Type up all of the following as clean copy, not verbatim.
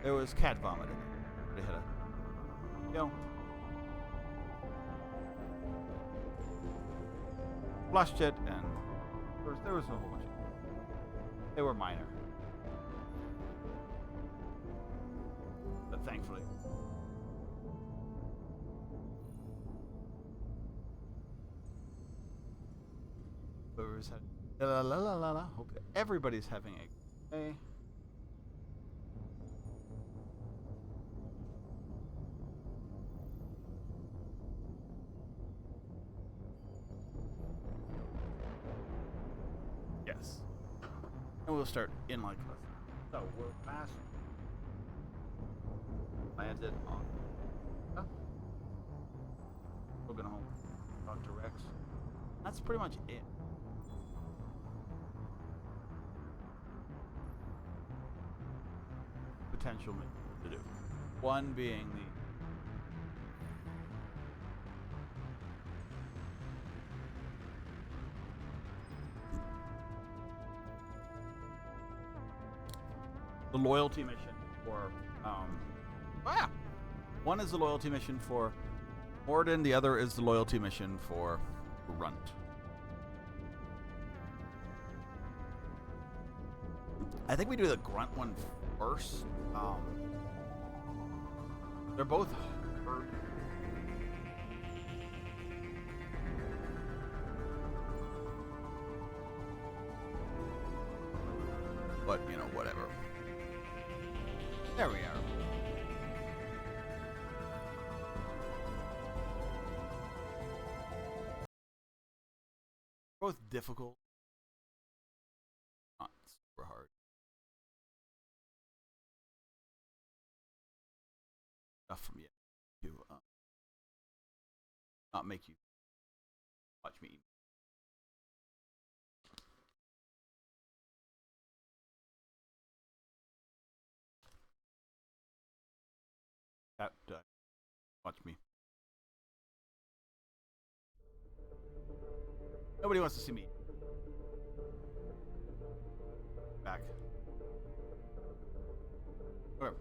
There was cat vomit in there. They had a, flushed it, and there was a whole bunch of. They were minor, but thankfully. Whoever's having la la la la la. Hope that everybody's having a good day. Yes. And we'll start in like this. So we're past landed on we're gonna home talk to Rex. That's pretty much it. Potential to do. One being the loyalty mission for one is the loyalty mission for Morden, the other is the loyalty mission for Runt. I think we do the grunt one first. They're both hurt. But, whatever. There we are. Both difficult. Not super hard. Enough from you to not make you watch me eat. Watch me. Nobody wants to see me. Back. Whatever.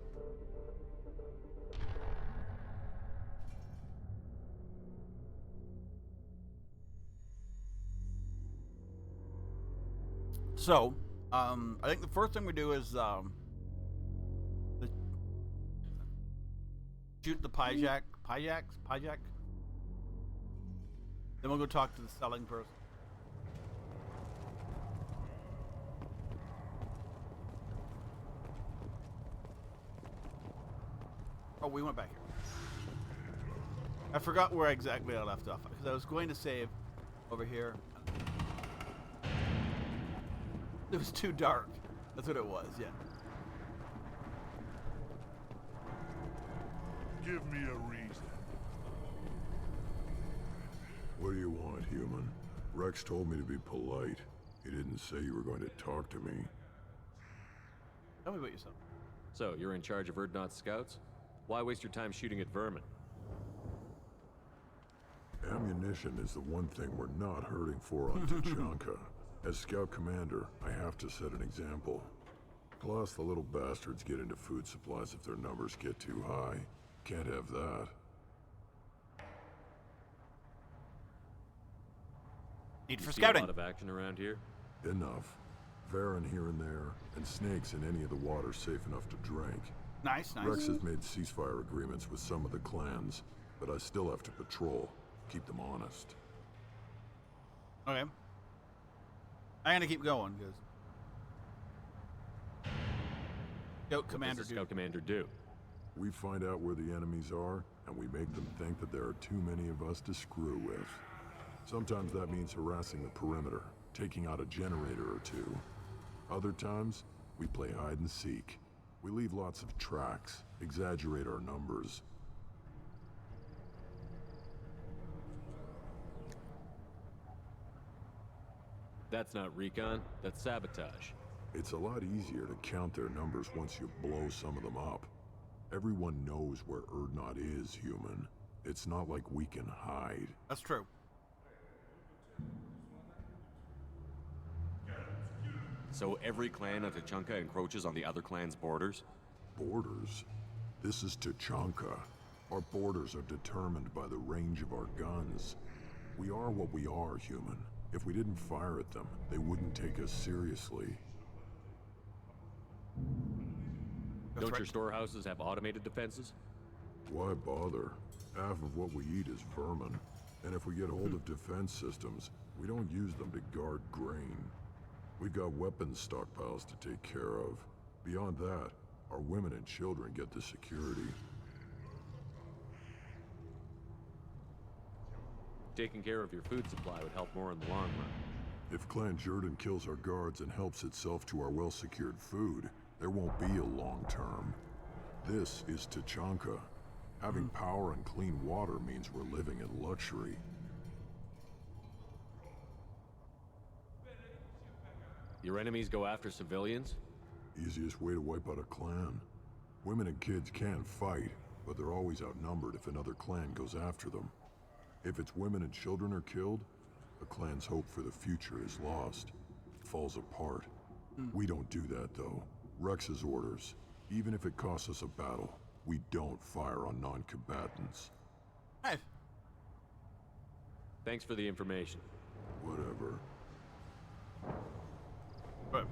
So, I think the first thing we do is shoot the Pyjak. Then we'll go talk to the selling person. Oh, we went back here. I forgot where exactly I left off because I was going to save over here. It was too dark. That's what it was, yeah. Give me a reason. What do you want, human? Rex told me to be polite. He didn't say you were going to talk to me. Tell me about yourself. So, you're in charge of Erdnot's scouts? Why waste your time shooting at vermin? Ammunition is the one thing we're not hurting for on Tuchanka. As scout commander, I have to set an example. Plus, the little bastards get into food supplies if their numbers get too high. Can't have that. Need for See scouting. a lot of action around here? Enough. Varen here and there, and snakes in any of the water safe enough to drink. Nice. Rex has made ceasefire agreements with some of the clans, but I still have to patrol, keep them honest. Okay. I'm gonna keep going because Scout Commander What does the Scout Commander do? We find out where the enemies are, and we make them think that there are too many of us to screw with. Sometimes that means harassing the perimeter, taking out a generator or two. Other times, we play hide and seek. We leave lots of tracks, exaggerate our numbers. That's not recon, that's sabotage. It's a lot easier to count their numbers once you blow some of them up. Everyone knows where Erdnot is, human. It's not like we can hide. that's true. So every clan on Tuchanka encroaches on the other clan's borders? borders. This is Tuchanka. Our borders are determined by the range of our guns. We are what we are, human. If we didn't fire at them, they wouldn't take us seriously. Don't your storehouses have automated defenses? Why bother? Half of what we eat is vermin. And if we get hold of defense systems, we don't use them to guard grain. We've got weapons stockpiles to take care of. Beyond that, our women and children get the security. Taking care of your food supply would help more in the long run. If Clan Jordan kills our guards and helps itself to our well-secured food, there won't be a long term. This is Tuchanka. Having power and clean water means we're living in luxury. Your enemies go after civilians? Easiest way to wipe out a clan. Women and kids can fight, but they're always outnumbered if another clan goes after them. If its women and children are killed, the clan's hope for the future is lost. It falls apart. We don't do that, though. Rex's orders. Even if it costs us a battle, we don't fire on non-combatants. Hey. Thanks for the information. Whatever. But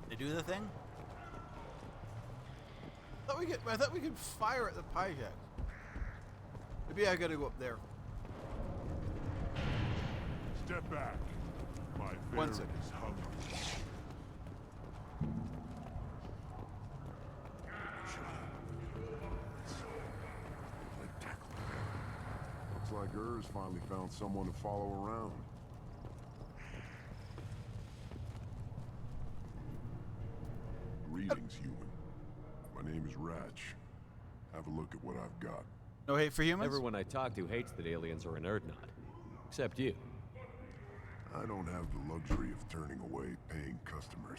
they do the thing? I thought we could fire at the Pyjaks. Maybe I gotta go up there. Step back. My One bear second. is hungry. Looks like Ur's finally found someone to follow around. Greetings, human. My name is Ratch. Have a look at what I've got. No hate for humans? Everyone I talk to hates that aliens are an Erdnot. Except you. I don't have the luxury of turning away paying customers.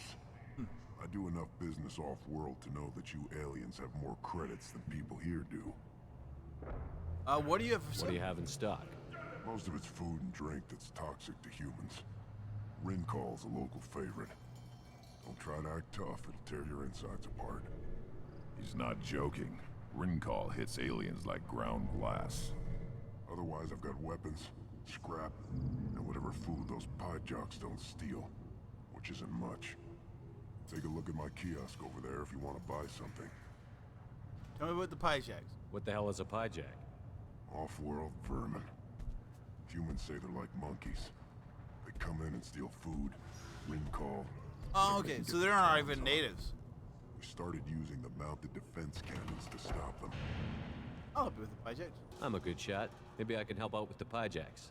I do enough business off-world to know that you aliens have more credits than people here do. What do you have for What do you have in stock? Most of it's food and drink that's toxic to humans. Rincall's a local favorite. Don't try to act tough, it'll tear your insides apart. He's not joking. Rincall hits aliens like ground glass. Otherwise, I've got weapons, scrap, and whatever food those Pyjaks don't steal. Which isn't much. Take a look at my kiosk over there if you want to buy something. Tell me about the Pyjaks. What the hell is a Pyjak? Off-world vermin. Humans say they're like monkeys. They come in and steal food, Rincall. Oh, okay, so they're not even natives. We started using the mounted defense cannons to stop them. I'll help you with the Pyjaks. I'm a good shot. Maybe I can help out with the Pyjaks.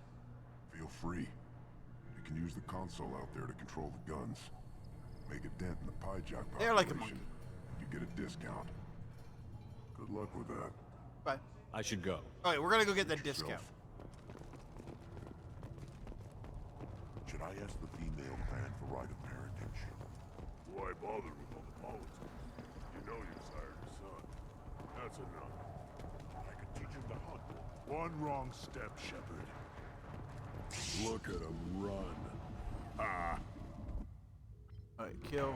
Feel free. You can use the console out there to control the guns. Make a dent in the Pyjak population. They're like a monkey. You get a discount. Good luck with that. Bye. I should go. Okay, we're gonna go get the Yourself. discount. Should I ask the female clan for right of parentage? Why bother with all the politics? You know you sired your son. That's enough. I could teach him to hunt. One wrong step, Shepard. Look at him run. Alright, kill.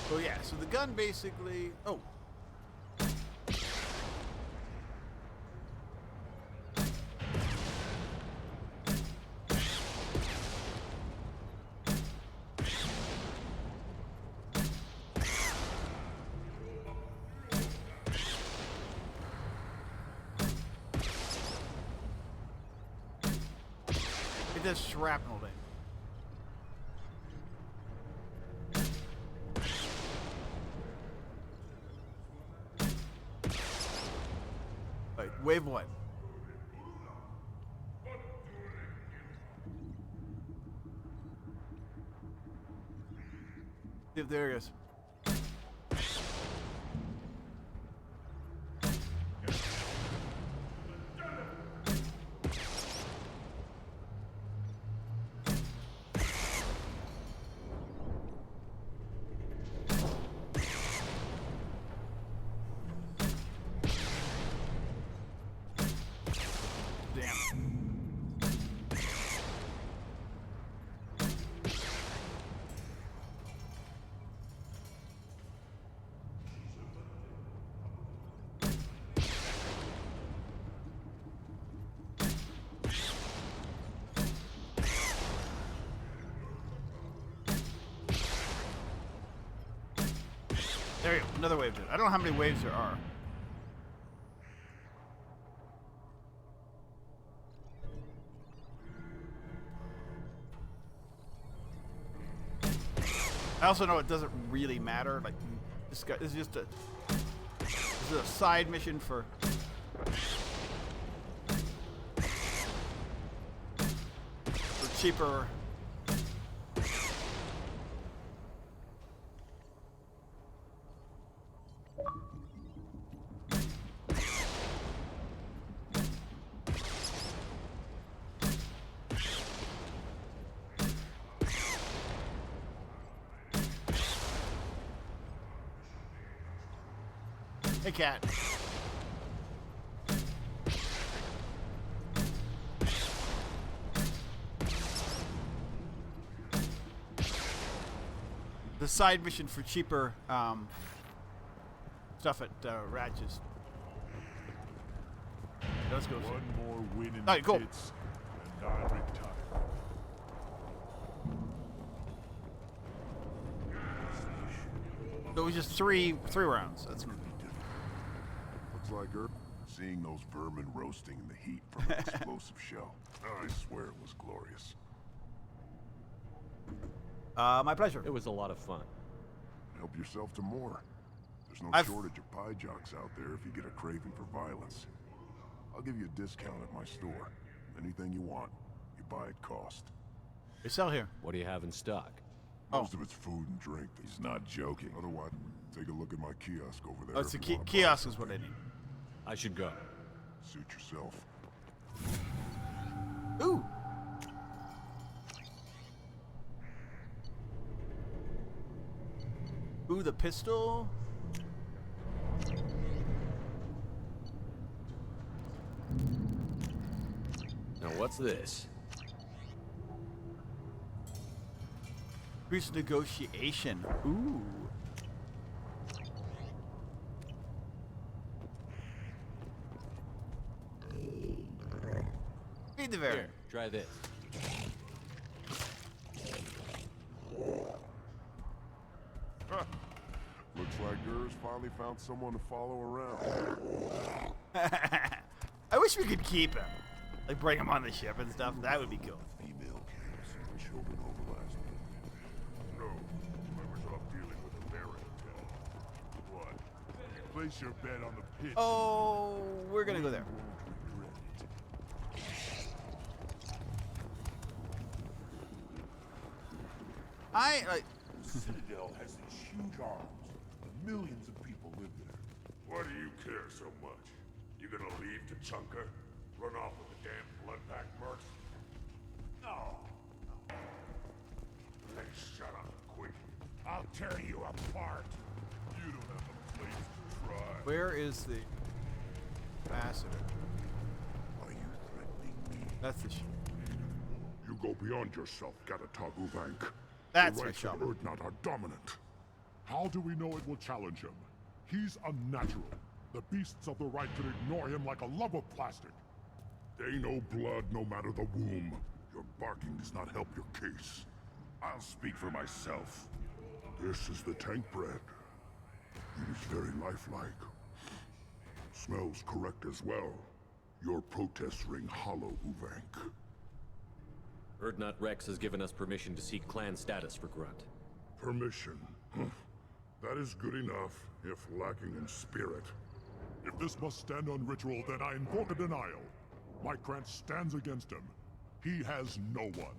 Oh yeah, so the gun basically... Oh. It does shrapnel damage. Right, wave one. Yep, there it goes. damn. There you go. Another wave. I don't know how many waves there are. I also know it doesn't really matter. Like, this is just a side mission for cheaper. Hey, cat. The side mission for cheaper stuff at Ratchet's. Let's go. One more win in Alright, the cool. pits, and I retire. So it was just three rounds. That's good. Looks like her. Seeing those vermin roasting in the heat from an explosive shell. I swear it was glorious. My pleasure. It was a lot of fun. Help yourself to more. There's no shortage of pie jocks out there if you get a craving for violence. I'll give you a discount at my store. Anything you want, you buy at cost. They sell here. What do you have in stock? Most of it's food and drink. He's not joking. Otherwise, take a look at my kiosk over there. Oh, it's the if you wanna buy kiosk is what I something. need. I should go. Suit yourself. Ooh. Ooh, the pistol. Now what's this? Increased negotiation. Ooh. Read the variant. Here, try this. Looks like Gur's finally found someone to follow around. I wish we could keep him. Like, bring him on the ship and stuff. That would be cool. Female camps and children over last week. No, I was off dealing with a baritone. What? Place your bet on the pit. Oh, we're gonna go there. I like. The Citadel has these huge arms, and millions of people live there. Why do you care so much? You gonna leave Tuchanka? Run off with the damn blood-packed mercs? No. Then shut up, quick. I'll tear you apart. You don't have a place to try. Where is the ambassador? Are you threatening me? That's the. You go beyond yourself, Gatatog Uvank. That's the my rights of shot. Urdnot are dominant. How do we know it will challenge him? He's unnatural. The beasts of the right could ignore him like a lump of plastic. They know blood no matter the womb. Your barking does not help your case. I'll speak for myself. This is the tank bread. It is very lifelike. Smells correct as well. Your protests ring hollow, Uvank. Urdnot Rex has given us permission to seek clan status for Grunt. Permission. That is good enough, if lacking in spirit. If this must stand on ritual, then I invoke a denial. My Krant stands against him. He has no one.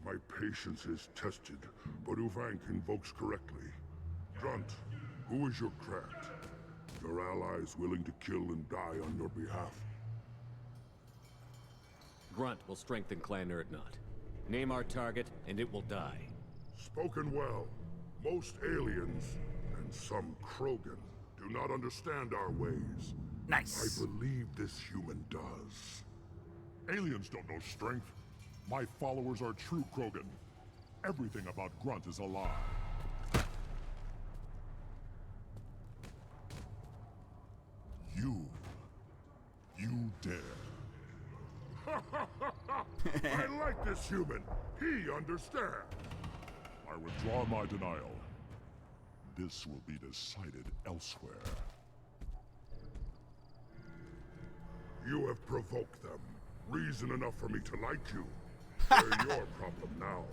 My patience is tested, but Uvank invokes correctly. Grunt, who is your Krant? Your allies willing to kill and die on your behalf? Grunt will strengthen Clan Urdnot. Name our target, and it will die. Spoken well. Most aliens, and some Krogan, do not understand our ways. Nice. I believe this human does. Aliens don't know strength. My followers are true Krogan. Everything about Grunt is a lie. You dare. I like this human. He understands. I withdraw my denial. This will be decided elsewhere. You have provoked them. Reason enough for me to like you. They're your problem now.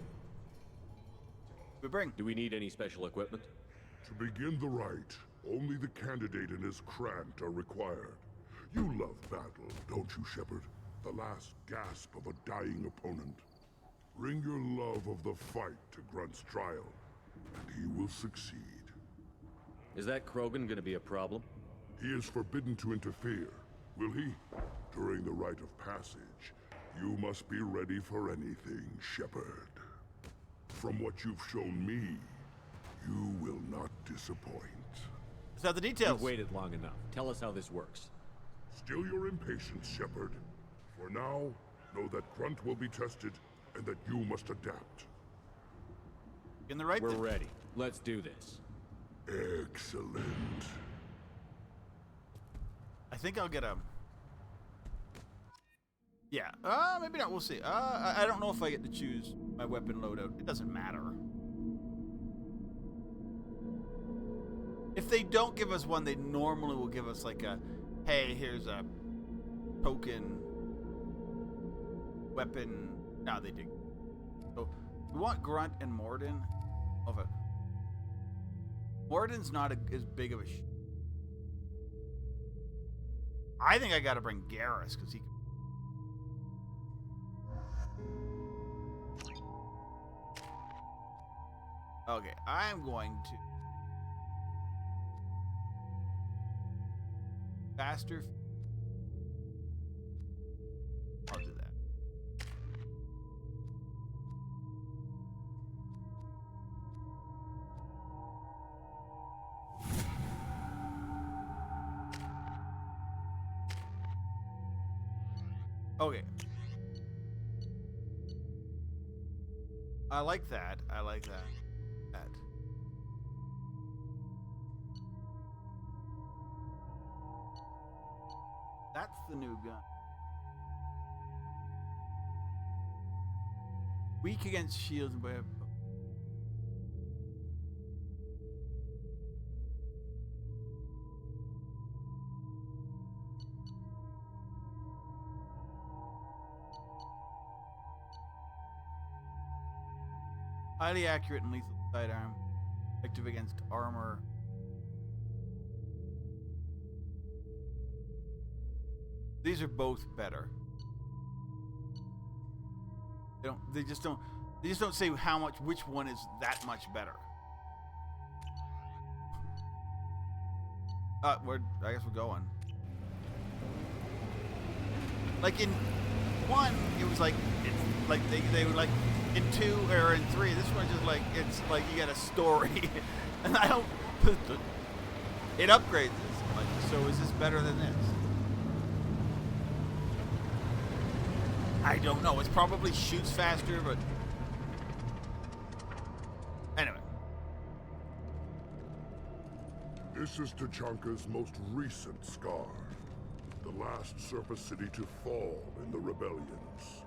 We bring. Do we need any special equipment? To begin the rite, only the candidate and his Krant are required. You love battle, don't you, Shepard? The last gasp of a dying opponent. Bring your love of the fight to Grunt's trial, and he will succeed. Is that Krogan gonna be a problem? He is forbidden to interfere, will he? During the rite of passage, you must be ready for anything, Shepard. From what you've shown me, you will not disappoint. Let's have the details. We've waited long enough. Tell us how this works. Still your impatience, Shepard. For now, know that Grunt will be tested, and that you must adapt. In the right. We're ready. Let's do this. Excellent. I think I'll get a. Yeah. Maybe not. We'll see. I don't know if I get to choose my weapon loadout. It doesn't matter. If they don't give us one, they normally will give us like a, hey, here's a token weapon. No, they do. So we want Grunt and Morden. Of it. Morden's not as big of a. I think I gotta bring Garrus because he. Okay, I'm going to. Faster. I'll do that. Okay. I like that. I like that. That's the new gun. Weak against shields and web. Highly accurate and lethal sidearm. Effective against armor. These are both better. They just don't say how much, which one is that much better. I guess we're going. Like in 1, it was like, it's like they were like, in 2 or in 3, this one's just like, it's like you got a story. And I don't, it upgrades this. Like, so is this better than this? I don't know. It probably shoots faster, but anyway. This is Tuchanka's most recent scar. The last surface city to fall in the rebellions.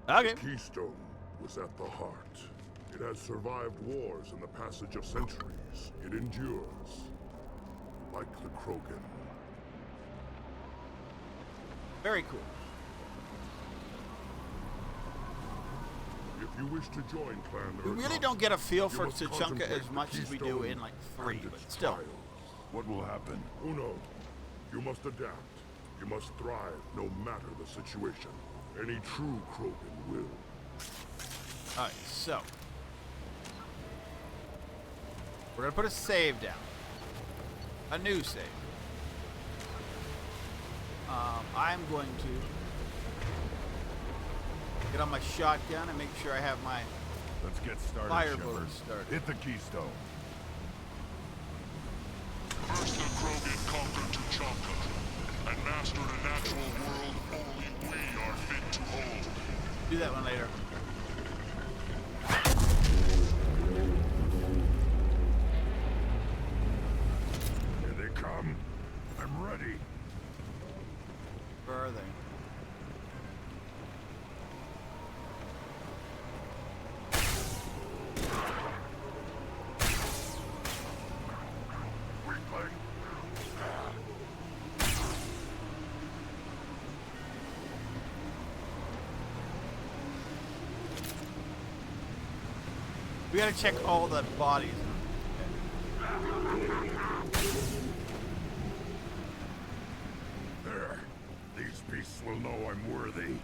Okay. The Keystone was at the heart. It has survived wars and the passage of centuries. It endures. Like the Krogan. Very cool. If you wish to join Clan We really Urdnot, don't get a feel you for must Tuchanka contemplate as the much as we do Keystone in like 3, and but its still. trials. What will happen? Who knows? You must adapt. You must thrive no matter the situation. Any true Krogan will. Alright, so. We're gonna put a save down. A new save. I'm going to get on my shotgun and make sure I have my Let's get started, fire Shepard. bullets started. Hit the keystone. First the Krogan conquered Tuchanka. Do that one later. Here they come. I'm ready. Where are they? Weakling. We gotta check all the bodies. There. These beasts will know I'm worthy.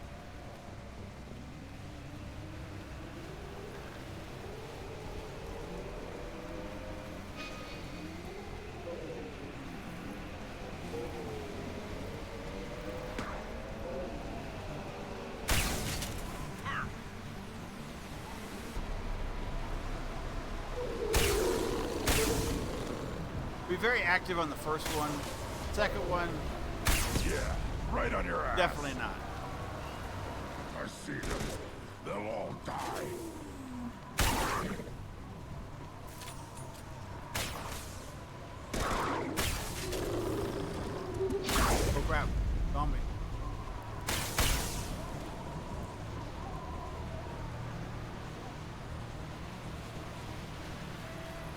Be very active on the first one. Second one, Yeah, right on your ass. definitely not. I see them. They'll all die. Oh crap. Zombie.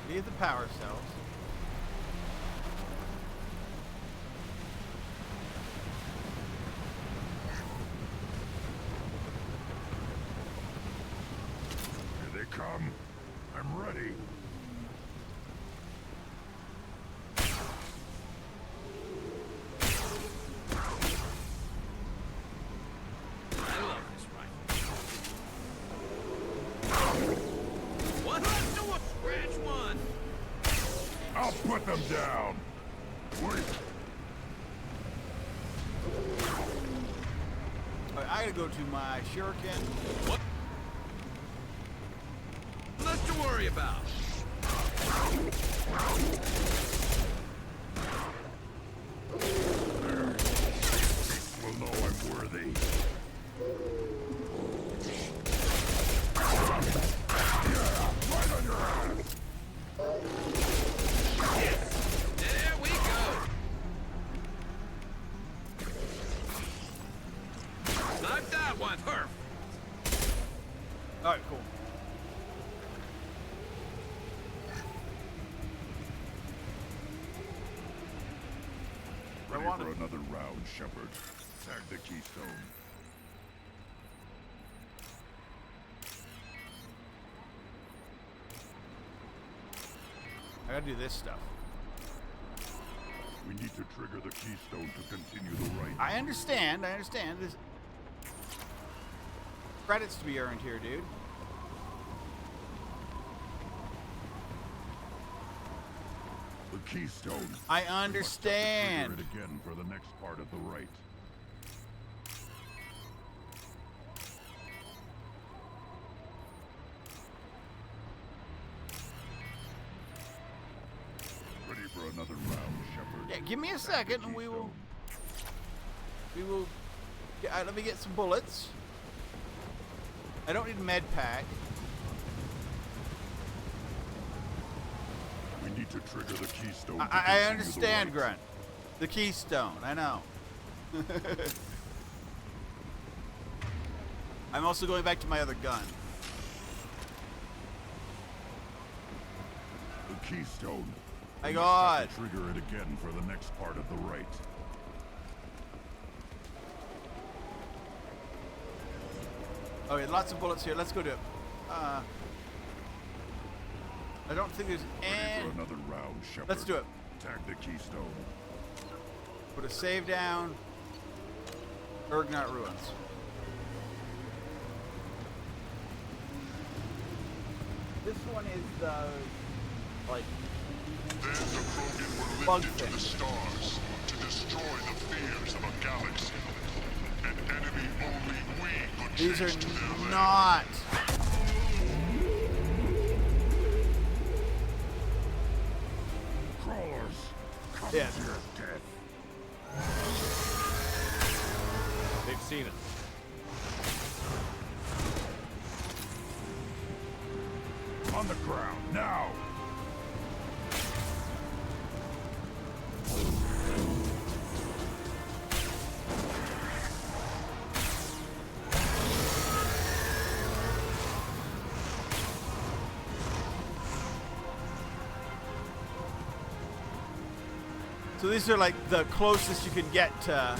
Leave the power cells. Here they come. I'm ready. I love this rifle. What? Do a scratch one. I'll put them down. Wait. Alright, I gotta go to my shuriken. What? Nothing to worry about. Beasts will know I'm worthy. Yeah, right on your ass. There we go. Knock that one, Herf. Alright, cool. Ready want for it. another round, Shepard. Tag the keystone. I gotta do this stuff. We need to trigger the keystone to continue the rite. I understand. There's credits to be earned here, dude. The keystone. I We must have to understand. trigger it again for the next part of the rite. Ready for another round, Shepard. Yeah, give me a Tag the second and we will. Yeah, let me get some bullets. I don't need a med pack. We need to trigger the keystone. to I continue the understand, rite. Grunt. The keystone, I know. I'm also going back to my other gun. The keystone. My We must God. have to trigger it again for the next part of the rite. Okay, lots of bullets here. Let's go do it. I don't think there's Ready any. for another round, Shepard. Let's do it. Tag the keystone. Put a save down. Urgnot Ruins. This one is the like Then the Krogan were bug lifted to thing. the stars to destroy the fears of a galaxy. An enemy only we could These chase to their are lair. not. Crawlers, come Yeah. to your death. They've seen us. So these are like the closest you can get to.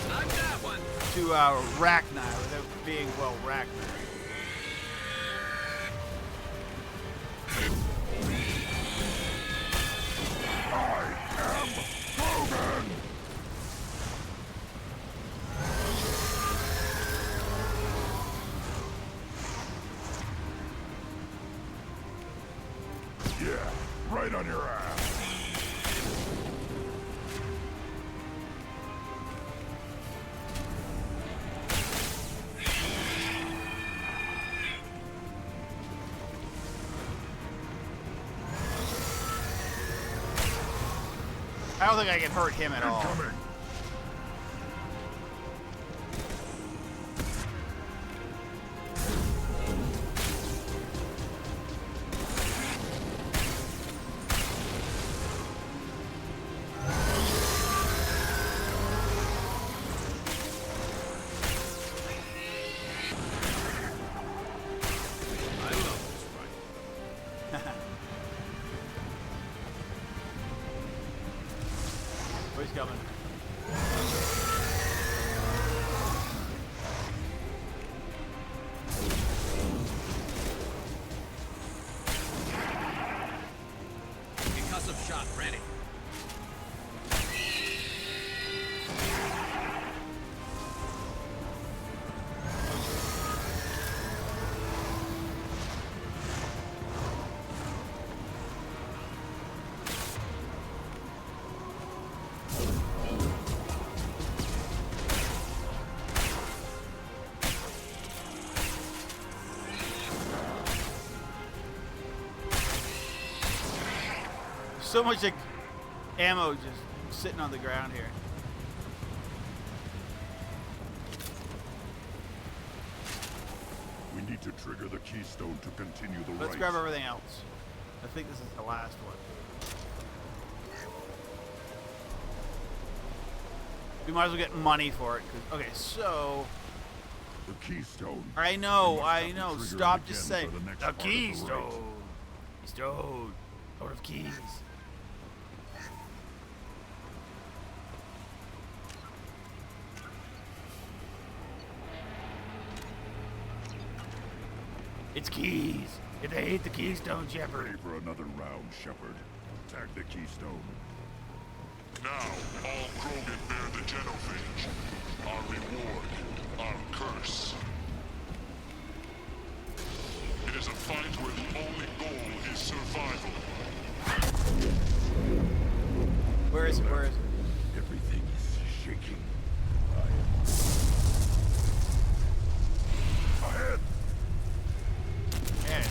Knock that one. To Ragnar without being well Ragnar. Yeah, right on your ass. I don't think I can hurt him at all. Incoming. I love this fight. Oh, he's coming. Concussive shot ready. So much like, ammo just sitting on the ground here. We need to trigger the keystone to continue the Let's rites. grab everything else. I think this is the last one. We might as well get money for it. Okay, so The keystone. I know, We must I have to know. trigger it Stop again just for saying the next the part of the rite. keystone. Keystone. Out of keys. It's keys. If they hate the keystone, Shepard. Ready for another round, Shepard. Tag the keystone. Now, all Krogan bear the genophage. Our reward, our curse. It is a fight where the only goal is survival. Where is it? Where is it? Everything is shaking. Ahead! Man.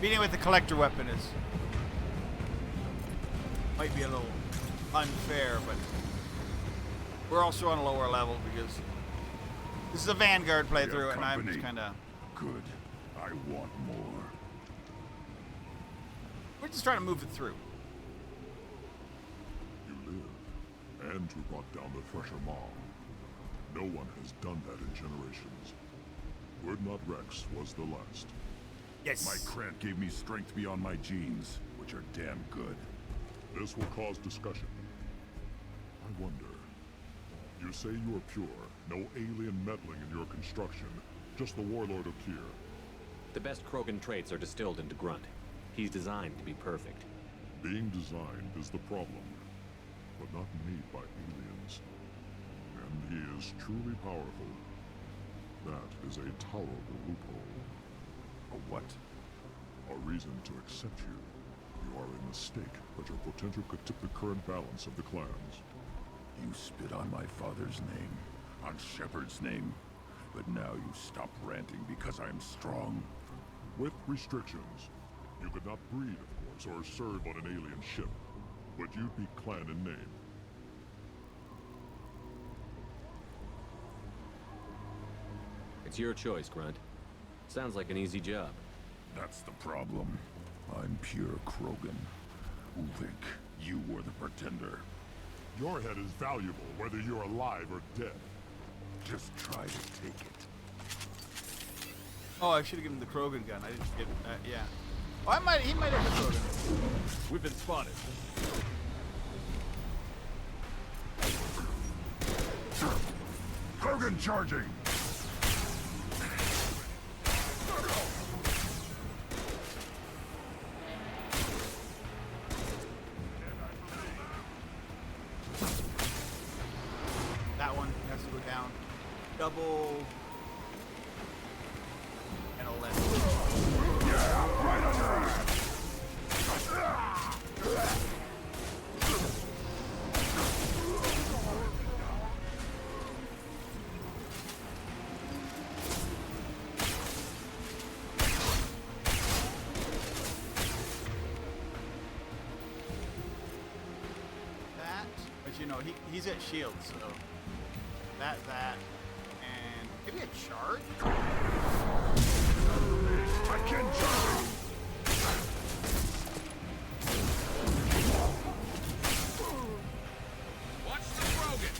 Beating with the collector weapon is might be a little unfair, but we're also on a lower level because this is a Vanguard playthrough, and I'm just company. kind of Good. I I want more. We're just trying to move it through. You live, and you brought down the Thresher Maw. No one has done that in generations. Urdnot Rex was the last. Yes. My Krant gave me strength beyond my genes, which are damn good. This will cause discussion. I wonder. You say you are pure, no alien meddling in your construction, just the warlord of Tyr. The best Krogan traits are distilled into Grunt. He's designed to be perfect. Being designed is the problem, but not made by aliens. And he is truly powerful. That is a tolerable loophole. A what? A reason to accept you. You are a mistake, but your potential could tip the current balance of the clans. You spit on my father's name, on Shepard's name, but now you stop ranting because I'm strong. With restrictions. You could not breed, of course, or serve on an alien ship, but you'd be clan in name. It's your choice, Grunt. Sounds like an easy job. That's the problem. I'm pure Krogan. Uvik, you were the pretender. Your head is valuable, whether you're alive or dead. Just try to take it. Oh, I should have given him the Krogan gun. I didn't get. Yeah. Oh, he might have the Krogan. We've been spotted. Krogan charging! That one has to go down. Double. And a left. Yeah, right on your ass! That, but you know, he's at shield, so that, and maybe a charge? I can charge! Watch the Krogan.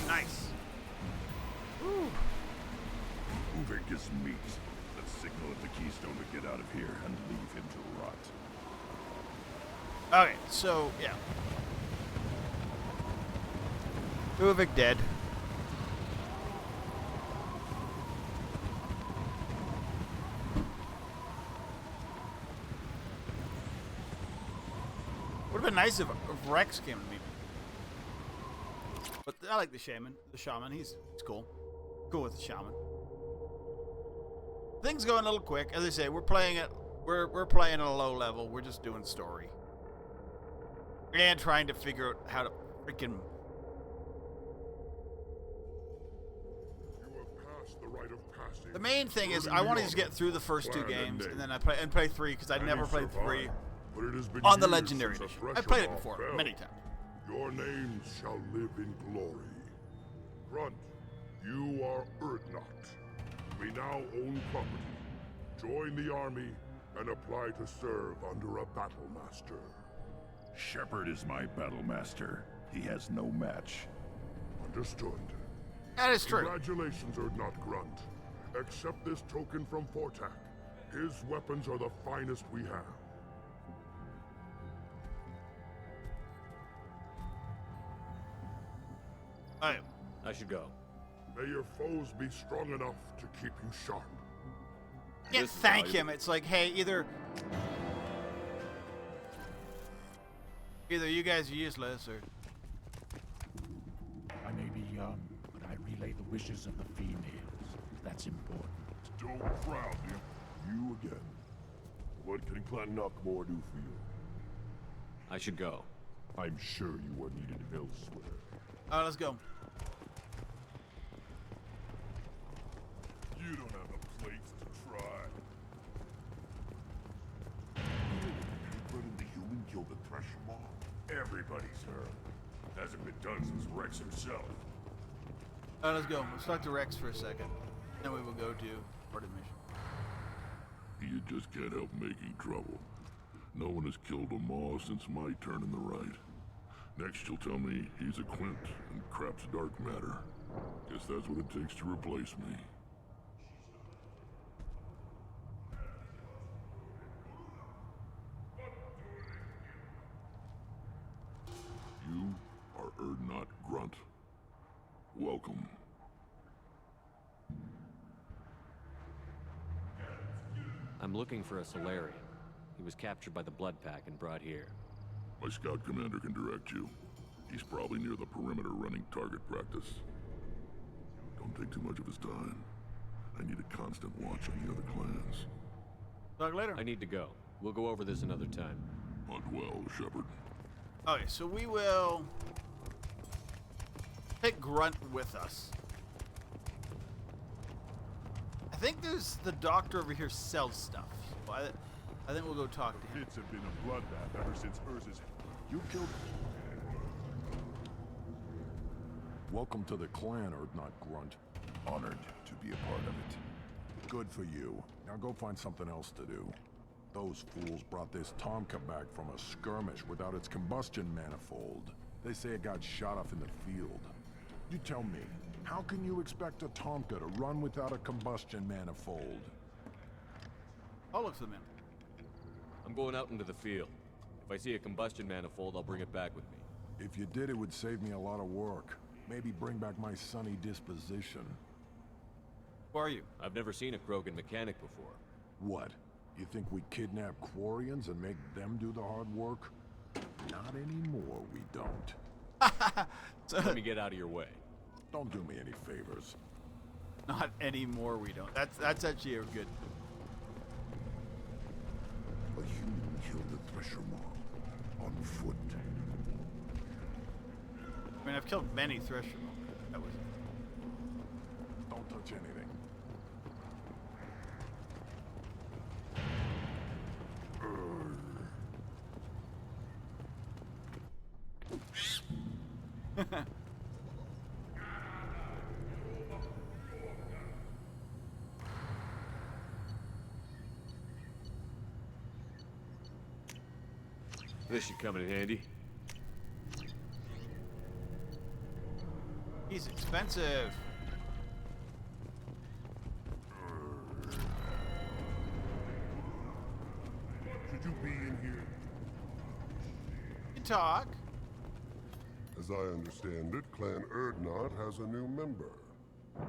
Nice. Uvik is meat. Let's signal at the Keystone to get out of here and leave him to rot. Okay, so, yeah. Uvik dead. Would have been nice if Rex came to me. But I like the shaman. He's cool. Cool with the shaman. Things going a little quick. As I say, we're playing at a low level. We're just doing story. And trying to figure out how to freaking. You have passed the rite of passage. The main thing is I want to just get through the first two games and then I play 3 because I never played 3 But it has been on the years Legendary since Edition. a I Thresher played it Maw before fell. many times. Your names shall live in glory. Grunt, you are Urdnot. We now own property. Join the army and apply to serve under a battle master. Shepard is my battle master. He has no match. Understood. That is true. Congratulations, Urdnot Grunt. Accept this token from Fortak. His weapons are the finest we have. I should go. May your foes be strong enough to keep you sharp. Can't thank him. It's like, hey, either you guys are useless or. I may be young, but I relay the wishes of the females. That's important. Don't frown, you again. What can Clan Knockmore do for you? I should go. I'm sure you are needed elsewhere. Alright, let's go. You don't have a place to try. Running the human killed the Thresher Maw. Everybody's heard. Hasn't been done since Rex himself. Alright, let's go. Let's talk to Rex for a second. Then we will go to reported mission. You just can't help making trouble. No one has killed a Maw since my turn in the right. Next you'll tell me he's a Quint and crap's dark matter. Guess that's what it takes to replace me. You are Erdnot Grunt. Welcome. I'm looking for a Solarian. He was captured by the Blood Pack and brought here. My scout commander can direct you. He's probably near the perimeter running target practice. Don't take too much of his time. I need a constant watch on the other clans. Talk later. I need to go. We'll go over this another time. Hunt well, Shepard. Okay, so we will take Grunt with us. I think there's the doctor over here sells stuff. So I think we'll go talk to him. Pits have been a bloodbath ever since Urza's... You killed... Welcome to the clan, Erdnot Grunt. Honored to be a part of it. Good for you. Now go find something else to do. Those fools brought this Tuchanka back from a skirmish without its combustion manifold. They say it got shot off in the field. You tell me, how can you expect a Tuchanka to run without a combustion manifold? I'll look for them in. I'm going out into the field. If I see a combustion manifold, I'll bring it back with me. If you did, it would save me a lot of work. Maybe bring back my sunny disposition. Who are you? I've never seen a Krogan mechanic before. What? You think we kidnap Quarians and make them do the hard work? Not anymore, we don't. Let me get out of your way. Don't do me any favors. Not anymore, we don't. That's actually a good... A human killed the Thresher Maw on foot. I mean, I've killed many Thresher. That was... Don't touch anything. This should come in handy. He's expensive. Should you be in here? You talk. As I understand it, Clan Erdnot has a new member.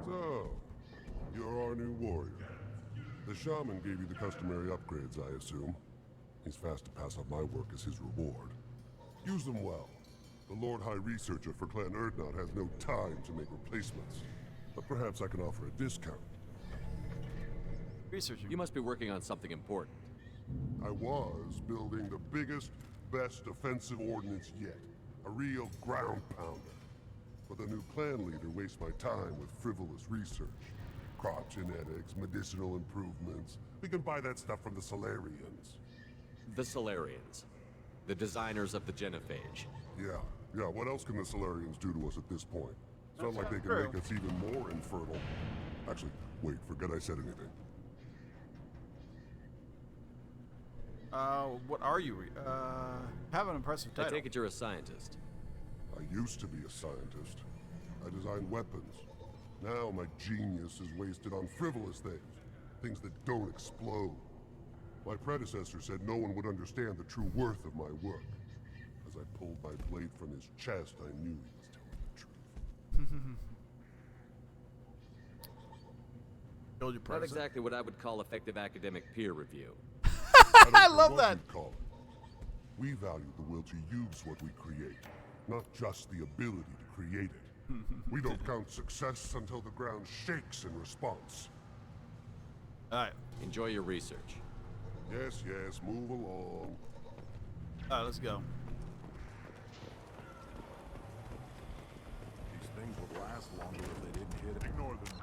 So, you're our new warrior. The shaman gave you the customary upgrades, I assume. He's fast to pass up my work as his reward. Use them well. The Lord High Researcher for Clan Erdnot has no time to make replacements. But perhaps I can offer a discount. Researcher. You must be working on something important. I was building the biggest, best offensive ordnance yet. A real ground pounder. But the new clan leader wastes my time with frivolous research. Crop genetics, medicinal improvements. We can buy that stuff from the Solarians. The Solarians. The designers of the genophage. Yeah, what else can the Solarians do to us at this point? It's not like they can true. make us even more infertile. Actually, wait, forget I said anything. What are you? Have an impressive I title. take it you're a scientist. I used to be a scientist. I designed weapons. Now my genius is wasted on frivolous things. Things that don't explode. My predecessor said no one would understand the true worth of my work. As I pulled my blade from his chest, I knew he was telling the truth. Killed your Not president. exactly what I would call effective academic peer review. I I love that. Call it. We value the will to use what we create, not just the ability to create it. We don't count success until the ground shakes in response. All right. Enjoy your research. Yes, move along. All right, let's go. These things would last longer if they didn't hit it. Ignore them.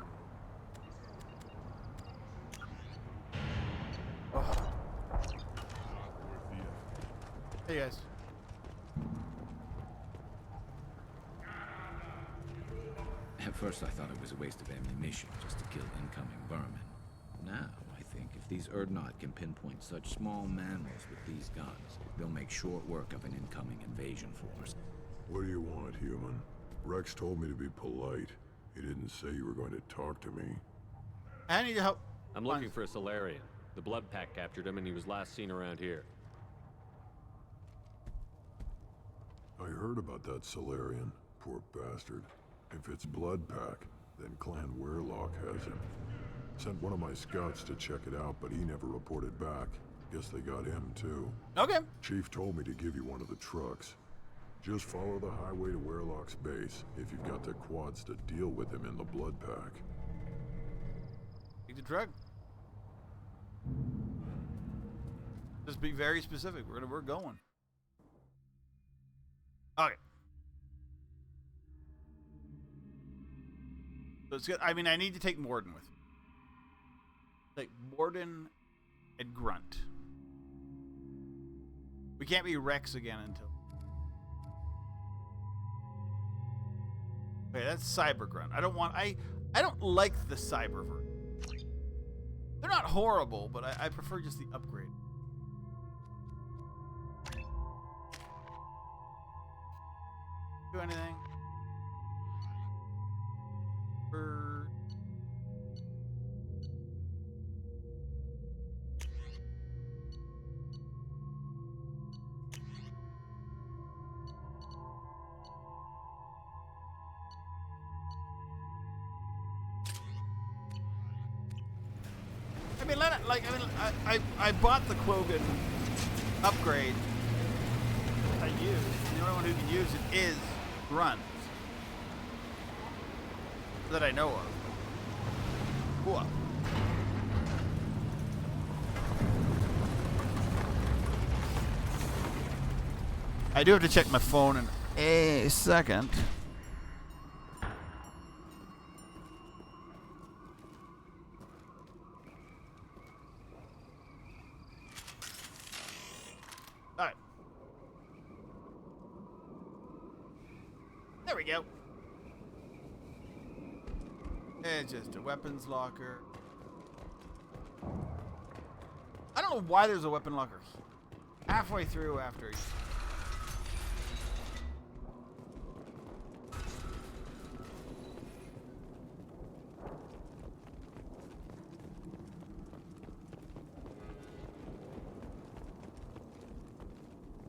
Hey guys. Have first I thought it was a waste of ammunition just to kill incoming vermin. Now, I think if these Urdnot can pinpoint such small mammals with these guns, they'll make short work of an incoming invasion force. What do you want, human? Rex told me to be polite. He didn't say you were going to talk to me. I need help. I'm looking for a Solarian. The Blood Pack captured him and he was last seen around here. I heard about that Solarian. Poor bastard. If it's Blood Pack, then Clan Weirlock has him. Sent one of my scouts to check it out, but he never reported back. Guess they got him, too. Okay. Chief told me to give you one of the trucks. Just follow the highway to Weirlock's base if you've got the quads to deal with him in the Blood Pack. Take the truck. Just be very specific. We're going. Okay. So it's good. I mean, I need to take Morden with me. Like Morden and Grunt. We can't be Rex again until. Okay, that's Cyber Grunt. I don't like the Cyber version. They're not horrible, but I prefer just the upgrade. Do anything? I mean, I bought the Quogan upgrade. I use. The only one who can use it is Grunt. That I know of. Cool. I do have to check my phone in a second. Alright. There we go. It's just a weapons locker. I don't know why there's a weapon locker halfway through after.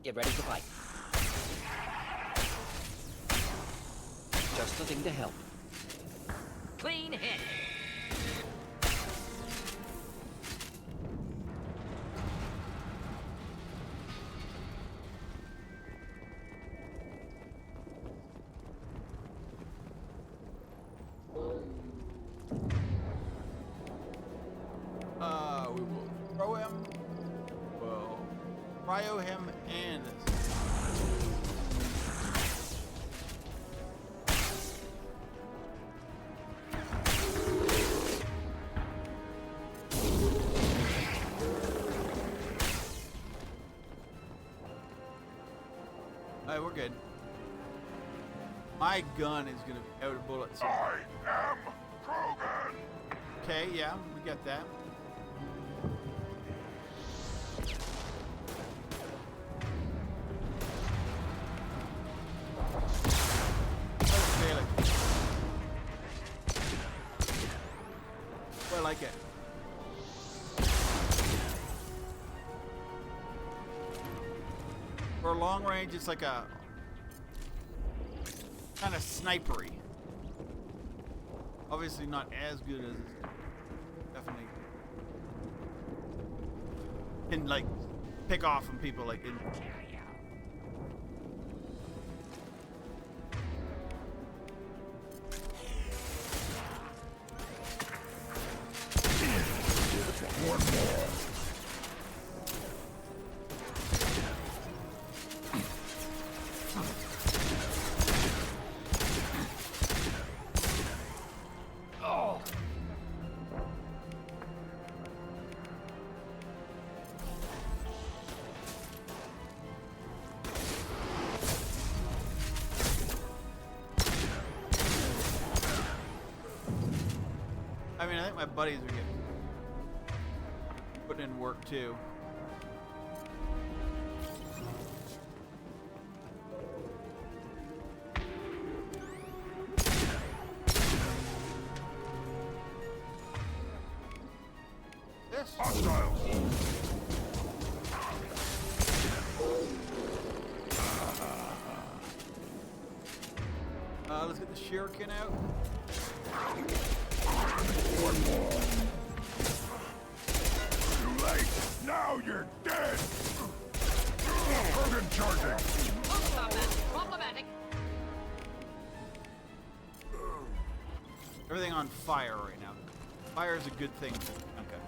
Get ready to fight. Just the thing to help. Clean hit. We will throw him. We'll cryo him and. Alright, we're good. My gun is gonna be out of bullets. I am Krogan. Okay, yeah, we got that. I like it. For long range, it's like a kind of snipery. Obviously not as good as definitely can like pick off from people like in. One more. Oh. buddies are getting putting in work too. This. Hostiles! Let's get the shuriken out. One more. Too late. Now you're dead. Kurgan charging. Problematic. Everything on fire right now. Fire is a good thing. Okay.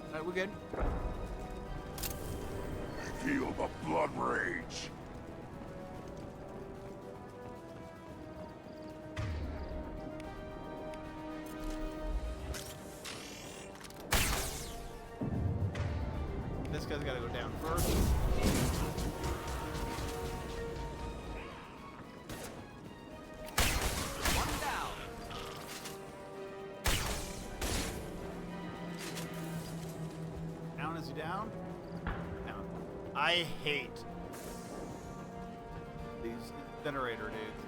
Alright, we're good. Feel the blood rage. This guy's gotta go down first. One down. Down, is he down? Down. I hate these generator dudes.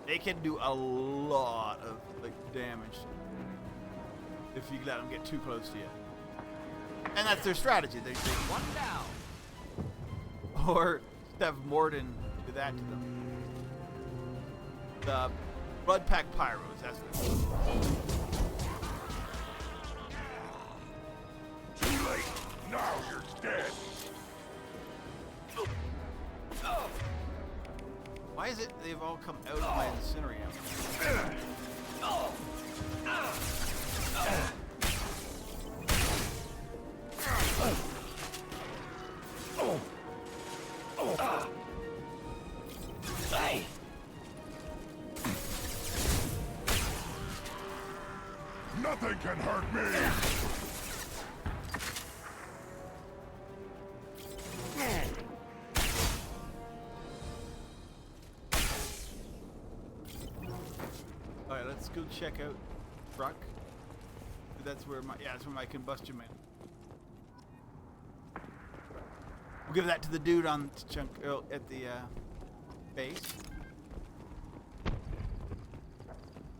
They can do a lot of like damage if you let them get too close to you. And that's their strategy. They One down. or have Morden do that to them. The Blood Pack Pyros, that's what it's called. Too late. Now you're dead. Why is it they've all come out of my incinerator? Nothing can hurt me. Alright, let's go check out truck. That's where my combustion man. We'll give that to the dude on Tuchanka at the base.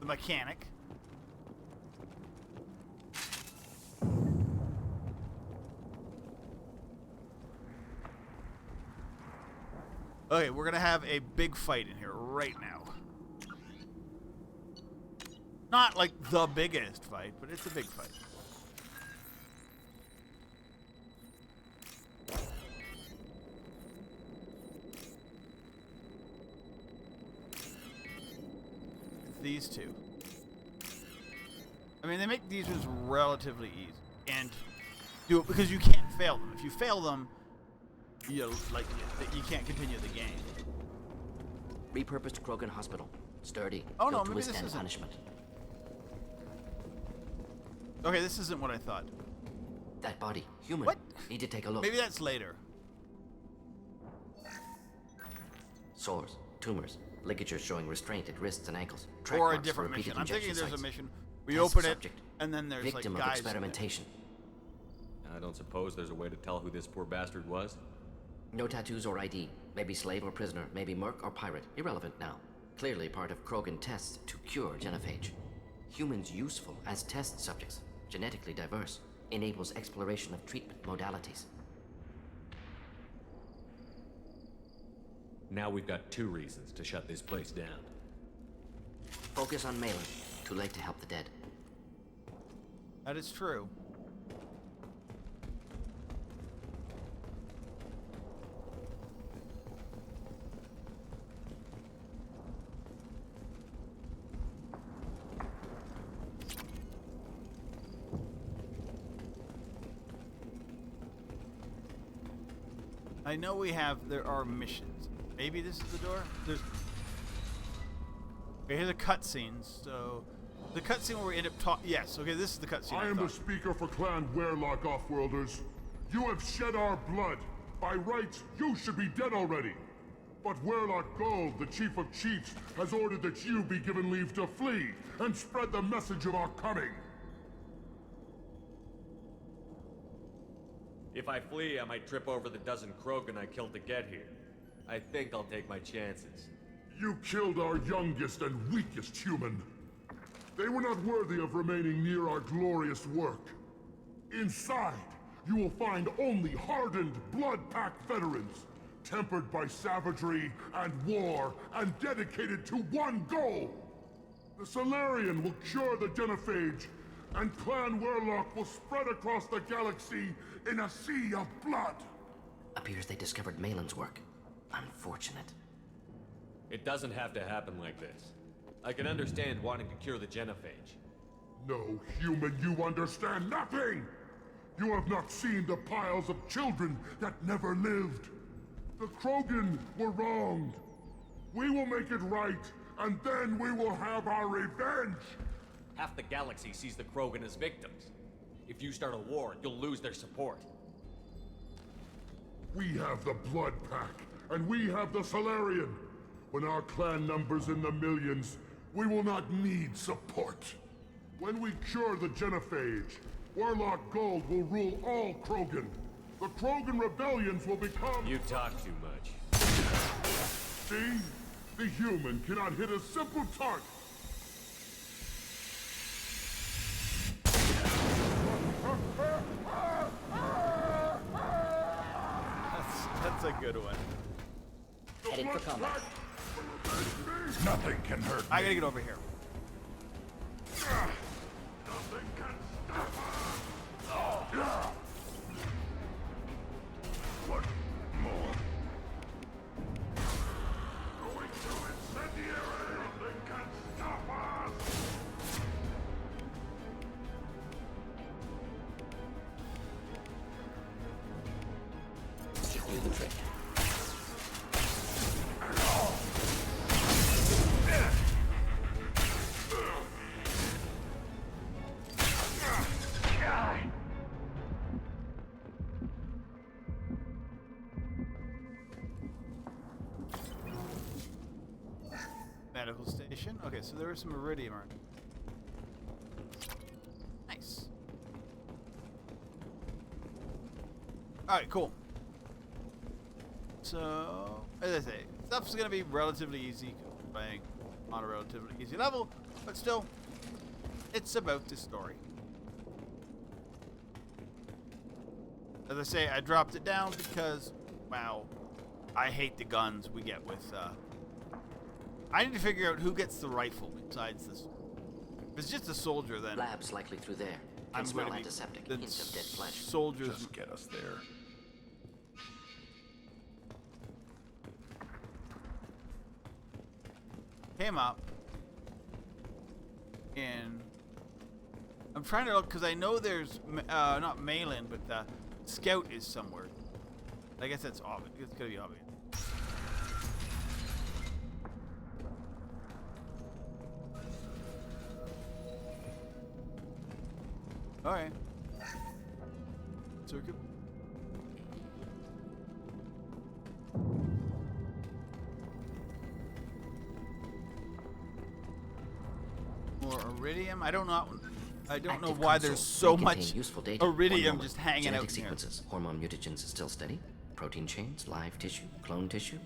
The mechanic. Okay, we're gonna have a big fight in here right now. Not like the biggest fight, but it's a big fight. It's these two. I mean, they make these ones relatively easy, and do it because you can't fail them. If you fail them, you can't continue the game. Repurposed Krogan Hospital. Sturdy. Oh no, built to maybe this withstand isn't. punishment. Okay, this isn't what I thought. That body, human. What? Need to take a look. Maybe that's later. Sores, tumors, ligatures showing restraint at wrists and ankles. Track Or a marks for different repeated mission. I'm thinking injection there's a sites. mission. We Test open it, subject. and then there's Victim like of guys. in it. experimentation. I don't suppose there's a way to tell who this poor bastard was? No tattoos or ID. Maybe slave or prisoner. Maybe merc or pirate. Irrelevant now. Clearly part of Krogan tests to cure genophage. Humans useful as test subjects. Genetically diverse. Enables exploration of treatment modalities. Now we've got 2 reasons to shut this place down. Focus on Malin. Too late to help the dead. That is true. I know there are missions. Maybe this is the door? Okay, here's a cutscene, so... The cutscene where we end up talking... Yes, okay, this is the cutscene I am the speaker for Clan Werelock Offworlders. You have shed our blood. By rights, you should be dead already. But Warlock Gold, the Chief of Chiefs, has ordered that you be given leave to flee and spread the message of our coming. If I flee, I might trip over the dozen Krogan I killed to get here. I think I'll take my chances. You killed our youngest and weakest human. They were not worthy of remaining near our glorious work. Inside, you will find only hardened, blood-packed veterans, tempered by savagery and war, and dedicated to one goal. The Solarian will cure the Genophage, and Clan Warlock will spread across the galaxy in a sea of blood. Appears they discovered Malin's work. Unfortunate. It doesn't have to happen like this. I can understand wanting to cure the Genophage. No, human, you understand nothing! You have not seen the piles of children that never lived. The Krogan were wronged. We will make it right, and then we will have our revenge! Half the galaxy sees the Krogan as victims. If you start a war, you'll lose their support. We have the Blood Pack, and we have the Solarian. When our clan numbers in the millions, we will not need support. When we cure the Genophage, Warlock Gold will rule all Krogan. The Krogan rebellions will become... You talk too much. See? The human cannot hit a simple target. That's a good one. Heading for combat. Nothing can hurt me. I gotta get over here. Nothing can stop us! What more? Going to incendiary! Nothing can stop us! Should do the trick. Medical station. Okay, so there is some iridium. Nice. Alright, cool. So, as I say, stuff's gonna be relatively easy, playing on a relatively easy level, but still, it's about the story. As I say, I dropped it down because, wow, I hate the guns we get with, I need to figure out who gets the rifle besides this. If it's just a soldier, then Labs likely through there. Can I'm smell gonna be antiseptic. the Hint of dead flesh. soldiers. Just get us there. Came up in. I'm trying to look because I know there's not Malin, but Scout is somewhere. I guess that's obvious. It's gonna be obvious. All right. Circuit. More iridium. I don't know. I don't know why there's so much iridium just hanging Genetic out here. sequences. Hormone mutagens is still steady. Protein chains, live tissue, clone tissue.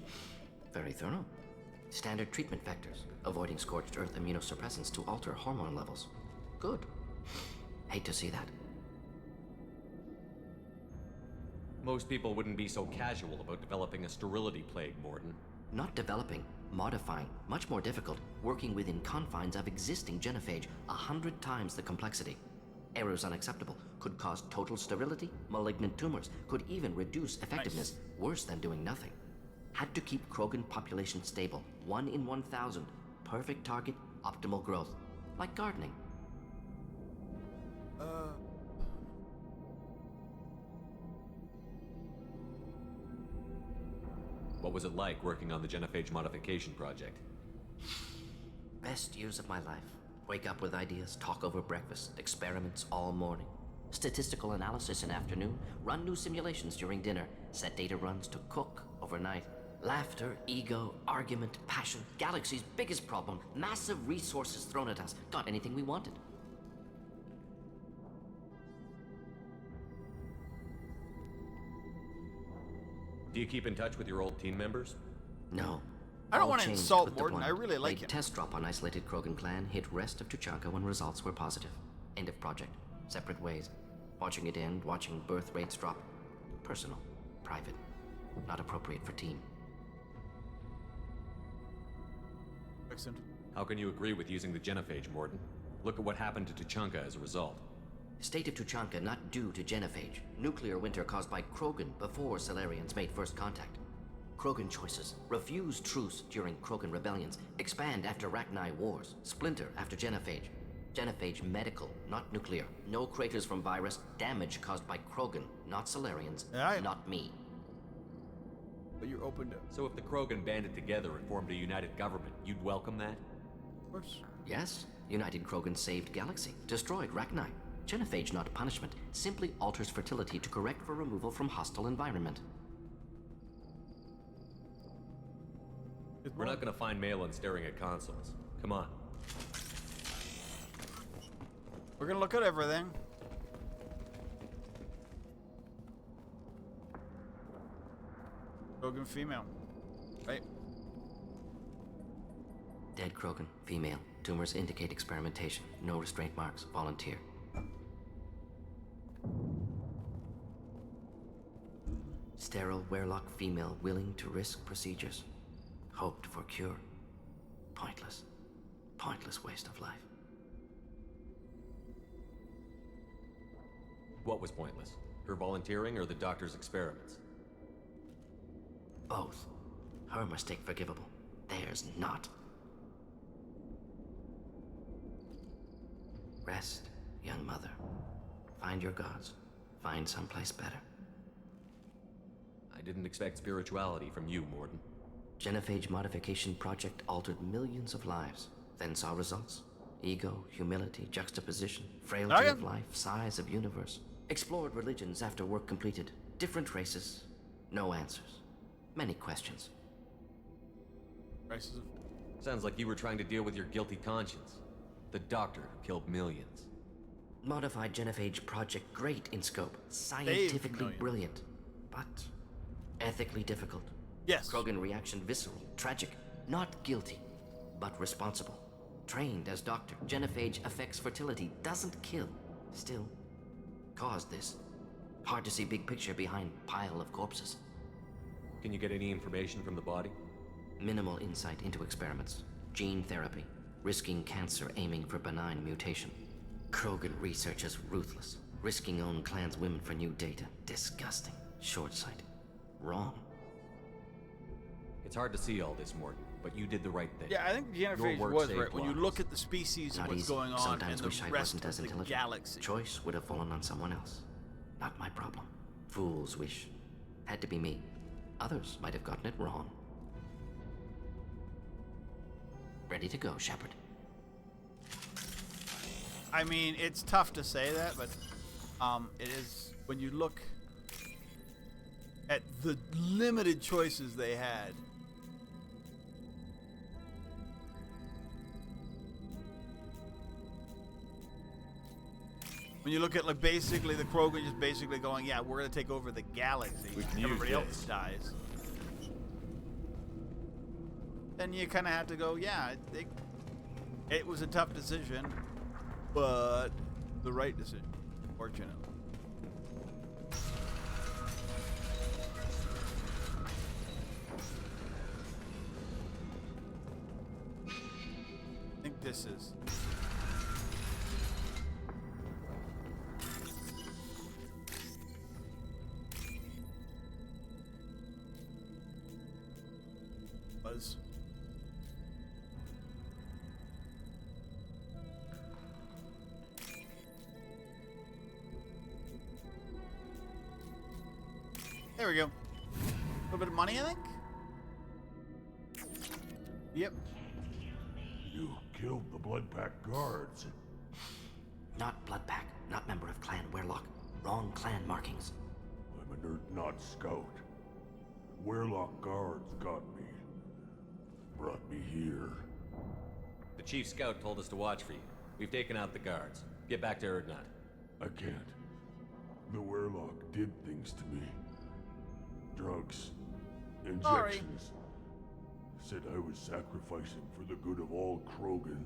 Very thorough. Standard treatment vectors, avoiding scorched earth immunosuppressants to alter hormone levels. Good. Hate to see that. Most people wouldn't be so casual about developing a sterility plague, Morden. Not developing, modifying, much more difficult, working within confines of existing genophage, 100 times the complexity. Errors unacceptable, could cause total sterility, malignant tumors, could even reduce effectiveness, worse than doing nothing. Had to keep Krogan population stable, 1 in 1,000, perfect target, optimal growth, like gardening. What was it like working on the Genophage modification project? Best years of my life. Wake up with ideas, talk over breakfast, experiments all morning. Statistical analysis in afternoon, run new simulations during dinner, set data runs to cook overnight. Laughter, ego, argument, passion. Galaxy's biggest problem. Massive resources thrown at us. Got anything we wanted. Do you keep in touch with your old team members? No. I don't All want to changed insult with the Morden. I deployment. really like Made him. test drop on isolated Krogan clan, hit rest of Tuchanka when results were positive. End of project. Separate ways. Watching it end, watching birth rates drop. Personal. Private. Not appropriate for team. Excellent. How can you agree with using the genophage, Morden? Look at what happened to Tuchanka as a result. State of Tuchanka not due to genophage. Nuclear winter caused by Krogan before Solarians made first contact. Krogan choices. Refuse truce during Krogan rebellions. Expand after Rachni wars. Splinter after genophage. Genophage medical, not nuclear. No craters from virus. Damage caused by Krogan, not Solarians. Not me. But you're open to... So if the Krogan banded together and formed a united government, you'd welcome that? Of course. Yes. United Krogan saved Galaxy. Destroyed Rachni. Genophage not punishment. Simply alters fertility to correct for removal from hostile environment. We're not gonna find Malin staring at consoles. Come on. We're gonna look at everything. Krogan female. Right? Dead Krogan, female. Tumors indicate experimentation. No restraint marks. Volunteer. Sterile Werelock female willing to risk procedures. Hoped for cure. Pointless. Pointless waste of life. What was pointless? Her volunteering or the doctor's experiments? Both. Her mistake forgivable. Theirs not. Rest, young mother. Find your gods. Find someplace better. I didn't expect spirituality from you, Morden. Genophage modification project altered millions of lives. Then saw results. Ego, humility, juxtaposition, frailty of life, size of universe. Explored religions after work completed. Different races. No answers. Many questions. Races. Sounds like you were trying to deal with your guilty conscience. The doctor killed millions. Modified genophage project great in scope. Scientifically brilliant. But ethically difficult. Yes. Krogan reaction visceral. Tragic. Not guilty, but responsible. Trained as doctor. Genophage affects fertility. Doesn't kill. Still. Caused this. Hard to see big picture behind pile of corpses. Can you get any information from the body? Minimal insight into experiments. Gene therapy. Risking cancer aiming for benign mutation. Krogan researchers ruthless. Risking own clan's women for new data. Disgusting. Short-sighted. Wrong. It's hard to see all this, Morden, but you did the right thing. Yeah, I think genophage was right. When you look at the species and what's going on Sometimes in wish the I rest wasn't of as the intelligent. galaxy. Choice would have fallen on someone else. Not my problem. Fool's wish. Had to be me. Others might have gotten it wrong. Ready to go, Shepard. I mean, it's tough to say that, but it is when you look at the limited choices they had. When you look at like basically the Krogan just basically going, yeah, we're gonna take over the galaxy. Everybody else dies. Then you kind of have to go, yeah, it was a tough decision, but the right decision, fortunately. I think this is. Was. There we go. A little bit of money, I think. Yep. You killed the Bloodpack guards. Not Bloodpack. Not member of Clan Werelock. Wrong clan markings. I'm a nerd, not scout. Werlock guards got me. Brought me here. The chief scout told us to watch for you. We've taken out the guards. Get back to Erdnot. I can't. The Werlock did things to me. Drugs. Injections. Said I was sacrificing for the good of all Krogan.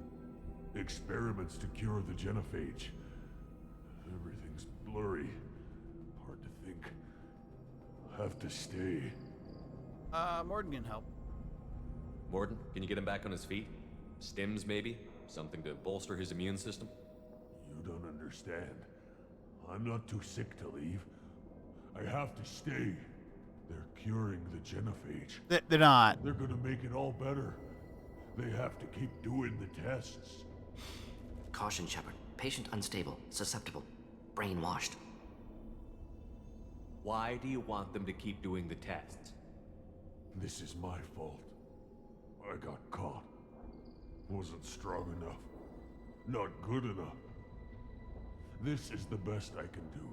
Experiments to cure the genophage. Everything's blurry. Hard to think. Have to stay. Morden can help. Morden, can you get him back on his feet? Stims, maybe? Something to bolster his immune system? You don't understand. I'm not too sick to leave. I have to stay. They're curing the genophage. They're not. They're gonna make it all better. They have to keep doing the tests. Caution, Shepard. Patient unstable, susceptible, brainwashed. Why do you want them to keep doing the tests? This is my fault. I got caught. Wasn't strong enough. Not good enough. This is the best I can do.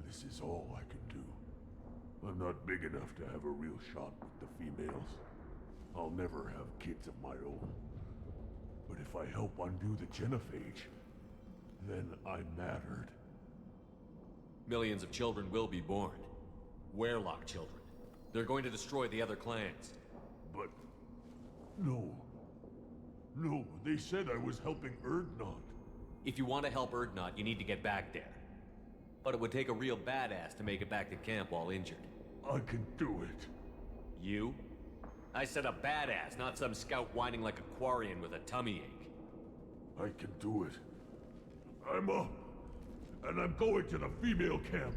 This is all I can do. I'm not big enough to have a real shot with the females. I'll never have kids of my own. But if I help undo the genophage, then I'm mattered. Millions of children will be born. Werlock children. They're going to destroy the other clans. But... no. No, they said I was helping Erdnot. If you want to help Erdnot, you need to get back there. But it would take a real badass to make it back to camp while injured. I can do it. You? I said a badass, not some scout whining like a Quarian with a tummy ache. I can do it. I'm up. And I'm going to the female camp.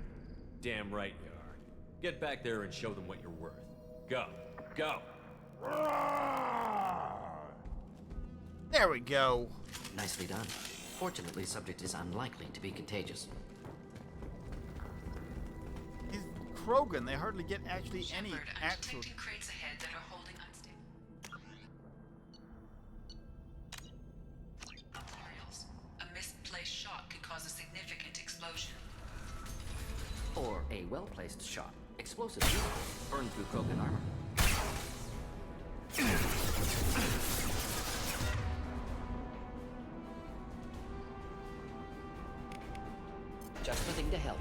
Damn right you are. Get back there and show them what you're worth. Go. Go. There we go. Nicely done. Fortunately, subject is unlikely to be contagious. He's Krogan. They hardly get actually any actual. Crates ahead that are holding unstable. Memorials. A misplaced shot could cause a significant explosion. Or a well-placed shot. Explosive burn through Krogan armor. Just the thing to help.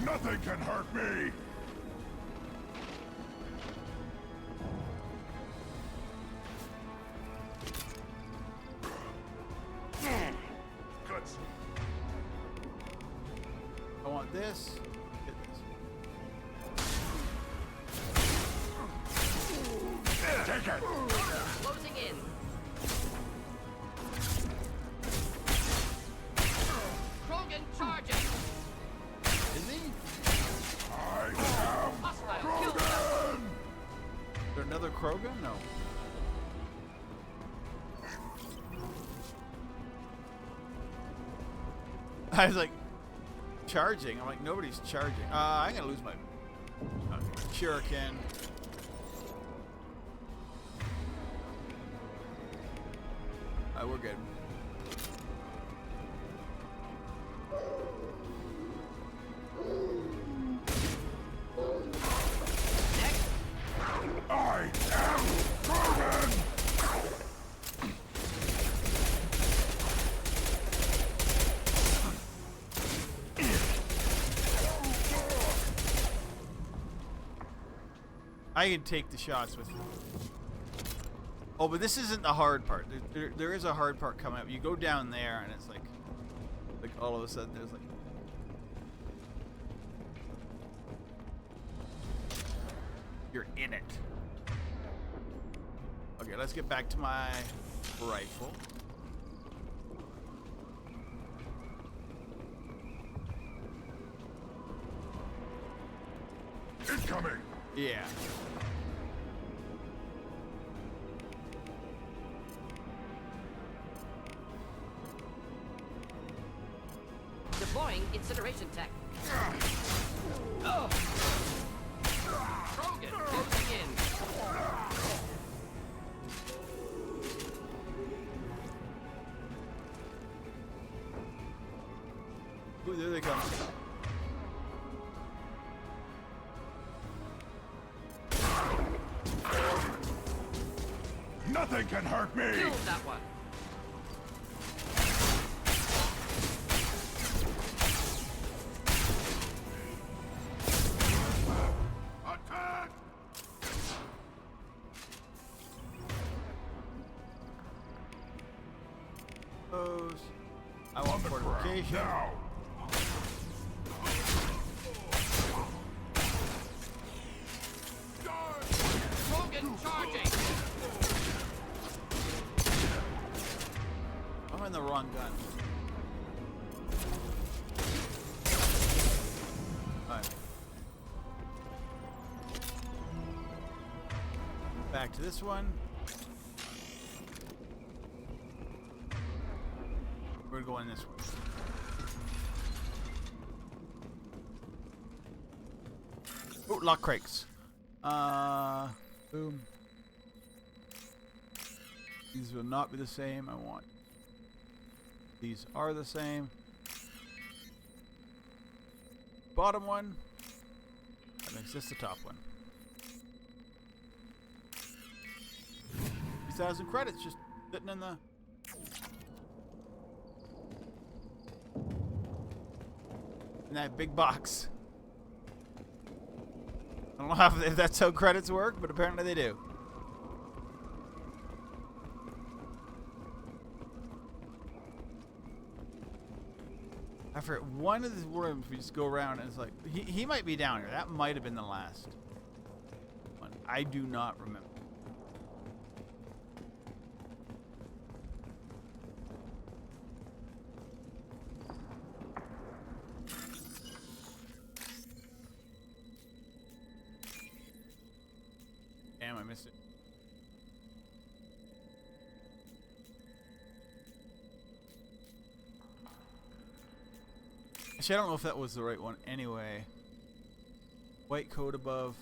Nothing can hurt me! Guts. I want this. Get this. Take it! Closing in. Krogan charging. Is he? I am Krogan! Is there another Krogan? No. I was like, charging. I'm like, nobody's charging. I'm gonna lose my shuriken. We're good. I am Krogan! I can take the shots with. Oh, but this isn't the hard part. There is a hard part coming up. You go down there, and it's like all of a sudden there's like. You're in it. Okay, let's get back to my rifle. Incoming! Yeah. Deploying incineration tech. Krogan closing in. Ooh, there they come. Nothing can hurt me! Kill that one! Attack! Those. I want fortification. Now! Krogan charging! I'm in the wrong gun. Alright. Back to this one. We're going this way. Oh, lock crates. Boom. These will not be the same. I want. These are the same. Bottom one. That makes this the top one. 3,000 credits just sitting in the. In that big box. I don't know if that's how credits work, but apparently they do. I forget, one of the rooms we just go around and it's like, he might be down here. That might have been the last one. I do not remember. Damn, I missed it. Actually, I don't know if that was the right one anyway. White coat above.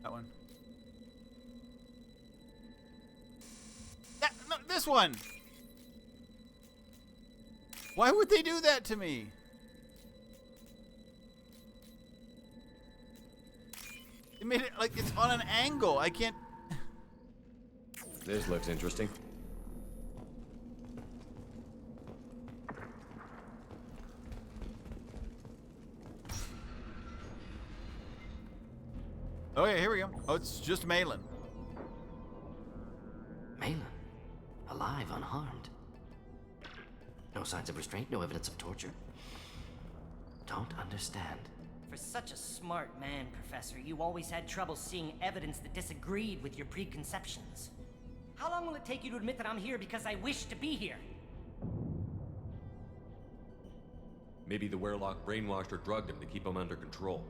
That one. No, this one! Why would they do that to me? They made it like it's on an angle. I can't... This looks interesting. Oh yeah, here we go. Oh, it's just Malin. Malin? Alive, unharmed. No signs of restraint, no evidence of torture. Don't understand. For such a smart man, Professor, you always had trouble seeing evidence that disagreed with your preconceptions. How long will it take you to admit that I'm here because I wish to be here? Maybe the Werelock brainwashed or drugged him to keep him under control.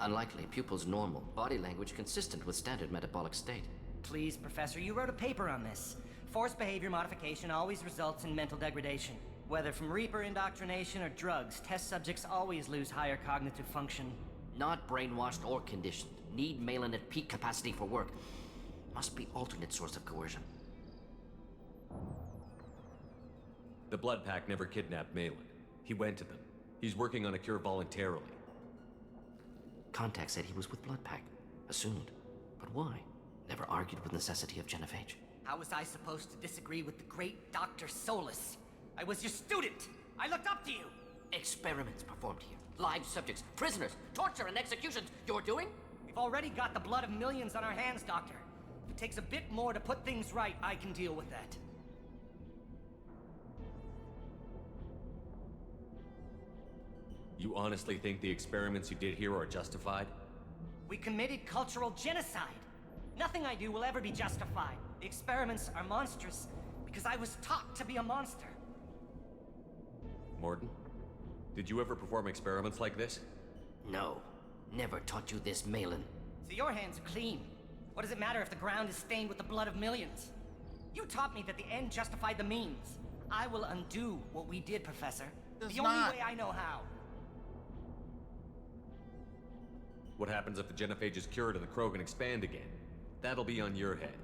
Unlikely. Pupil's normal. Body language consistent with standard metabolic state. Please, Professor, you wrote a paper on this. Forced behavior modification always results in mental degradation. Whether from Reaper indoctrination or drugs, test subjects always lose higher cognitive function. Not brainwashed or conditioned. Need Malin at peak capacity for work. Must be alternate source of coercion. The Blood Pack never kidnapped Malin. He went to them. He's working on a cure voluntarily. Contact said he was with Blood Pack. Assumed. But why? Never argued with necessity of genophage. How was I supposed to disagree with the great Dr. Solus? I was your student! I looked up to you! Experiments performed here. Live subjects, prisoners, torture and executions. You're doing? We've already got the blood of millions on our hands, Doctor. If it takes a bit more to put things right, I can deal with that. You honestly think the experiments you did here are justified? We committed cultural genocide. Nothing I do will ever be justified. The experiments are monstrous because I was taught to be a monster. Morton, did you ever perform experiments like this? No. Never taught you this, Malin. So your hands are clean. What does it matter if the ground is stained with the blood of millions? You taught me that the end justified the means. I will undo what we did, Professor. The only way I know how. What happens if the genophage is cured and the Krogan expand again? That'll be on your head.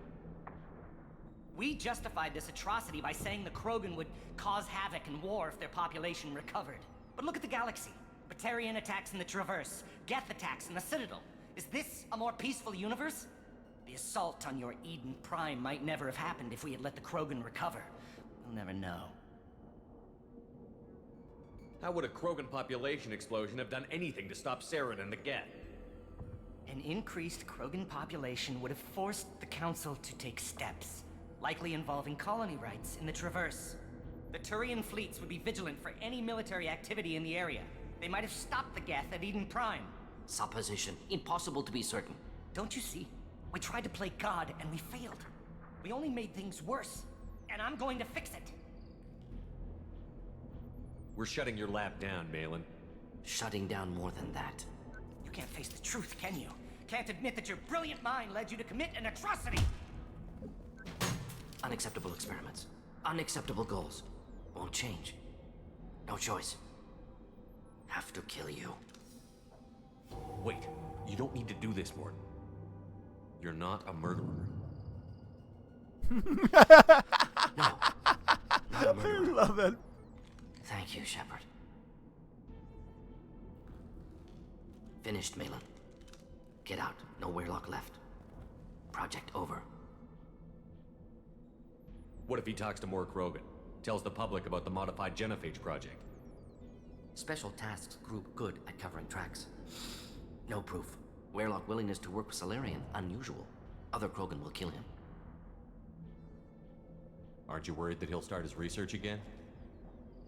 We justified this atrocity by saying the Krogan would cause havoc and war if their population recovered. But look at the galaxy. Batarian attacks in the Traverse, Geth attacks in the Citadel. Is this a more peaceful universe? The assault on your Eden Prime might never have happened if we had let the Krogan recover. We'll never know. How would a Krogan population explosion have done anything to stop Saren and the Geth? An increased Krogan population would have forced the Council to take steps, likely involving colony rights in the Traverse. The Turian fleets would be vigilant for any military activity in the area. They might have stopped the Geth at Eden Prime. Supposition. Impossible to be certain. Don't you see? We tried to play God and we failed. We only made things worse. And I'm going to fix it. We're shutting your lab down, Malin. Shutting down more than that. You can't face the truth, can you? Can't admit that your brilliant mind led you to commit an atrocity! Unacceptable experiments. Unacceptable goals. Won't change. No choice. Have to kill you. Wait, you don't need to do this, Morton. You're not a murderer. No. Not a murderer. I love it. Thank you, Shepard. Finished, Malin. Get out. No Weirlock left. Project over. What if he talks to more Krogan? Tells the public about the modified genophage project? Special Tasks Group good at covering tracks. No proof. Weirlock willingness to work with Salarian, unusual. Other Krogan will kill him. Aren't you worried that he'll start his research again?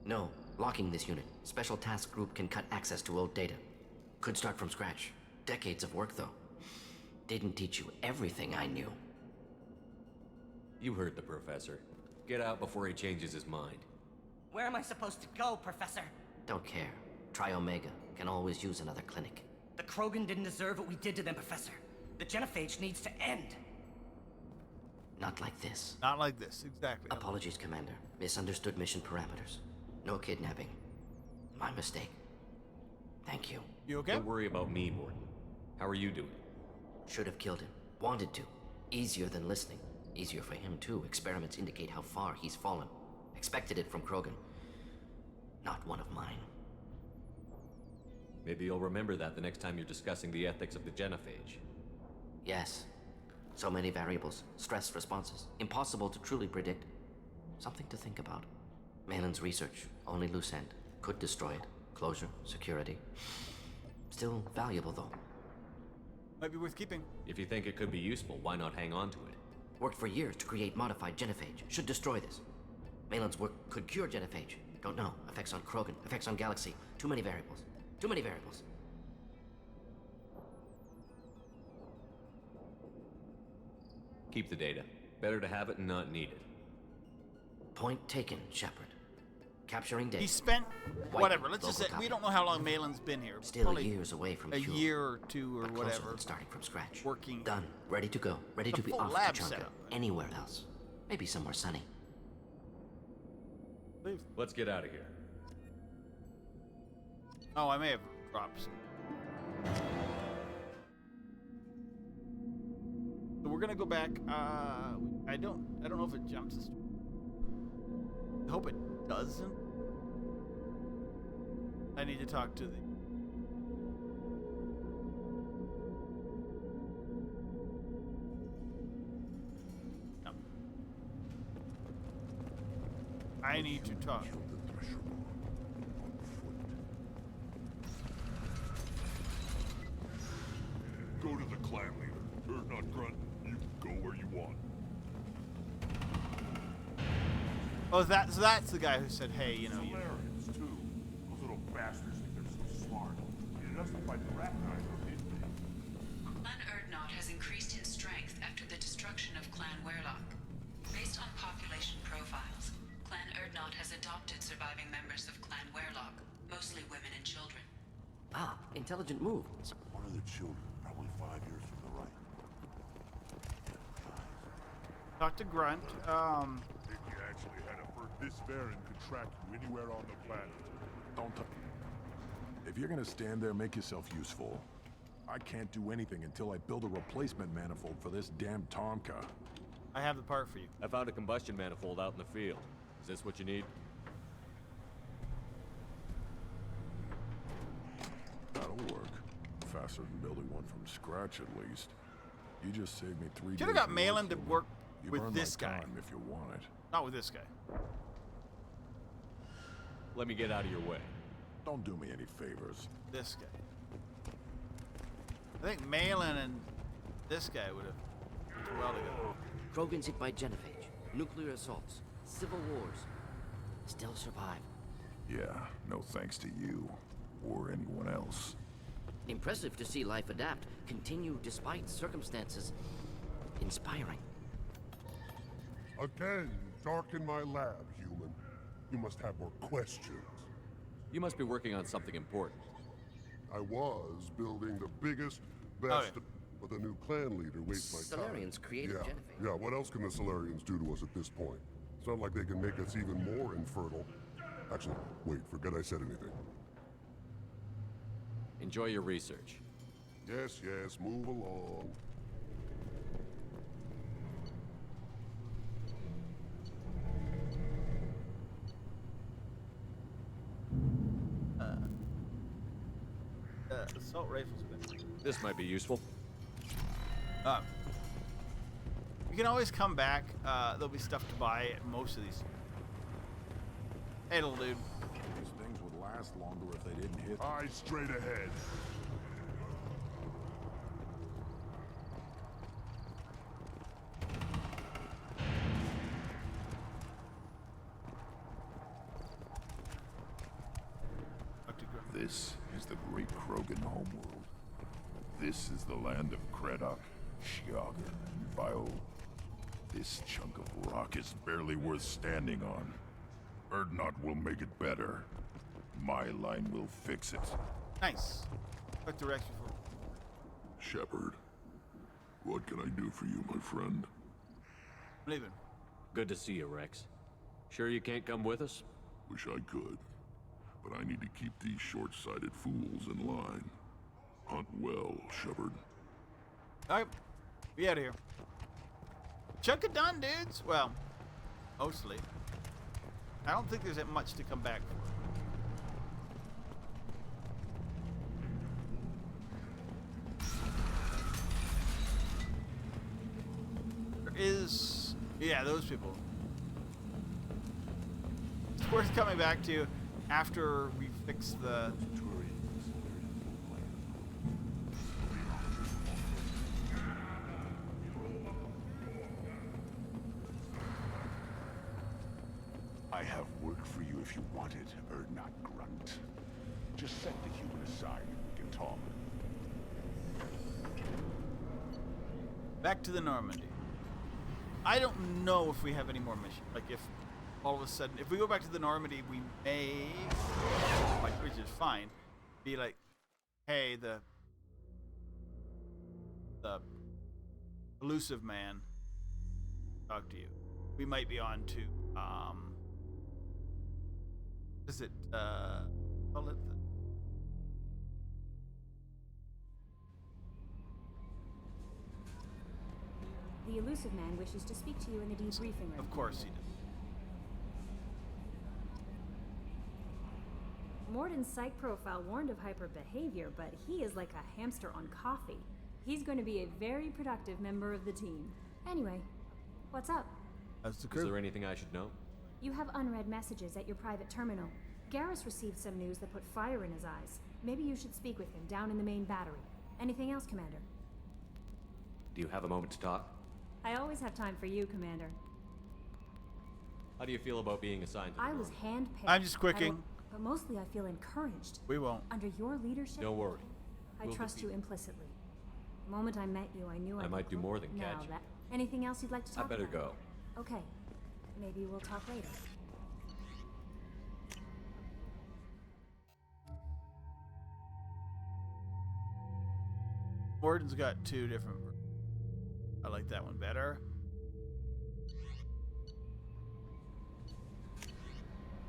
No. Locking this unit. Special Task Group can cut access to old data. Could start from scratch. Decades of work, though. Didn't teach you everything I knew. You heard the professor. Get out before he changes his mind. Where am I supposed to go, Professor? Don't care. Try Omega. Can always use another clinic. The Krogan didn't deserve what we did to them, Professor. The genophage needs to end. Not like this. Not like this, exactly. Apologies, Commander. Misunderstood mission parameters. No kidnapping. My mistake. Thank you. You okay? Don't worry about me, Morton. How are you doing? Should have killed him. Wanted to. Easier than listening. Easier for him, too. Experiments indicate how far he's fallen. Expected it from Krogan. Not one of mine. Maybe you'll remember that the next time you're discussing the ethics of the genophage. Yes. So many variables. Stress responses. Impossible to truly predict. Something to think about. Malin's research. Only loose end. Could destroy it. Closure. Security. Still valuable, though. Might be worth keeping. If you think it could be useful, why not hang on to it? Worked for years to create modified genophage. Should destroy this. Malin's work could cure genophage. Don't know. Effects on Krogan. Effects on Galaxy. Too many variables. Too many variables. Keep the data. Better to have it and not need it. Point taken, Shepard. Capturing data. He spent whatever. Let's just say we don't know how long Malin's been here. Still Probably years away from a cure. year or two or but closer whatever. than starting from scratch. Working. Done. Ready to go. Ready to be full off lab Tuchanka. setup. Anywhere else. Maybe somewhere sunny. Leave. Let's get out of here. Oh, I may have dropped some. So we're gonna go back. I don't know if it jumps us. I hope it doesn't. I need to talk to the. No. I need to talk. Go to the clan leader. Or not Grunt. You can go where you want. Oh, so that's the guy who said, "Hey, you know." Hilarious, too. Those little bastards think they're so smart. You justified the rat guys, didn't they? Clan Erdnot has increased in strength after the destruction of Clan Weirlock. Based on population profiles, Clan Erdnot has adopted surviving members of Clan Weirlock, mostly women and children. Ah, intelligent move. One of the children, probably 5 years from the right. Talk to Grunt. Think you actually had a bird this Baron could track you anywhere on the planet. Don't If you're gonna stand there, make yourself useful. I can't do anything until I build a replacement manifold for this damn Tuchanka. I have the part for you. I found a combustion manifold out in the field. Is this what you need? That'll work. Faster than building one from scratch, at least. You just saved me 3 days. Should have got Malin to work You with burn this my guy. time if you want it. Not with this guy. Let me get out of your way. Don't do me any favors. This guy. I think Malin and this guy would have worked well together. Krogan's hit by genophage, nuclear assaults, civil wars. Still survive. Yeah, no thanks to you. Or anyone else. Impressive to see life adapt, continue despite circumstances. Inspiring. Again, you darken my lab, human. You must have more questions. You must be working on something important. I was building the biggest, best, but the new clan leader wastes my time. Solarians created genophage. Yeah, what else can the Solarians do to us at this point? It's not like they can make us even more infertile. Actually, wait, forget I said anything. Enjoy your research. Yes, yes, move along. Assault rifles. This might be useful. You can always come back. There'll be stuff to buy at most of these. Hey, little dude. These things would last longer if they didn't hit. Eyes straight ahead. This is the great Krogan homeworld. This is the land of Kredok, Shiaga, and Viol. This chunk of rock is barely worth standing on. Erdnot will make it better. My line will fix it. Nice. Quick direction for Shepard, what can I do for you, my friend? leaving. Good to see you, Rex. Sure you can't come with us? Wish I could. But I need to keep these short-sighted fools in line. Hunt well, Shepard. Alright, we out of here. Chunk it done, dudes. Well, mostly. I don't think there's that much to come back for. There is... yeah, those people. It's worth coming back to after we fix the... I have work for you if you want it, Erdnot Grunt. Just set the human aside and we can talk. Back to the Normandy. I don't know if we have any more missions. Like if all of a sudden, if we go back to the Normandy, we may, like, which is fine, be like, hey, the elusive man, talk to you. We might be on to, is it, call it the elusive man wishes to speak to you in the debriefing room. Of course he did. Morden's psych profile warned of hyper behavior, but he is like a hamster on coffee. He's going to be a very productive member of the team. Anyway, what's up? That's the crew. Is there anything I should know? You have unread messages at your private terminal. Garrus received some news that put fire in his eyes. Maybe you should speak with him down in the main battery. Anything else, Commander? Do you have a moment to talk? I always have time for you, Commander. How do you feel about being assigned to the I was Normandy? handpicked. I'm just quicking. But mostly I feel encouraged. We won't. Under your leadership, Don't worry. I We'll trust defeat you implicitly. The moment I met you, I knew I might do more than now catch you. that... Anything else you'd like to I talk better about? go. Okay. Maybe we'll talk later. Morden's got two different. I like that one better.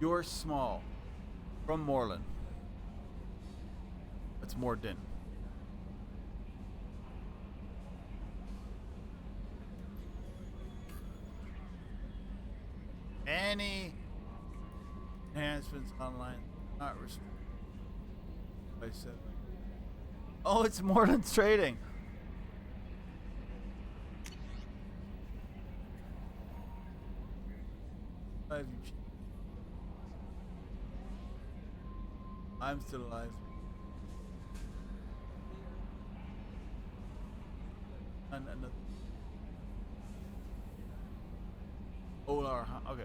You're small. From Morlin. That's Morden. any enhancements online. Not restricted. I said. Oh, it's more than trading. I'm still alive. And another. Olar, okay.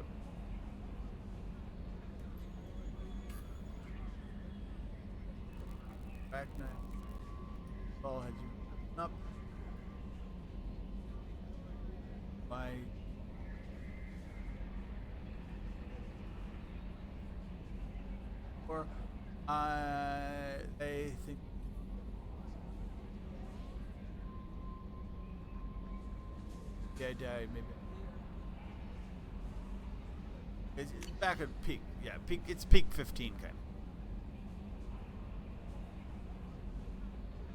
Back now. Ball had you up. By or I think yeah, I died maybe. It's back at peak. Yeah, peak. It's peak 15 kind of.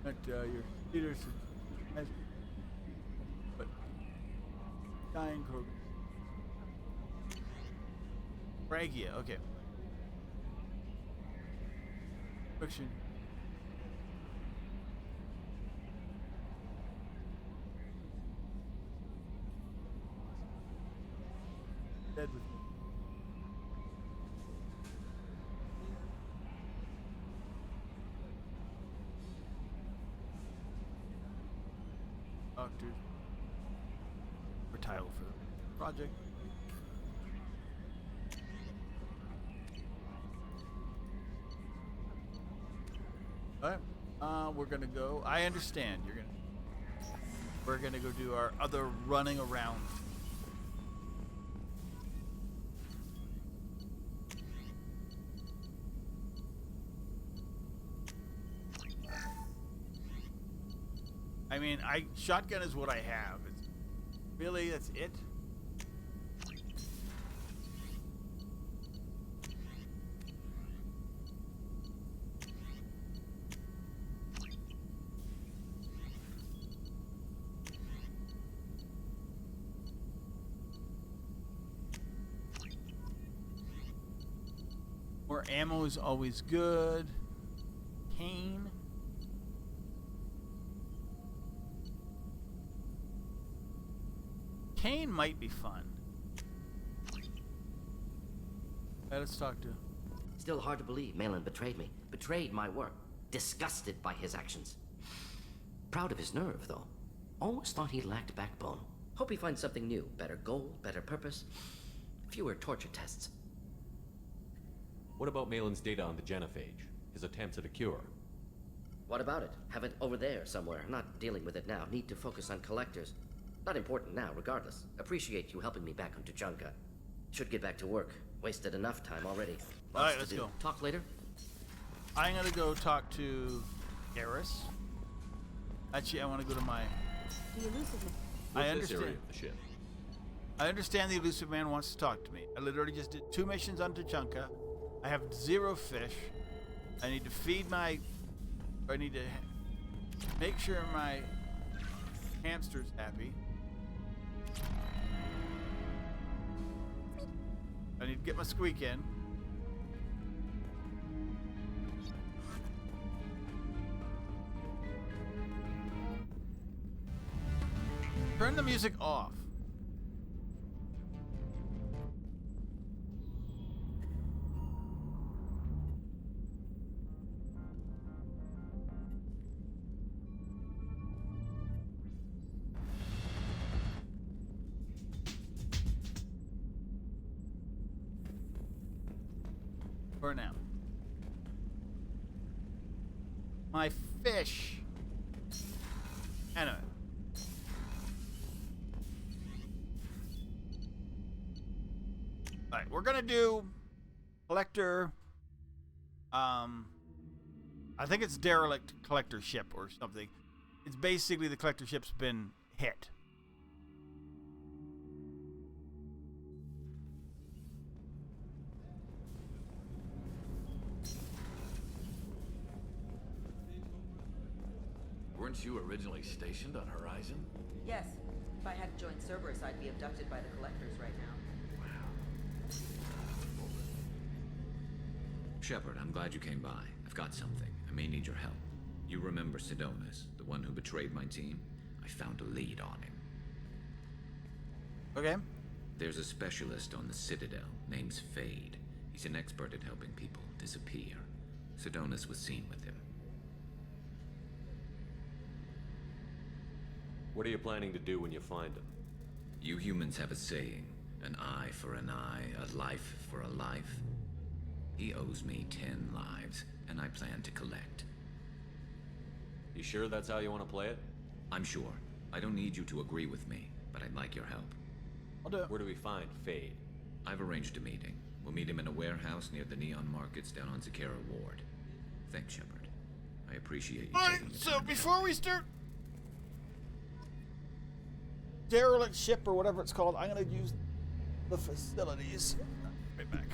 But your leaders has but dying Krogan. Bragia, okay. Friction. Dead with me. Doctors. Or title for the project. Alright, we're gonna go. I understand. We're gonna go do our other running around. I mean, shotgun is what I have. Really, that's it. More ammo is always good. Cane. Cane might be fun. Let's talk to. Still hard to believe Malin betrayed me. Betrayed my work. Disgusted by his actions. Proud of his nerve, though. Always thought he lacked backbone. Hope he finds something new. Better goal, better purpose. Fewer torture tests. What about Malin's data on the genophage? His attempts at a cure? What about it? Have it over there somewhere. Not dealing with it now. Need to focus on collectors. Not important now, regardless. Appreciate you helping me back on Tuchanka. Should get back to work. Wasted enough time already. Alright, let's go. Talk later? I'm gonna go talk to Garrus. Actually, I want to go to my... The elusive man. I understand. This area of the ship. I understand the elusive man wants to talk to me. I literally just did 2 missions on Tuchanka. I have 0 fish. I need to feed my... I need to make sure my hamster's happy. I need to get my squeak in. Turn the music off. For now. My fish. Anyway. Alright, we're gonna do collector. I think it's derelict collector ship or something. It's basically the collector ship's been hit. Weren't you originally stationed on Horizon? Yes. If I hadn't joined Cerberus, I'd be abducted by the Collectors right now. Wow. Shepard, I'm glad you came by. I've got something. I may need your help. You remember Sidonis, the one who betrayed my team? I found a lead on him. Okay. There's a specialist on the Citadel, name's Fade. He's an expert at helping people disappear. Sidonis was seen with him. What are you planning to do when you find him? You humans have a saying, an eye for an eye, a life for a life. He owes me 10 lives, and I plan to collect. You sure that's how you want to play it? I'm sure. I don't need you to agree with me, but I'd like your help. I'll do it. Where do we find Fade? I've arranged a meeting. We'll meet him in a warehouse near the Neon Markets down on Zakera Ward. Thanks, Shepard. I appreciate you. Alright, so before we start derelict ship or whatever it's called, I'm gonna use the facilities. Right back.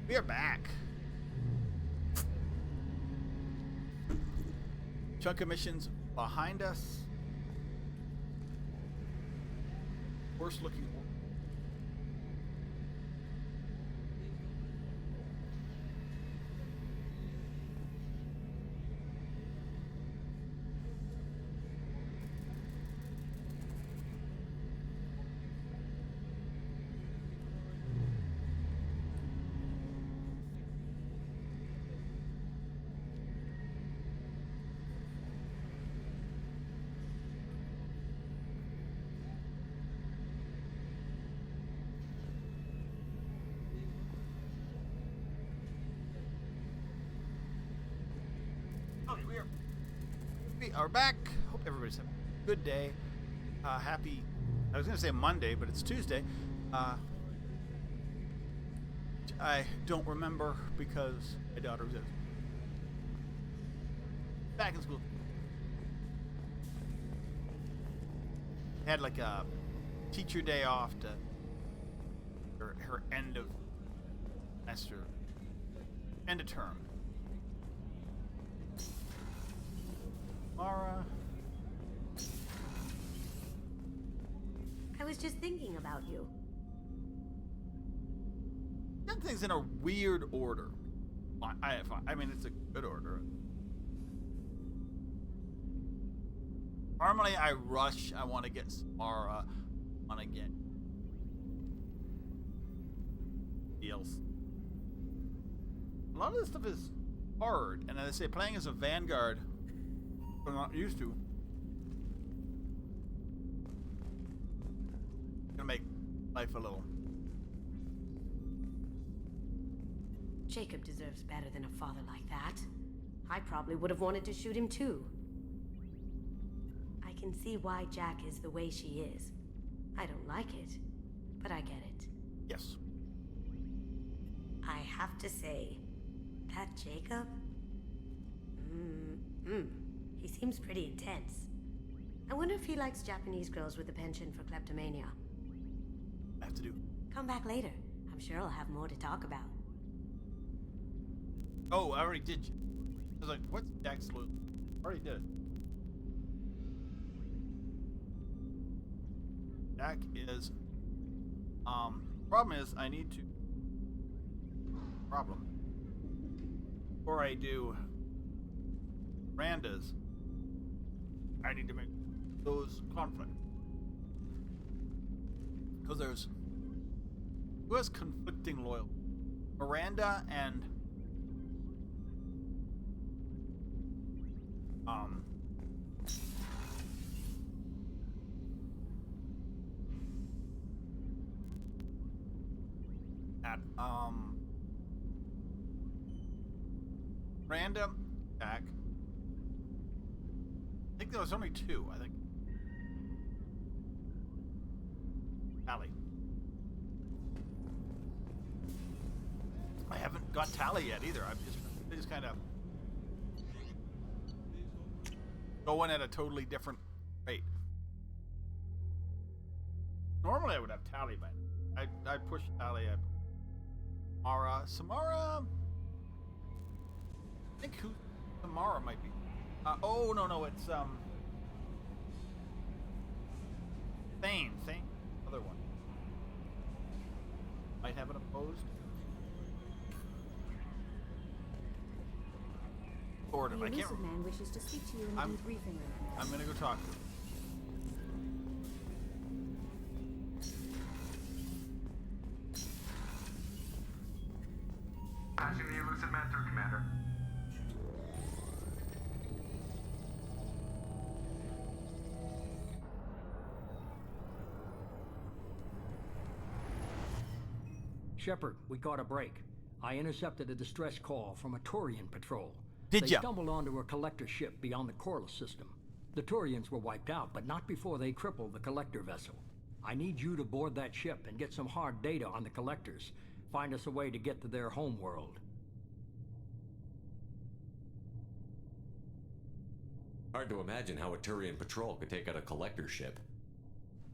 We are back. Tuchanka missions behind us. Worst looking. We are back. Hope everybody's having a good day. Happy, I was going to say Monday, but it's Tuesday. I don't remember because my daughter was back in school. Had like a teacher day off to her end of semester, end of term. Mara. I was just thinking about you. Done things in a weird order. I mean, it's a good order. Normally, I rush. I want to get Mara. I want to get deals. A lot of this stuff is hard, and as I say, playing as a Vanguard, I'm not used to. Gonna make life a little. Jacob deserves better than a father like that. I probably would have wanted to shoot him too. I can see why Jack is the way she is. I don't like it, but I get it. Yes. I have to say, that Jacob? He seems pretty intense. I wonder if he likes Japanese girls with a penchant for kleptomania. I have to do. Come back later. I'm sure I'll have more to talk about. Oh, I already did. I was like, what's Jack's loot? Already did. Jack is, problem is I need to, before I do Miranda's, I need to make those conflict. Because there's, who has conflicting loyalty? Miranda and Miranda, Jack. I think there was only two. I think Tali. I haven't got Tali yet either. I just kind of going at a totally different rate. Normally I would have Tali, but I push Tali. Samara. I think who Samara might be. Oh no, it's Thane, other one. Might have it opposed. Sort of. The I can't. elusive man wishes to speak to you in a debriefing room. I'm gonna go talk to him. Passing the elusive man through, Commander. Shepard, we got a break. I intercepted a distress call from a Turian patrol. Did They ya? stumbled onto a collector ship beyond the Corliss system. The Turians were wiped out, but not before they crippled the collector vessel. I need you to board that ship and get some hard data on the collectors. Find us a way to get to their homeworld. Hard to imagine how a Turian patrol could take out a collector ship.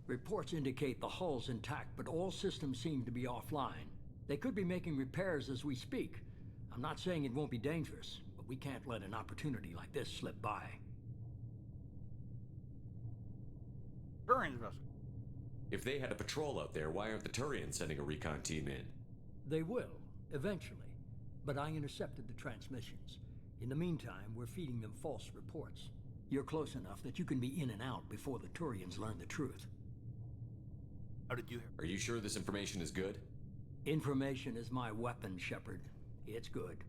Reports indicate the hull's intact, but all systems seem to be offline. They could be making repairs as we speak. I'm not saying it won't be dangerous, but we can't let an opportunity like this slip by. Turian's vessel. If they had a patrol out there, why aren't the Turians sending a recon team in? They will, eventually. But I intercepted the transmissions. In the meantime, we're feeding them false reports. You're close enough that you can be in and out before the Turians learn the truth. How did you hear? Are you sure this information is good? Information is my weapon, Shepard. It's good.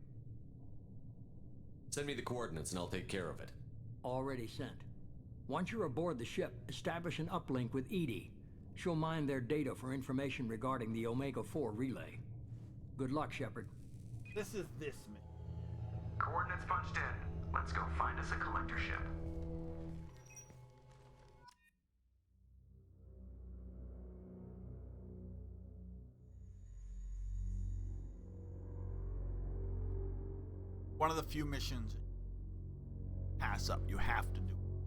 Send me the coordinates and I'll take care of it. Already sent. Once you're aboard the ship, establish an uplink with Edie. She'll mine their data for information regarding the Omega-4 relay. Good luck, Shepard. This is this man. Coordinates punched in. Let's go find us a collector ship. one of the few missions pass up. You have to do it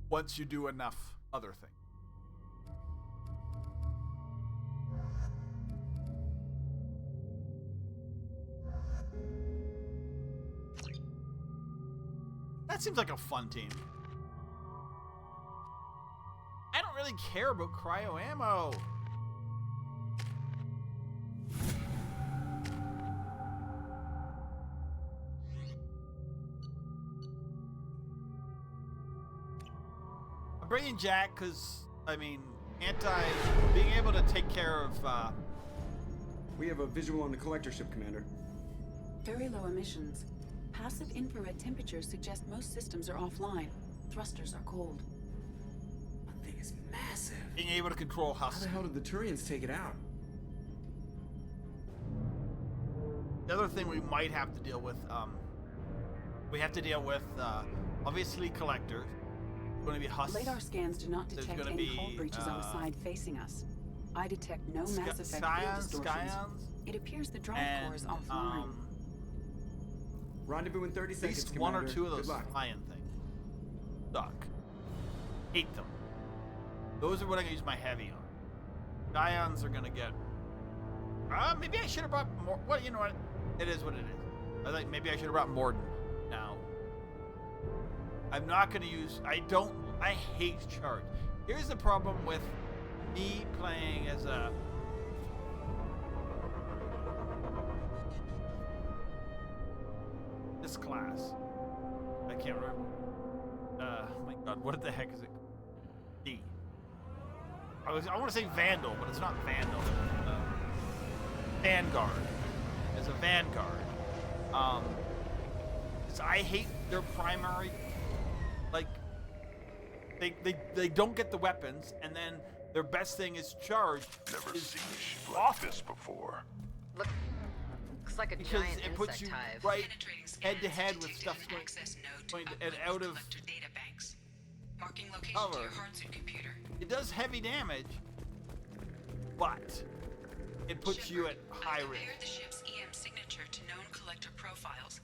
once you do enough other things. That seems like a fun team. I don't really care about cryo ammo. I'm bringing Jack because, I mean, being able to take care of, We have a visual on the collector ship, Commander. Very low emissions. Passive infrared temperatures suggest most systems are offline. Thrusters are cold. That thing is massive. Being able to control How Husk. the hell did the Turians take it out? The other thing we might have to deal with, obviously collectors. Going to be Husks. Radar scans do not detect any hull breaches on the side facing us. I detect no Mass Effect field distortions. It appears the drive core is offline. Rendezvous in 30 At seconds, least one or Commander. two of those Good luck. flying things suck. Hate them. Those are what I can use my heavy on. Scions are gonna get. Maybe I should have brought more. Well, you know what? It is what it is. I think maybe I should have brought Morden. Now, I'm not gonna use. I hate charge. Here's the problem with me playing as a. This class. I can't remember. Oh my god, what the heck is it? D. I want to say Vandal, but it's not Vandal. Vanguard. As a Vanguard. 'Cause I hate their primary. Like, they don't get the weapons, and then their best thing is charge. Never seen a ship like this before. Looks like a Because giant it puts you insect hive. right head to head with stuff going and out of Marking location cover. to your hardsuit computer. It does heavy damage, but it puts you at high risk. Compare the ship's EM signature to known collector profiles.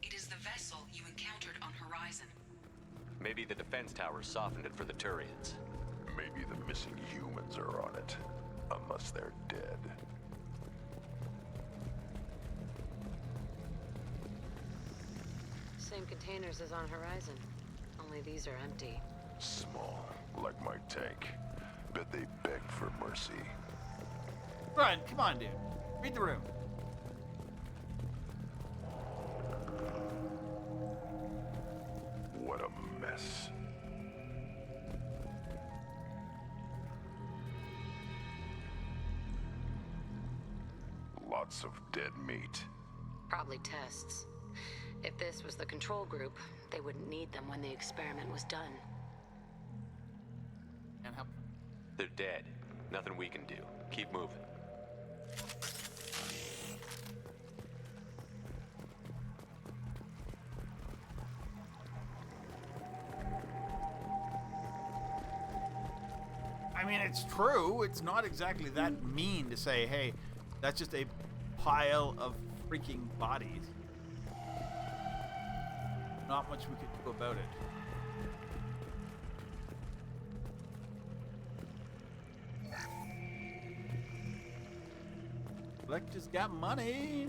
It is the vessel you encountered on Horizon. Maybe the defense tower softened it for the Turians. Maybe the missing humans are on it. Unless they're dead. Same containers as on Horizon. Only these are empty. Small, like my tank. Bet they beg for mercy. Run, come on, dude. Read the room. What a mess. Lots of dead meat. Probably tests. If this was the control group, they wouldn't need them when the experiment was done. Can't help. They're dead. Nothing we can do. Keep moving. I mean, it's true. It's not exactly that mean to say, hey, that's just a pile of freaking bodies. Not much we could do about it. Collector's got money.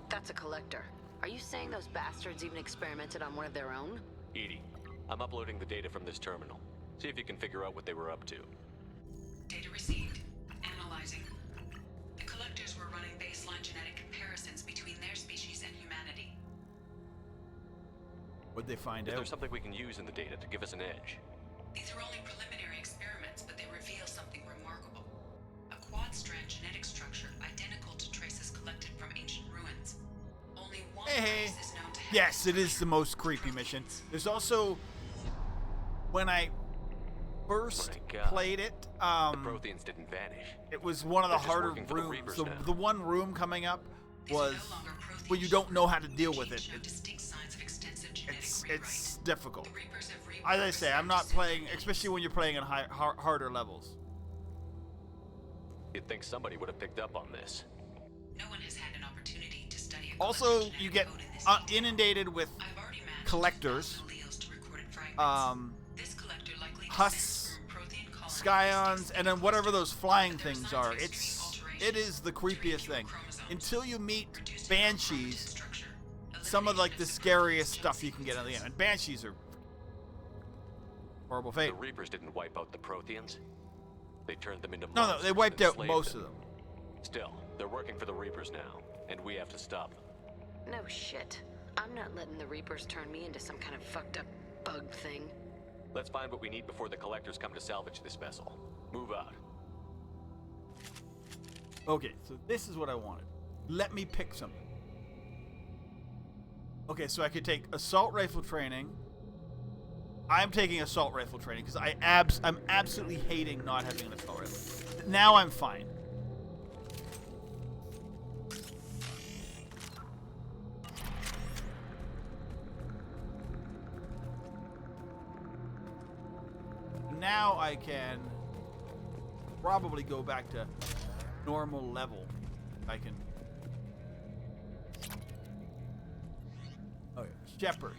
That's a collector. Are you saying those bastards even experimented on one of their own? Edie, I'm uploading the data from this terminal. See if you can figure out what they were up to. Data received. Analyzing. The collectors were running baseline genetic comparisons between their species and humanity. What'd they find Is out? there something we can use in the data to give us an edge? These are only preliminary experiments, but they reveal something remarkable. A quad-strand genetic structure identical to traces collected from ancient ruins. Only one Hey. race is known to have Yes, it is the most creepy mission. There's also, when I first My God. played it, The Protheans didn't vanish. it was one of the They're just harder working for the rooms. Reapers The, now. the one room coming up was where you don't know how to deal with it. It's difficult. As I say, I'm not playing, especially when you're playing on harder levels. You'd think somebody would have picked up on this. No one has had an opportunity to study a Also, you get inundated with collectors, husks, scions, and then whatever those flying things are. It is the creepiest thing. Until you meet banshees, some of like the scariest stuff you can get in the game. And banshees are horrible fate. The Reapers didn't wipe out the Protheans. They turned them into No, monsters. they wiped and out enslaved most them. of them. Still, they're working for the Reapers now, and we have to stop them. No shit. I'm not letting the Reapers turn me into some kind of fucked up bug thing. Let's find what we need before the Collectors come to salvage this vessel. Move out. Okay, so this is what I wanted. Let me pick something. Okay, so I could take assault rifle training. I'm taking assault rifle training because I'm absolutely hating not having an assault rifle. Now I'm fine. Now I can probably go back to normal level. I can. Okay, Shepherd.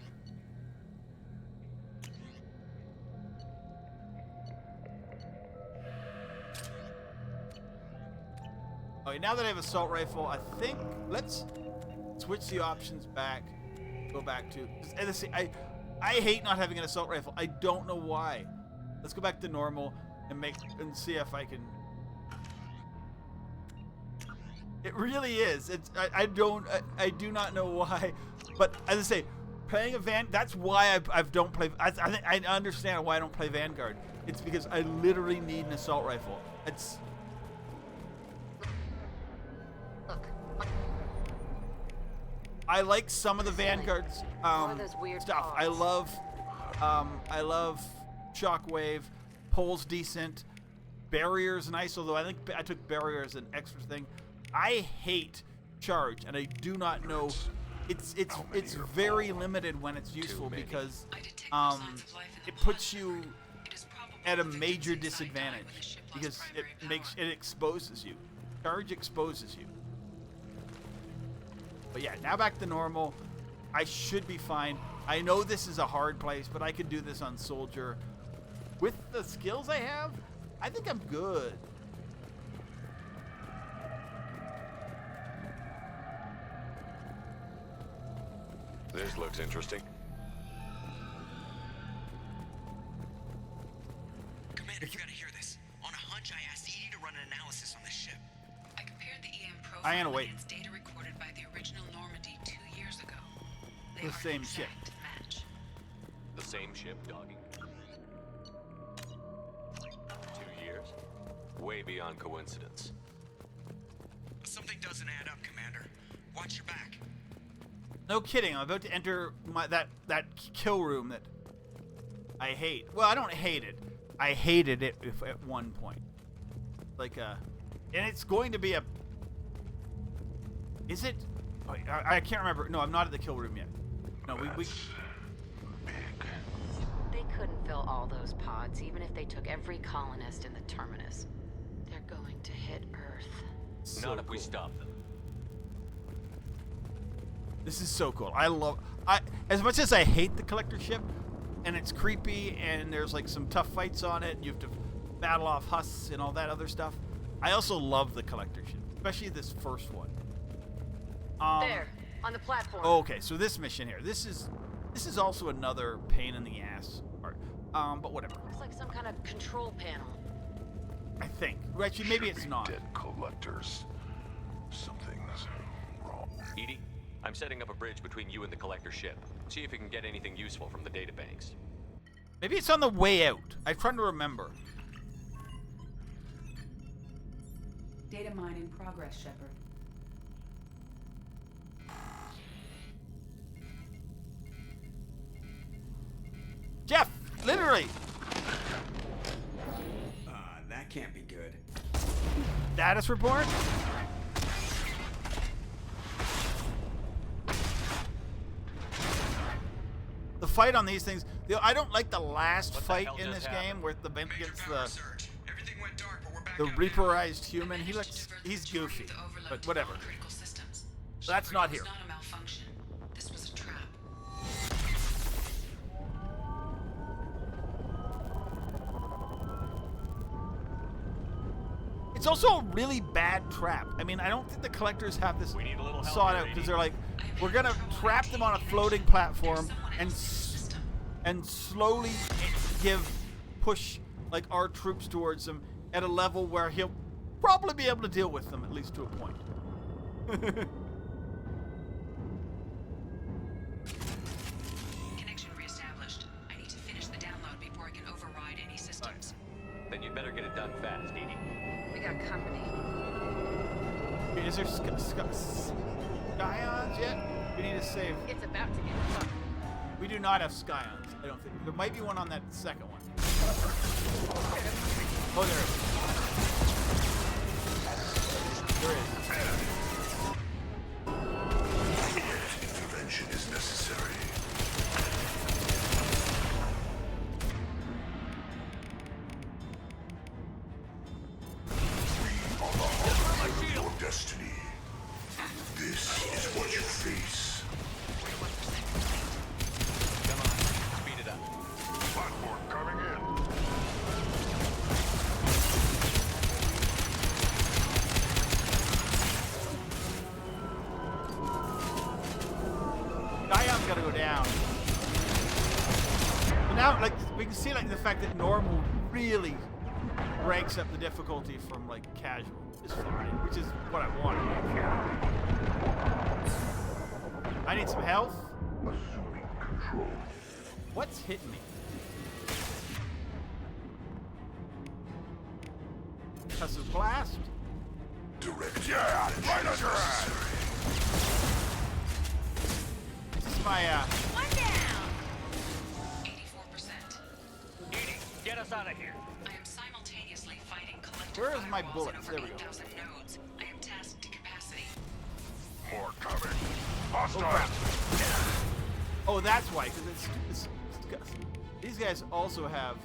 Okay, now that I have assault rifle, I think let's switch the options back. Go back to. I hate not having an assault rifle. I don't know why. Let's go back to normal and see if I can. It really is. I do not know why, but as I say, playing a that's why I don't play. I think I understand why I don't play Vanguard. It's because I literally need an assault rifle. I like some of the Vanguard's stuff. I love Shockwave. Pole's decent. Barrier's nice, although I think I took Barrier as an extra thing. I hate Charge, and I do not know. It's very limited when it's useful because it puts you at a major disadvantage because it exposes you. Charge exposes you. But yeah, now back to normal. I should be fine. I know this is a hard place, but I could do this on Soldier. With the skills I have, I think I'm good. This looks interesting. Commander, you gotta hear this. On a hunch, I asked Edie to run an analysis on this ship. I compared the EM I profile am wait. against data recorded by the original Normandy 2 years ago. They The are same an ship. exact match. The same ship dogging. 2 years? Way beyond coincidence. Something doesn't add up, Commander. Watch your back. No kidding. I'm about to enter that kill room that I hate. Well, I don't hate it. I hated it at one point. And it's going to be a. Is it? I can't remember. No, I'm not at the kill room yet. No, we. They couldn't fill all those pods, even if they took every colonist in the terminus. They're going to hit Earth. Not if we stop them. This is so cool. As much as I hate the collector ship, and it's creepy, and there's like some tough fights on it, and you have to battle off husks and all that other stuff. I also love the collector ship, especially this first one. There, on the platform. Okay, so this mission here, this is also another pain in the ass part. But whatever. Looks like some kind of control panel. I think. Actually, maybe it's not. Dead collectors. Something's wrong. Edie, I'm setting up a bridge between you and the Collector ship. See if you can get anything useful from the databanks. Maybe it's on the way out. I'm trying to remember. Data mine in progress, Shepard. Jeff, literally. can't be good. Status report? The fight on these things, I don't like the last fight in this game where the Ben gets the Reaperized human. He's goofy, but whatever. That's not here. Not a malfunction. This was a trap. It's also a really bad trap. I mean, I don't think the collectors have this sought out because they're like, we're gonna trap them on a floating platform and slowly push like our troops towards them at a level where he'll probably be able to deal with them at least to a point. Connection reestablished. I need to finish the download before I can override any systems. Then you'd better get it done fast, Edie. We got company. Is there scions yet? We need to save. It's about to get tough. We do not have scions, I don't think. There might be one on that second one. Oh, there is. There is. Intervention is necessary. We are the harbinger of your destiny. This is what you face. Come on, speed it up. Platform coming in. Guyon's gotta go down. But now, like, we can see, like, the fact that normal really ranks up the difficulty from, like, casual. Is fine, which is what I want. I need some health. Assuming control. What's hitting me? Concussive blast. Direct. Yeah, right on your ass. This is my One down. 84%. Edie, get us out of here. I am simultaneously fighting collective Where is my firewalls bullets? at over There we go. 8,000 nodes. I am tasked to capacity. More coming. Oh, Hostile. crap. Oh, that's why, because it's these guys also have.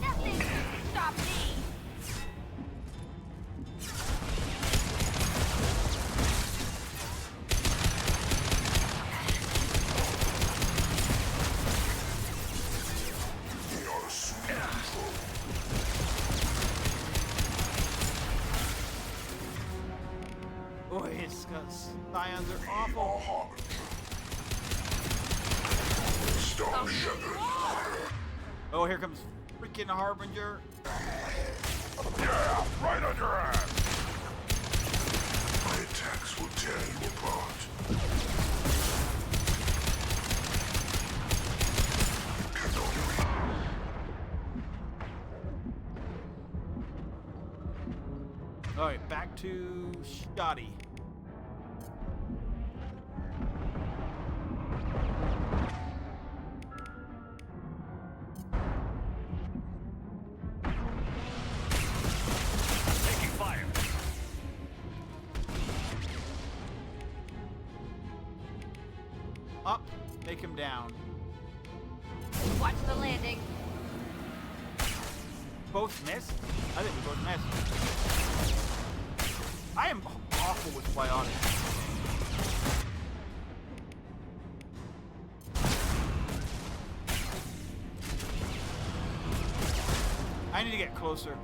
Nothing can stop me. We are assuming control. Boy, it's scions are awful. Stop Shepard. Oh, here comes freaking Harbinger. Yeah, right on your ass. My attacks will tear you apart. You cannot win. All right, back to Scotty. Taking fire. Up, make him down. Watch the landing. Both missed? I think we both missed. I am awful with biotics. I need to get closer.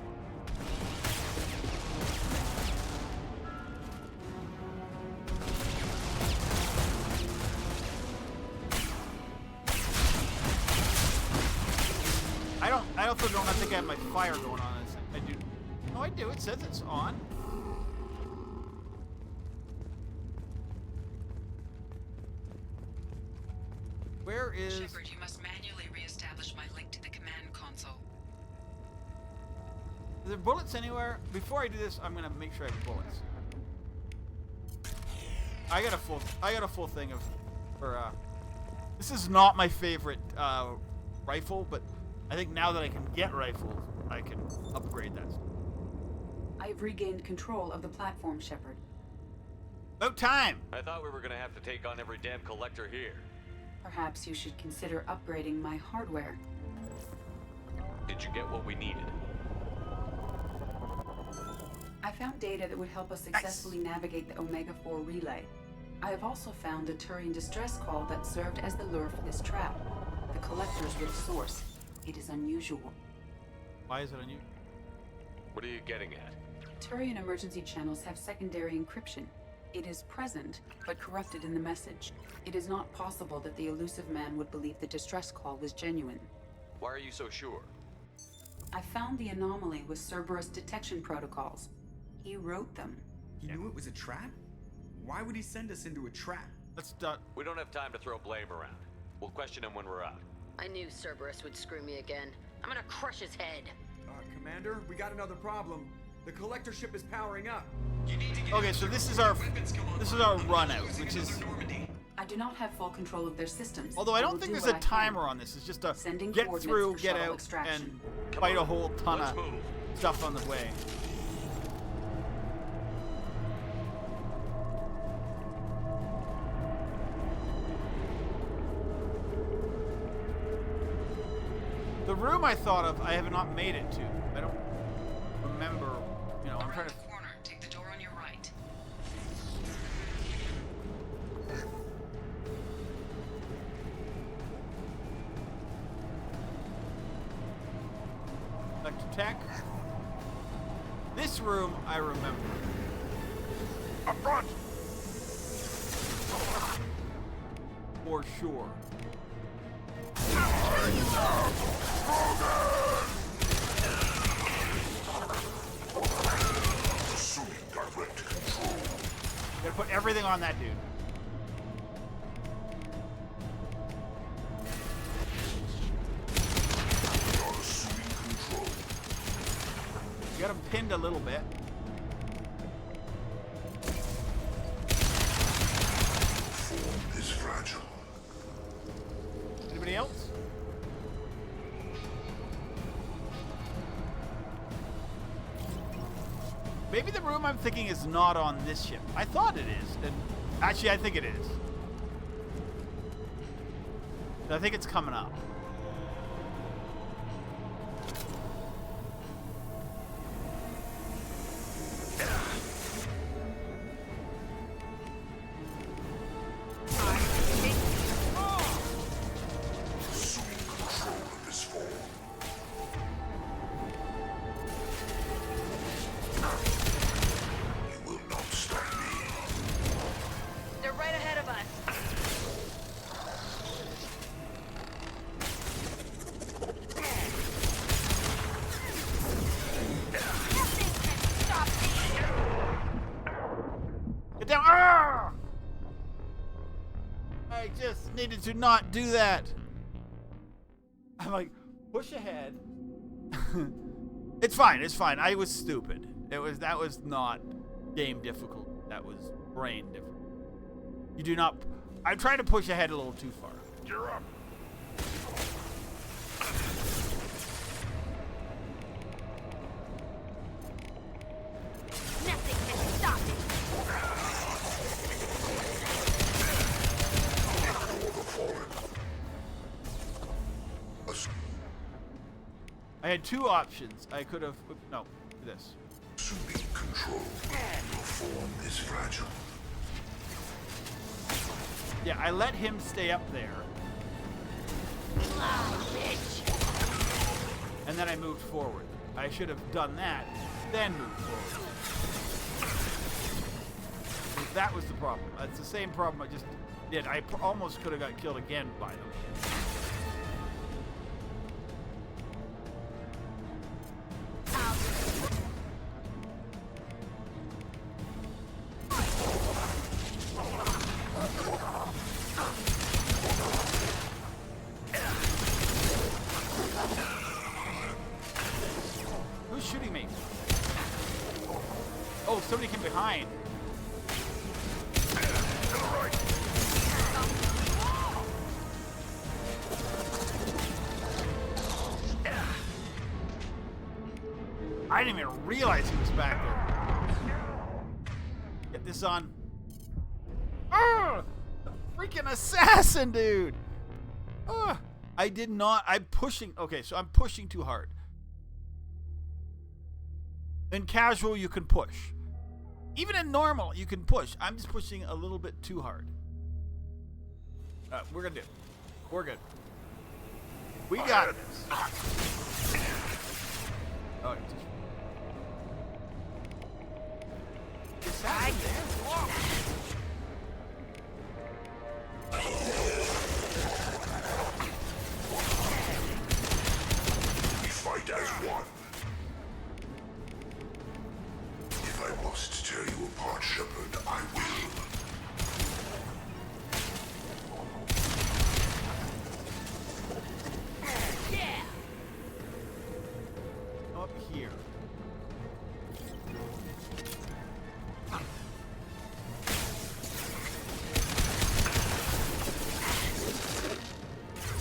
I also don't think I have my fire going on this thing. I do. No, I do. It says it's on. Where is... Shepard, you must manually reestablish my link to the command console. Are there bullets anywhere? Before I do this, I'm gonna make sure I have bullets. I got a full thing of, this is not my favorite rifle, but I think now that I can get rifles, I can upgrade that. I've regained control of the platform, Shepard. About time! I thought we were gonna have to take on every damn collector here. Perhaps you should consider upgrading my hardware. Did you get what we needed? I found data that would help us successfully navigate the Omega-4 relay. I have also found a Turian distress call that served as the lure for this trap. The collectors were the source. It is unusual. Why is it unusual? What are you getting at? Turian emergency channels have secondary encryption. It is present, but corrupted in the message. It is not possible that the elusive man would believe the distress call was genuine. Why are you so sure? I found the anomaly with Cerberus detection protocols. He wrote them. He knew it was a trap? Why would he send us into a trap? Let's start. We don't have time to throw blame around. We'll question him when we're out. I knew Cerberus would screw me again. I'm gonna crush his head. Commander, we got another problem. The collector ship is powering up. Okay, so this is our run out, which is. I do not have full control of their systems. Although I don't think there's a timer on this. It's just a get through, get out, and fight a whole ton of stuff on the way. The room I thought of, I have not made it to. I don't remember. You know, I'm trying to. Corner, take the door on your right. Back to tech. This room I remember. Up front! For sure. Assuming direct control. Gotta put everything on that dude. Not assuming control. You got him pinned a little bit. Form is fragile. Anybody else? Maybe the room I'm thinking is not on this ship. I thought it is. And actually, I think it is. I think it's coming up. Assuming control of this form. You will not stop me. They're right ahead of us. Get down! Arrgh! I just needed to not do that. I'm like, push ahead. It's fine. It's fine. I was stupid. That was not game difficult. That was brain difficult. You do not. I'm trying to push ahead a little too far. Gear up. Nothing can stop it. I had two options. I could have. No, this. Assuming control. Your form is fragile. Yeah, I let him stay up there. And then I moved forward. I should have done that, then moved forward. That was the problem. That's the same problem I just did. I almost could have got killed again by them. Who's shooting me? Oh, somebody came behind. I didn't even realize he was back there. Get this on. Ah! The freaking assassin, dude! Ah! I did not. I'm pushing. Okay, so I'm pushing too hard. In casual, you can push. Even in normal, you can push. I'm just pushing a little bit too hard. We're gonna do it. We're good. We got this. Oh, just... We fight as one. If I must tear you apart, Shepard, I will. Yeah. Up here.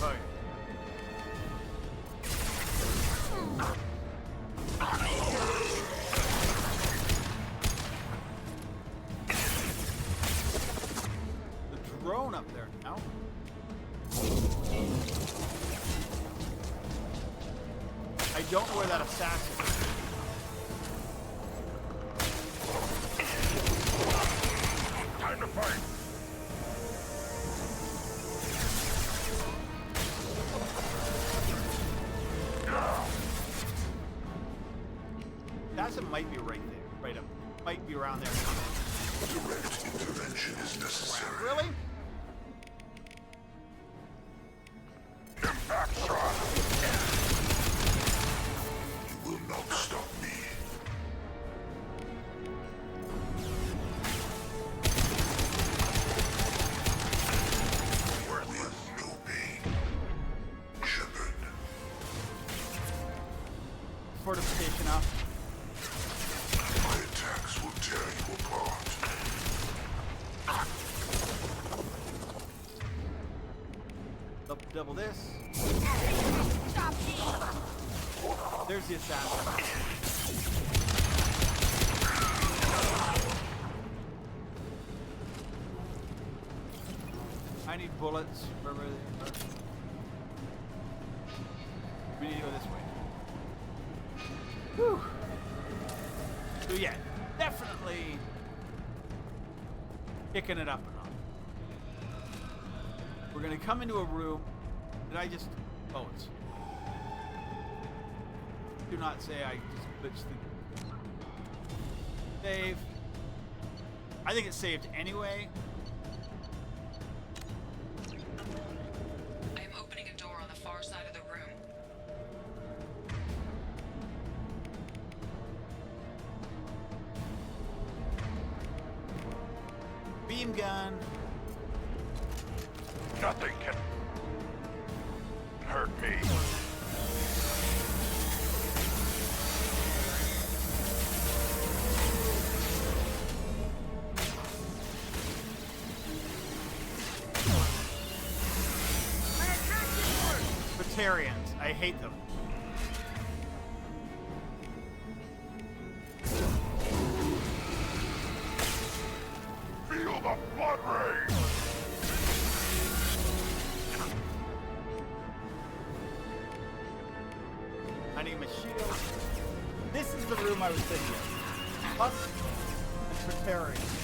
Okay. The drone up there now. I don't know where that assassin is. Time to fight. Assassin might be right there. Right up. Might be around there. Direct intervention is necessary. Really? Impact shot. You will not stop me. With no pain. Shepard. Fortification up. My attacks will tear you apart. Double this. There's the assassin. I need bullets. Wherever they are. We need to go this way. Whew. So yeah, definitely kicking it up a notch. We're gonna come into a room. Did I just... Oh, it's... Do not say I just glitched the... Save. I think it's saved anyway. I am opening a door on the far side of the room. Beam gun. Nothing can hurt me. Batarians. I hate them. Feel the blood rain. I need my shield. This is the room I was thinking of. Husk and Batarians.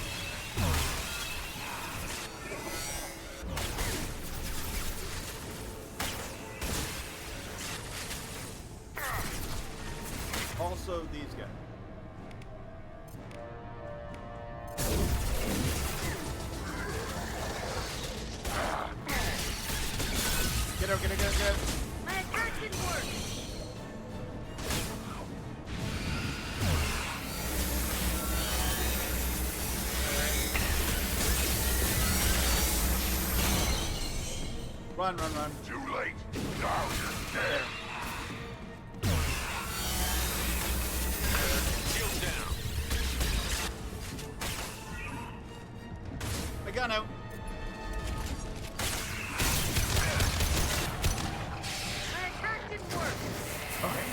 Also these guys. Get out, get out, get out, get out. My attack didn't work! Run, run, run. Too late. Now you're dead. Shield down. I got out. My attack didn't work! Okay.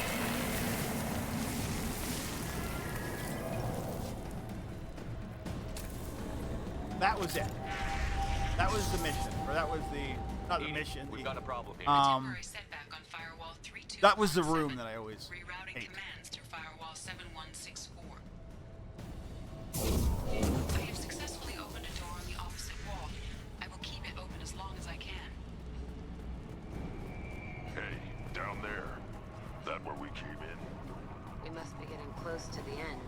that was it. That was the mission, or that was the not the mission. We've got a problem here. Temporary setback on firewall 3217. That was the room that I always Rerouting hate. commands through firewall 7164. I have successfully opened a door on the opposite wall. I will keep it open as long as I can. Hey, down there. That where we came in? We must be getting close to the end.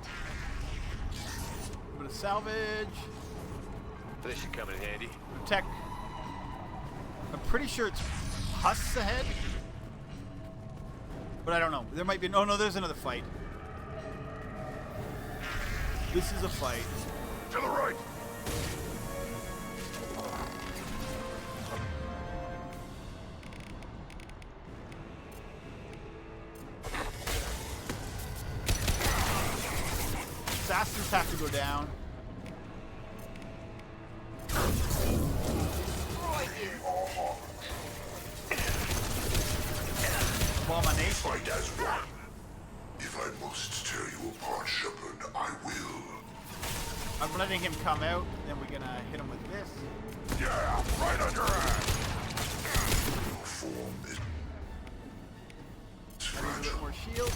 A bit of salvage. This should come in handy. Tech. I'm pretty sure it's husks ahead. But I don't know. There might be... Oh, no, there's another fight. This is a fight. To the right! Assassins have to go down. Abomination. Fight as one. If I must tear you apart, Shepard, I will. I'm letting him come out, then we're gonna hit him with this. Yeah, right on your ass! Your form is A bit more shield.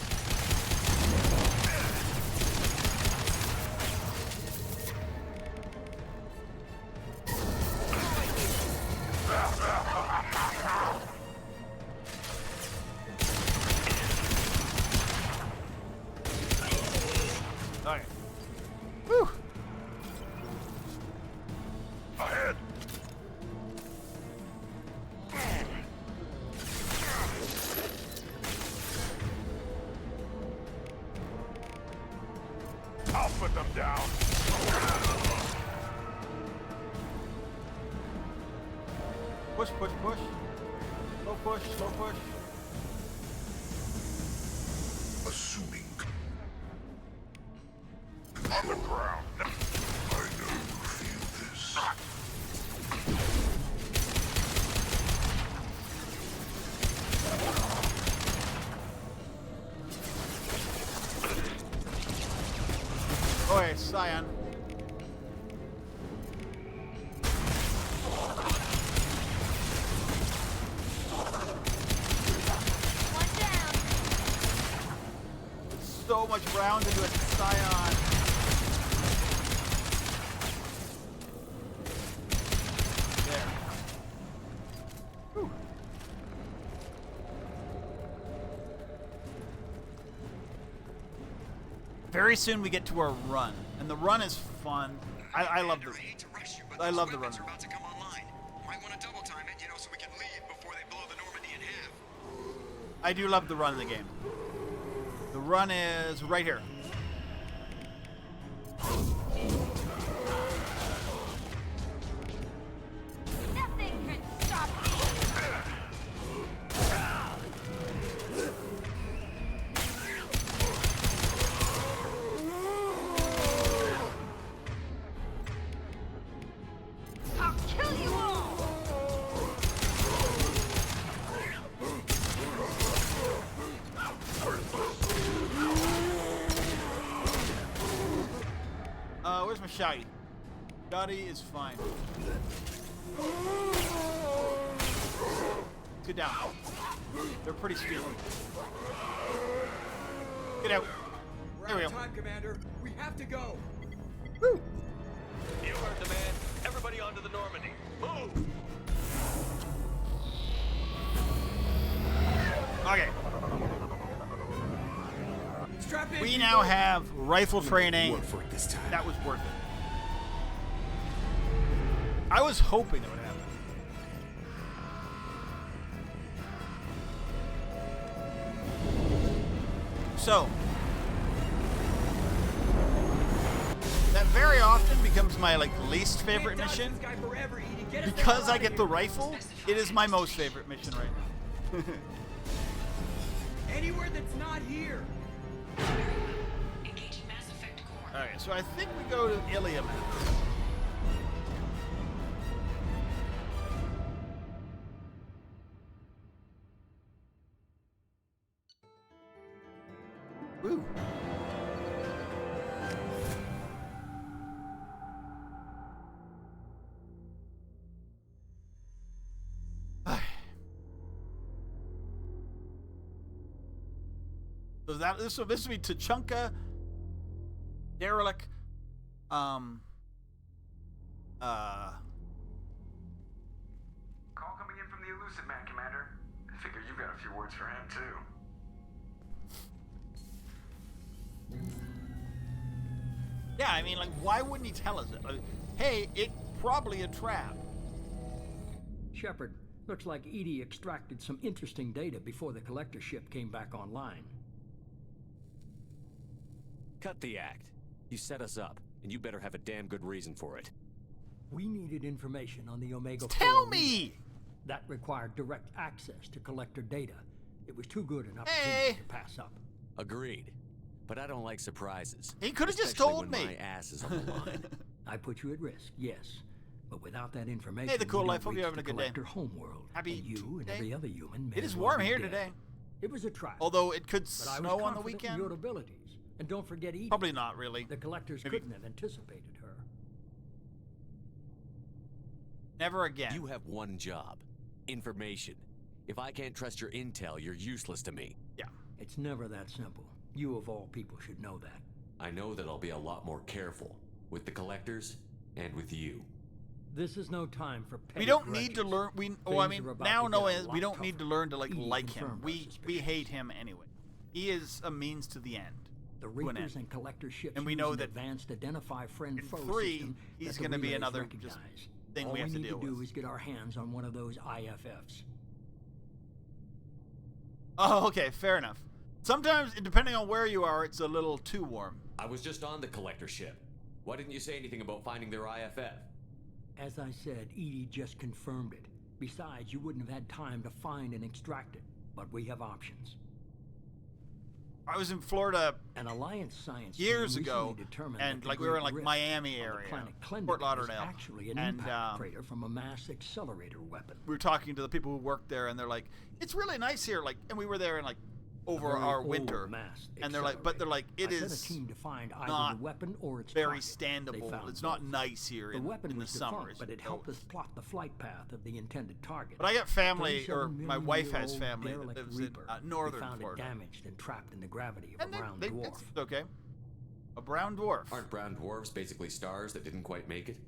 Alright. Whew. Ahead! I'll put them down. Push, push, push. Slow push, slow push. assuming On the ground. I know you feel this. Oi, Scion. So much round into a Scion. There. Whew. Very soon we get to our run, and the run is fun. I love the. I love the run. About to come online. Might want to double time it, so we can leave before they blow the Normandy in half. I do love the run of the game. The run is right here. Nothing can stop me. I'll kill you all. Where's my shotty? Shotty is fine. Get down. They're pretty speedy. Get out. We're There we out of go. time, Commander. We have to go. Woo. You heard the man. Everybody onto the Normandy. Move! Okay. Strap in. We now have rifle training. Work for it this time. That was worth it. I was hoping it would happen. So, that very often becomes my least favorite mission. Because I get the rifle, it is my most favorite mission right now. Anywhere that's not here. Engaging Mass Effect core. Alright, so I think we go to Ilium. Woo. So this will be Tuchanka, derelict, Call coming in from the Elusive Man, Commander. I figure you've got a few words for him, too. Yeah, I mean, like, why wouldn't he tell us it? Like, hey, it's probably a trap. Shepard, looks like Edie extracted some interesting data before the collector ship came back online. Cut the act. You set us up, and you better have a damn good reason for it. We needed information on the Omega 4. Tell me! That required direct access to collector data. It was too good an opportunity to pass up. Agreed. But I don't like surprises. He could have just especially told when me. My ass is on the line. I put you at risk, yes. But without that information, Hey, the cool we life. don't Hope you're reach having a the good day. collector homeworld. Happy and you and day. every other human may It is well warm be here dead. today. It was a trap. Although it could But I was snow on the confident in weekend. your abilities. And don't forget Edie. Probably not really. The collectors Maybe. couldn't have anticipated her. Never again. You have one job. Information. If I can't trust your intel, you're useless to me. Yeah. It's never that simple. You of all people should know that. I know that I'll be a lot more careful with the collectors and with you. This is no time for petty We don't grudges. need to learn. We Things I mean, are about now to get knowing a we lot don't need to tougher. learn to like Edie like him. confirmed our We suspicions. hate him anyway. He is a means to the end. The to an Reapers end. and collector ships And we use know an that advanced identify friend in foe 3, system he's that the going to be relays another recognize. just thing All we have to need deal to do with. is get our hands on one of those IFFs. Oh, okay, fair enough. Sometimes, depending on where you are, it's a little too warm. I was just on the collector ship. Why didn't you say anything about finding their IFF? As I said, Edie just confirmed it. Besides, you wouldn't have had time to find and extract it. But we have options. I was in Florida An Alliance science years team ago, recently determined and that like the we were in Great like Rift Miami on the area, planet Klendor Fort is Lauderdale, actually an and impact crater from a mass accelerator weapon. we were talking to the people who work there, and they're like, "It's really nice here." Like, and we were there in like over very our old winter, mass and they're like, but they're like, it I sent is a team to find either not the weapon or its very target. They standable. found It's not both. nice here The in, weapon in the was summer. defunct, but it helped us plot the flight path of the intended target. But I got family, 37 or my wife has million-year-old family that derelict lives in Reaper. northern We found Florida. it damaged and trapped in the gravity of And a brown dwarf. it's okay. A brown dwarf. Aren't brown dwarfs basically stars that didn't quite make it?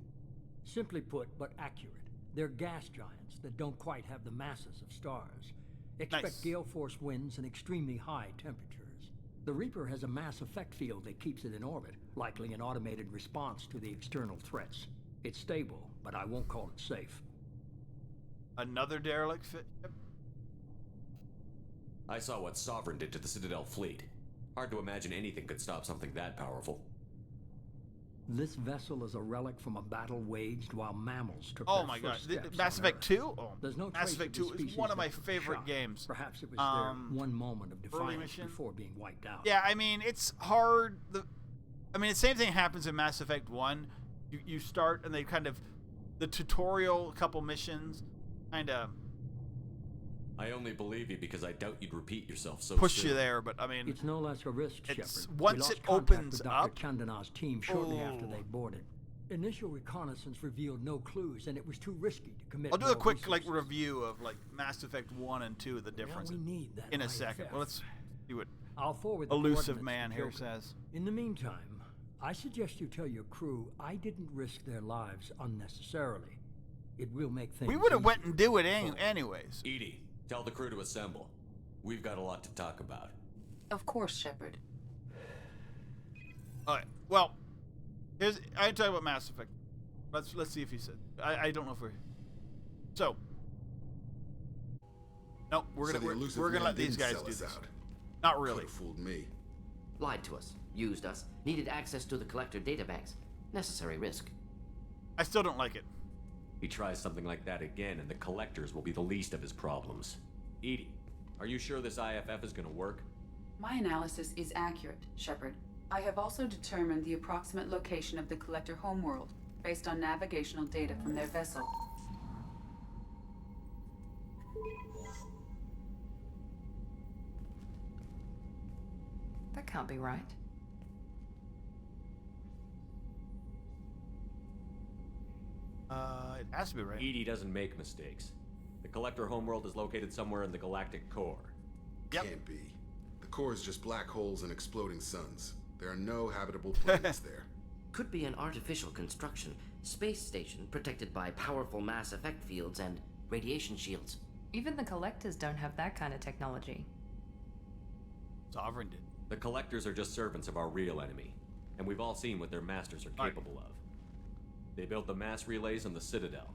Simply put, but accurate. They're gas giants that don't quite have the masses of stars. Expect Nice. gale force winds and extremely high temperatures. The Reaper has a mass effect field that keeps it in orbit, likely an automated response to the external threats. It's stable, but I won't call it safe. Another derelict ship? I saw what Sovereign did to the Citadel fleet. Hard to imagine anything could stop something that powerful. This vessel is a relic from a battle waged while mammals took Oh their my god. first steps Mass on Effect Earth. 2? Oh, There's no Mass trace Effect of the 2 is species one of my that took the favorite shot. games. Perhaps it was Um, their one moment of early defiance mission. before being wiped out. Yeah, I mean, it's hard. I mean, the same thing happens in Mass Effect 1. You start, and they kind of... The tutorial, a couple missions, kind of I only believe you because I doubt you'd repeat yourself so push soon. you there, but I mean... It's no less a risk, it's- Shepard. once we lost it contact opens with Dr. up- Chandana's team shortly after they Oh. boarded. Initial reconnaissance revealed no clues, and it was too risky to commit. I'll do a more quick like resources. review of like Mass Effect 1 and 2, the difference we need that in a IFF. second. Well, let's see what I'll forward the Elusive coordinates Man to here Joker. says. In the meantime, I suggest you tell your crew I didn't risk their lives unnecessarily. It will make things We would have easier. went and do it anyways. Edie, tell the crew to assemble. We've got a lot to talk about. Of course, Shepard. Alright, well, I talk about Mass Effect. Let's see if he said. I don't know if we're... So. No, we're So gonna the Elusive we're gonna Man let these didn't guys sell do us this. out. Not really. Could've fooled me. Lied to us, used us, needed access to the collector databanks. Necessary risk. I still don't like it. He tries something like that again, and the collectors will be the least of his problems. Edie, are you sure this IFF is gonna work? My analysis is accurate, Shepard. I have also determined the approximate location of the collector homeworld, based on navigational data from their vessel. That can't be right. It has to be right. Edie doesn't make mistakes. The collector homeworld is located somewhere in the galactic core. Yep. Can't be. The core is just black holes and exploding suns. There are no habitable planets there. Could be an artificial construction. Space station protected by powerful mass effect fields and radiation shields. Even the Collectors don't have that kind of technology. Sovereign did. The Collectors are just servants of our real enemy, and we've all seen what their masters are capable of. They built the mass relays on the Citadel.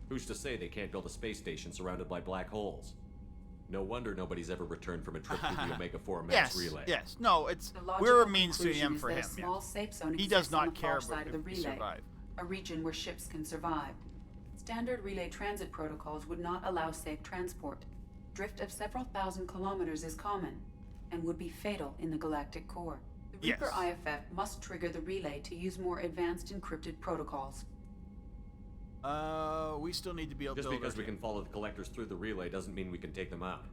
Who's to say they can't build a space station surrounded by black holes? No wonder nobody's ever returned from a trip to the Omega-4 mass relay. Yes, no, it's The we're a logical means to conclusion him is for that him. a small safe zone He does exists on not the care far about side of the if we relay, survive. a region where ships can survive. Standard relay transit protocols would not allow safe transport. Drift of several thousand kilometers is common, and would be fatal in the galactic core. The Reaper IFF must trigger the relay to use more advanced encrypted protocols. We still need to be able to Just build because our we team. can follow the Collectors through the relay doesn't mean we can take them out.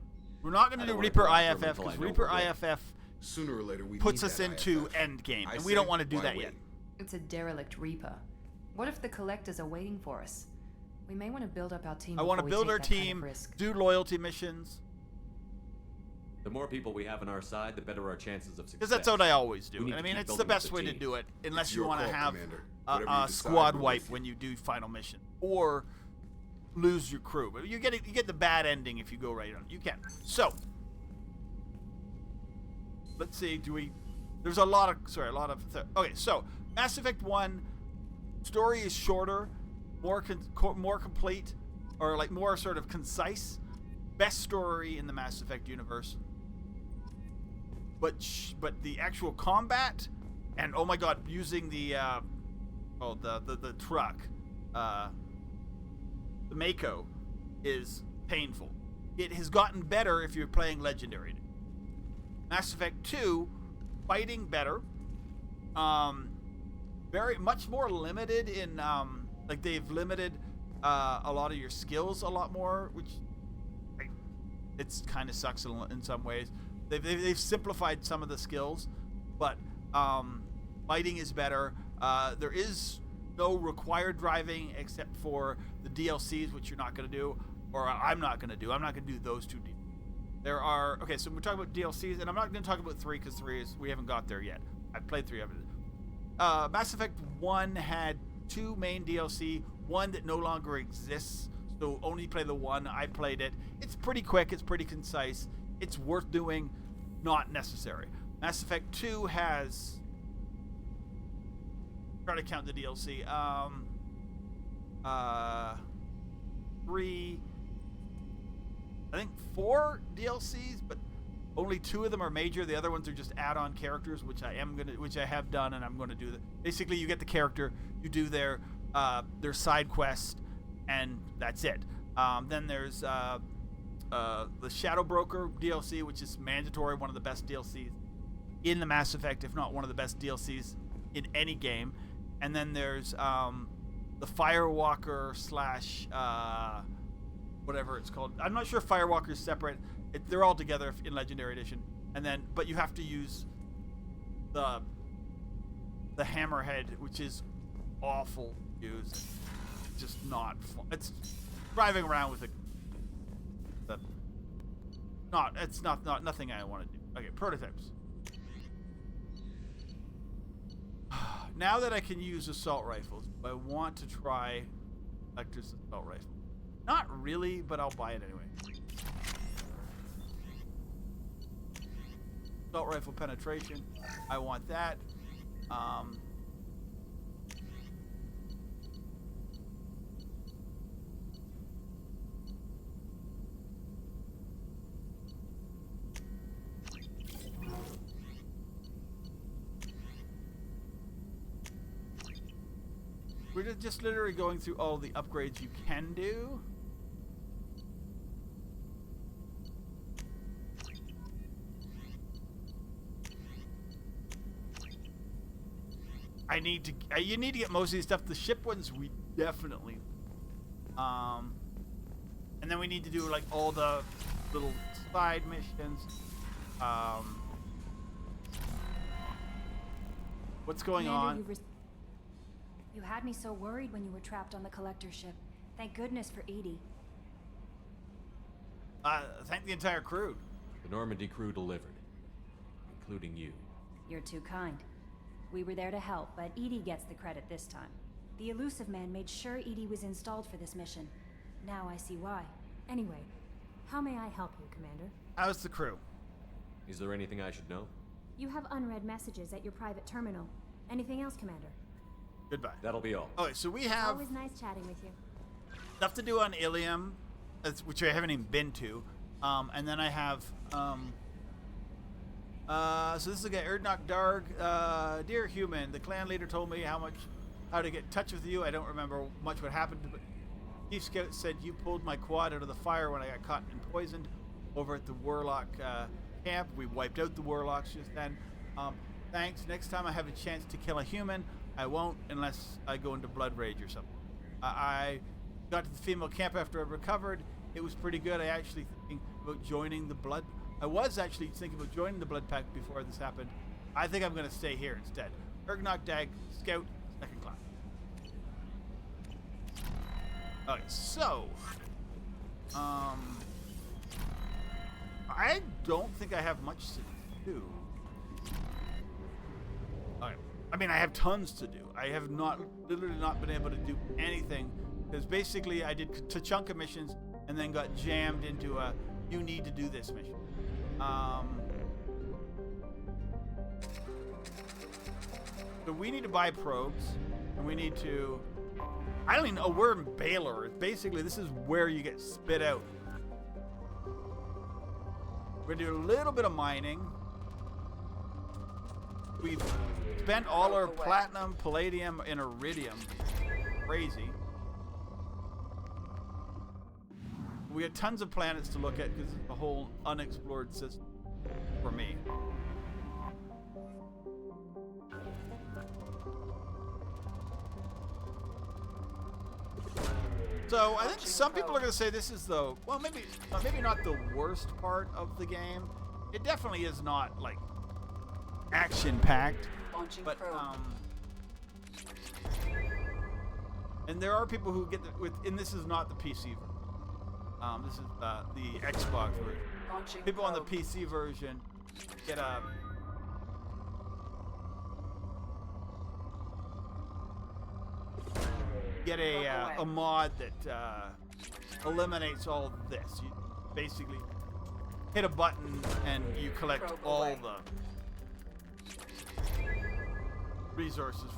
We're not going to do Reaper IFF because Reaper IFF Sooner or later we puts need us that into IFF. Endgame, I and we say, don't want to do why that wait? yet. It's a derelict Reaper. What if the Collectors are waiting for us? We may want to build up our team. I want to before we build our take that kind of team, risk. do loyalty missions. The more people we have on our side, the better our chances of success. Because that's what I always do. We need I to mean, keep it's the building up best way to team. do it, unless It's you your want to call, have Commander. Whatever you a decide, squad we're wipe with you. when you do final mission, or lose your crew. But you get the bad ending if you go right on. You can. So let's see. Do we? There's a lot of okay. So Mass Effect 1 story is shorter, more complete, or like more sort of concise. Best story in the Mass Effect universe. But the actual combat, and oh my god, using the the truck, the Mako, is painful. It has gotten better if you're playing Legendary. Mass Effect 2, fighting better. Very much more limited in like they've limited a lot of your skills a lot more, which it's kind of sucks in some ways. They've simplified some of the skills, but fighting is better. There is no required driving except for the DLCs, which you're not going to do, or I'm not going to do. I'm not going to do those two. There are so we're talking about DLCs, and I'm not going to talk about 3 because 3 is we haven't got there yet. I've played 3 of it. Mass Effect 1 had 2 main DLC, one that no longer exists. So only play the one. I played it. It's pretty quick. It's pretty concise. It's worth doing. Not necessary. Mass Effect 2 has... Try to count the DLC. 3... I think 4 DLCs, but only 2 of them are major. The other ones are just add-on characters, which I have done, and I'm going to do. Basically, you get the character, you do their side quest, and that's it. Then there's the Shadow Broker DLC, which is mandatory, one of the best DLCs in the Mass Effect, if not one of the best DLCs in any game. And then there's the Firewalker / whatever it's called. I'm not sure if Firewalker is separate. They're all together in Legendary Edition. And then, but you have to use the Hammerhead, which is awful to use. Just not fun. It's driving around with it's not nothing I want to do. Okay, prototypes. Now that I can use assault rifles, I want to try Lecter's assault rifle. Not really, but I'll buy it anyway. Assault rifle penetration. I want that. We're just literally going through all the upgrades you can do. You need to get most of these stuff. The ship ones we definitely. And then we need to do like all the little side missions. What's going on? You had me so worried when you were trapped on the Collector ship. Thank goodness for Edie. Thank the entire crew. The Normandy crew delivered. including you. You're too kind. We were there to help, but Edie gets the credit this time. The Elusive Man made sure Edie was installed for this mission. Now I see why. Anyway, how may I help you, Commander? How's the crew? Is there anything I should know? You have unread messages at your private terminal. Anything else, Commander? Goodbye. That'll be all. Okay, so we have Always nice chatting with you. stuff to do on Ilium, which I haven't even been to. And then I have, so this is a guy, Erdnok Darg. Dear human, the clan leader told me how to get in touch with you. I don't remember much what happened, but Chief Scout said you pulled my quad out of the fire when I got caught and poisoned over at the Warlock camp. We wiped out the Warlocks just then. Thanks. Next time I have a chance to kill a human, I won't unless I go into blood rage or something. I got to the female camp after I recovered. It was pretty good. I actually thinking about joining the blood. I was actually thinking about joining the blood pack before this happened. I think I'm going to stay here instead. Erdnok Dag, Scout, 2nd class. Okay, so I don't think I have much to do. Okay. I mean, I have tons to do. I have literally not been able to do anything because basically I did Tuchanka missions and then got jammed into a you need to do this mission. So we need to buy probes and we need to, I don't even know, we're in Baylor. Basically, this is where you get spit out. We're gonna do a little bit of mining. We've spent all our platinum, palladium, and iridium. Crazy. We had tons of planets to look at because it's a whole unexplored system for me. So I think some people are going to say this is the, well, maybe not the worst part of the game. It definitely is not like action-packed, but and there are people who get and this is not the PC version. This is the Xbox version. People on the PC version get a mod that eliminates all of this. You basically hit a button and you collect all the resources.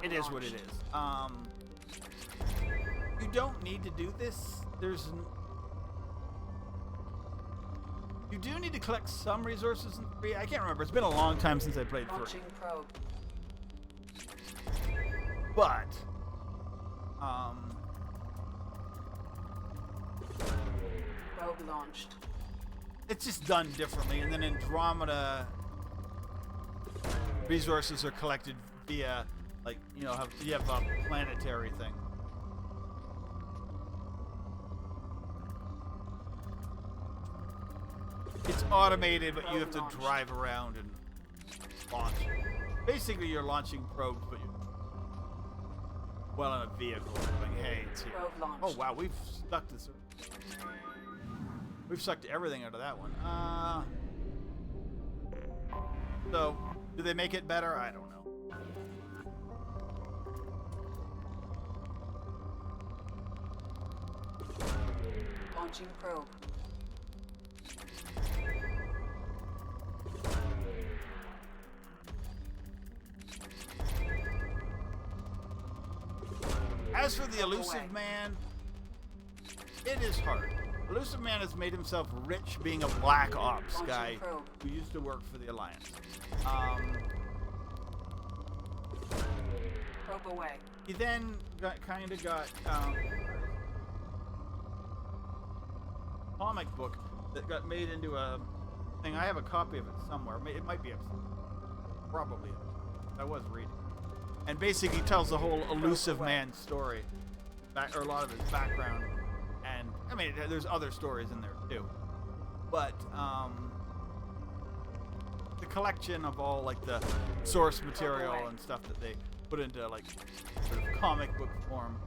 It is what it is. You don't need to do this. You do need to collect some resources in 3. I can't remember. It's been a long time since I played 3. But probe launched. It's just done differently, and then Andromeda resources are collected via, like, you know, you have a planetary thing. It's automated, but you have to drive around and launch. Basically, you're launching probes, but you're well in a vehicle. Like, hey, it's here. Oh wow, we've stuck this. We've sucked everything out of that one. So, do they make it better? I don't know. Launching probe. As for the Elusive Man, it is hard. Elusive Man has made himself rich being a Black Ops guy who used to work for the Alliance. Probe away. He then got comic book that got made into a thing. I have a copy of it somewhere. It might be upstairs. Probably. I was reading. And basically tells the whole Elusive Man story, or a lot of his background. And I mean, there's other stories in there too. But the collection of all like the source material and stuff that they put into like sort of comic book form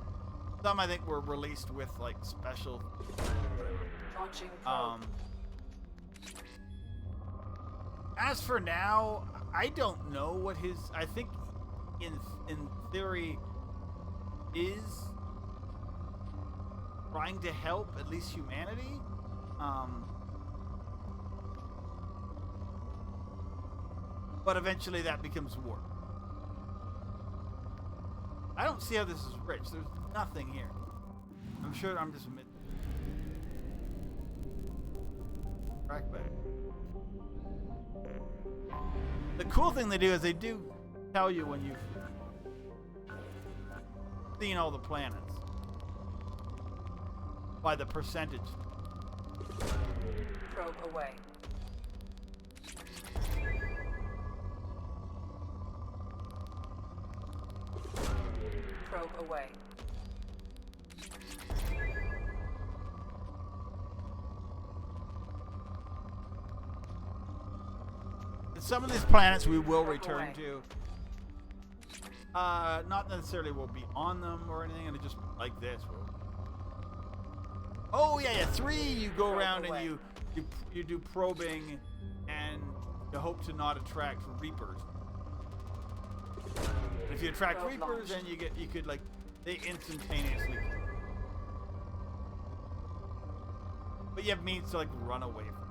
Some I think were released with like special. Launching probe. As for now, I don't know what his. I think, in theory, is trying to help at least humanity. But eventually that becomes war. I don't see how this is rich. There's nothing here. I'm sure I'm just track back. The cool thing they do is they do tell you when you've seen all the planets by the percentage. Probe away. Probe away. Some of these planets we will return to. Not necessarily we'll be on them or anything, and it just like this. Oh yeah. 3 you go around and you do probing, and you hope to not attract reapers. And if you attract reapers, then you could like they instantaneously. But you have means to like run away from.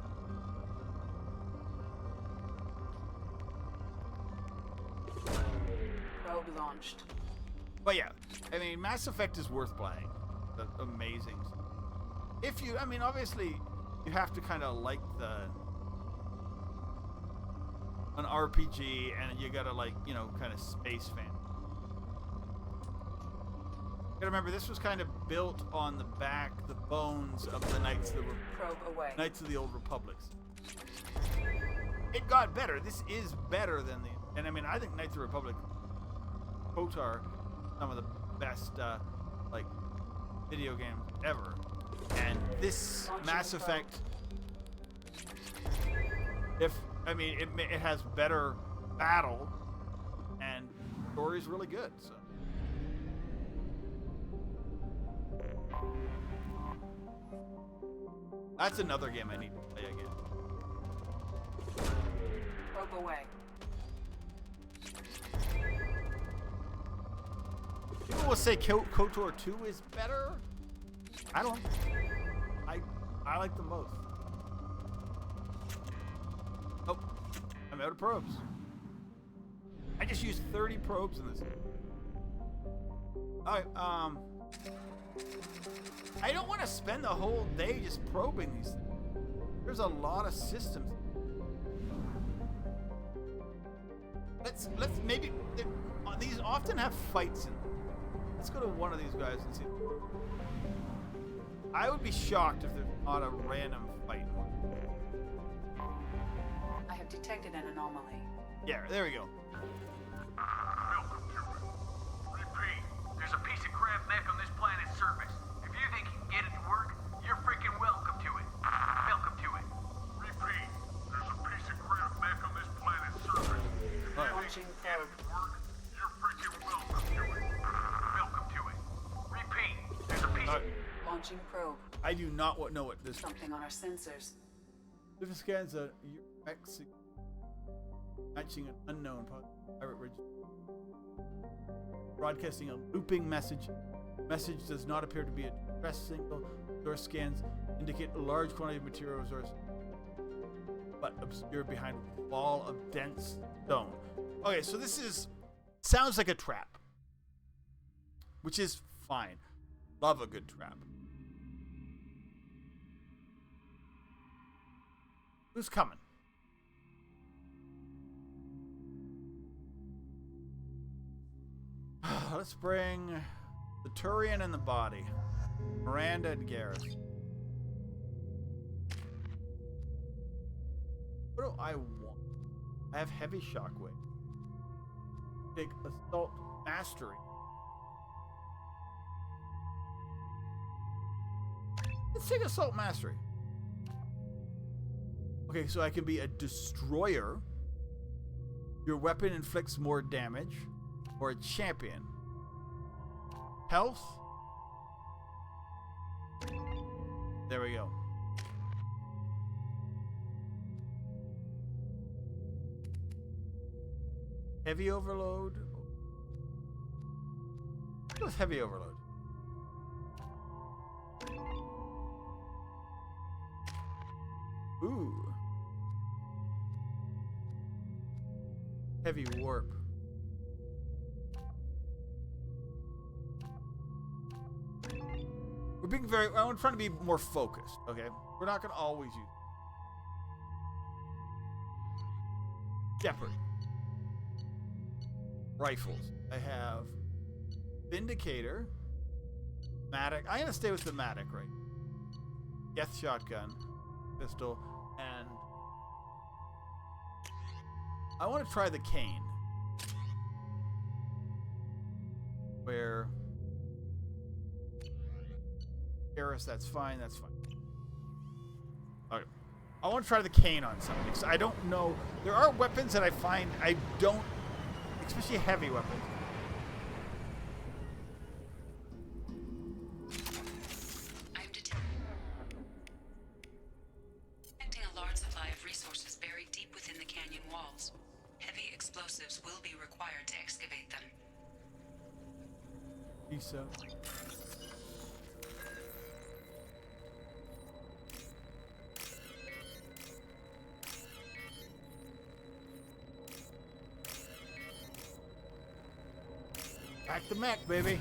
Probe launched. But yeah, I mean, Mass Effect is worth playing. That's amazing. If you, I mean, obviously, you have to kind of like an RPG, and you gotta like, you know, kind of space fan. You gotta remember, this was kind of built on the bones of the Knights of the Old Republics. It got better. This is better than and I mean, I think Knights of the Republic, KOTOR, some of the best like video games ever, and this Mass Effect, it has better battle, and the story's really good. So. That's another game I need to play again. Probe away. People will say KOTOR 2 is better. I don't. I like them both. Oh, I'm out of probes. I just used 30 probes in this. Alright, I don't want to spend the whole day just probing these things. There's a lot of systems. Let's maybe these often have fights in them. Let's go to one of these guys and see. I would be shocked if there's not a random fight. I have detected an anomaly. Yeah, there we go. Welcome to it. Repeat, there's a piece of crap mech on this planet's surface. If you think you can get it to work, you're freaking welcome to it. Welcome to it. Repeat, there's a piece of crap mech on this planet's surface. If you think you can get it to work, you're freaking welcome to it. Welcome to it. Repeat, there's a piece of... Launching probe. I do not know what this... Something on our sensors. This scans a UX matching an unknown pirate ridge. Broadcasting a looping message. Message does not appear to be a distress signal. Source scans indicate a large quantity of material resource, but obscured behind a wall of dense stone. Okay, so this sounds like a trap, which is fine. Love a good trap. Who's coming? Let's bring the Turian and the body. Miranda and Gareth. What do I want? I have heavy shockwave. Big assault mastery. Let's take assault mastery. Okay, so I can be a destroyer. Your weapon inflicts more damage. Or a champion. Health. There we go. Heavy overload. What was heavy overload? Ooh. Heavy warp. We're being very, I'm trying to be more focused, okay? We're not going to always use Shepherd. Rifles. I have Vindicator. Matic. I'm going to stay with the Matic, right? Death shotgun. Pistol. And I want to try the cane. Where Garrus, that's fine, that's fine. Okay. I want to try the cane on something because I don't know. There are weapons that I find I don't, especially heavy weapons. I'm detecting a large supply of resources buried deep within the canyon walls. Heavy explosives will be required to excavate them. So. Back the mech, baby.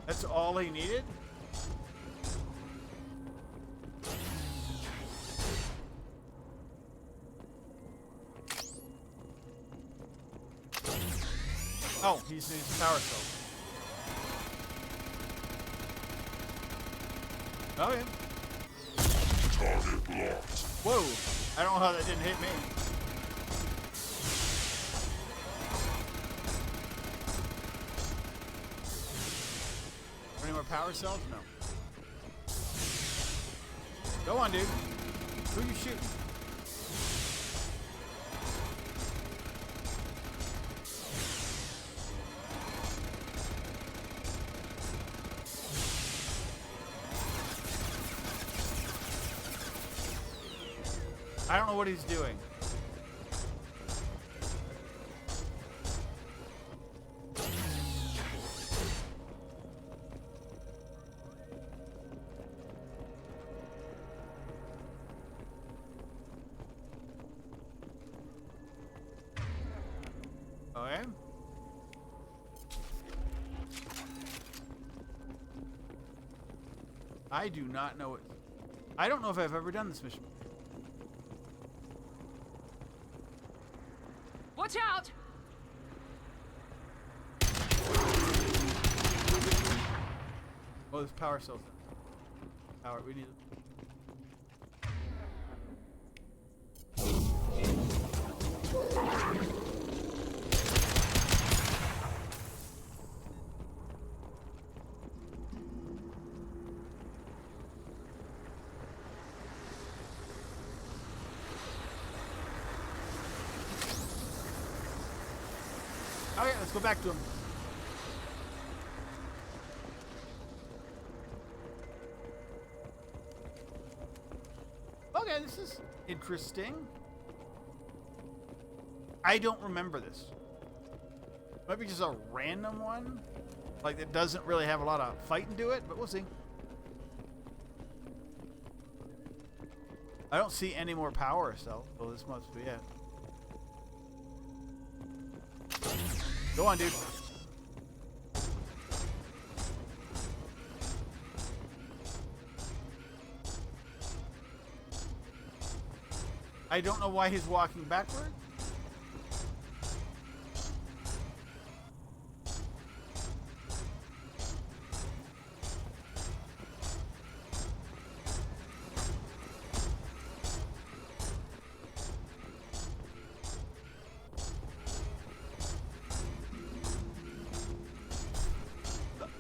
That's all he needed? Oh, he's using power cell. Oh, yeah. Target locked. Whoa. I don't know how that didn't hit me. Any more power cells? No. Go on, dude. Who are you shooting? I don't know what he's doing. Okay. I do not know it. I don't know if I've ever done this mission. Watch out! Oh, there's power cells. Power, we need it. Okay, let's go back to him. Okay, this is interesting. I don't remember this. Maybe just a random one. Like, it doesn't really have a lot of fighting to it, but we'll see. I don't see any more power cells, so this must be it. Go on, dude. I don't know why he's walking backward.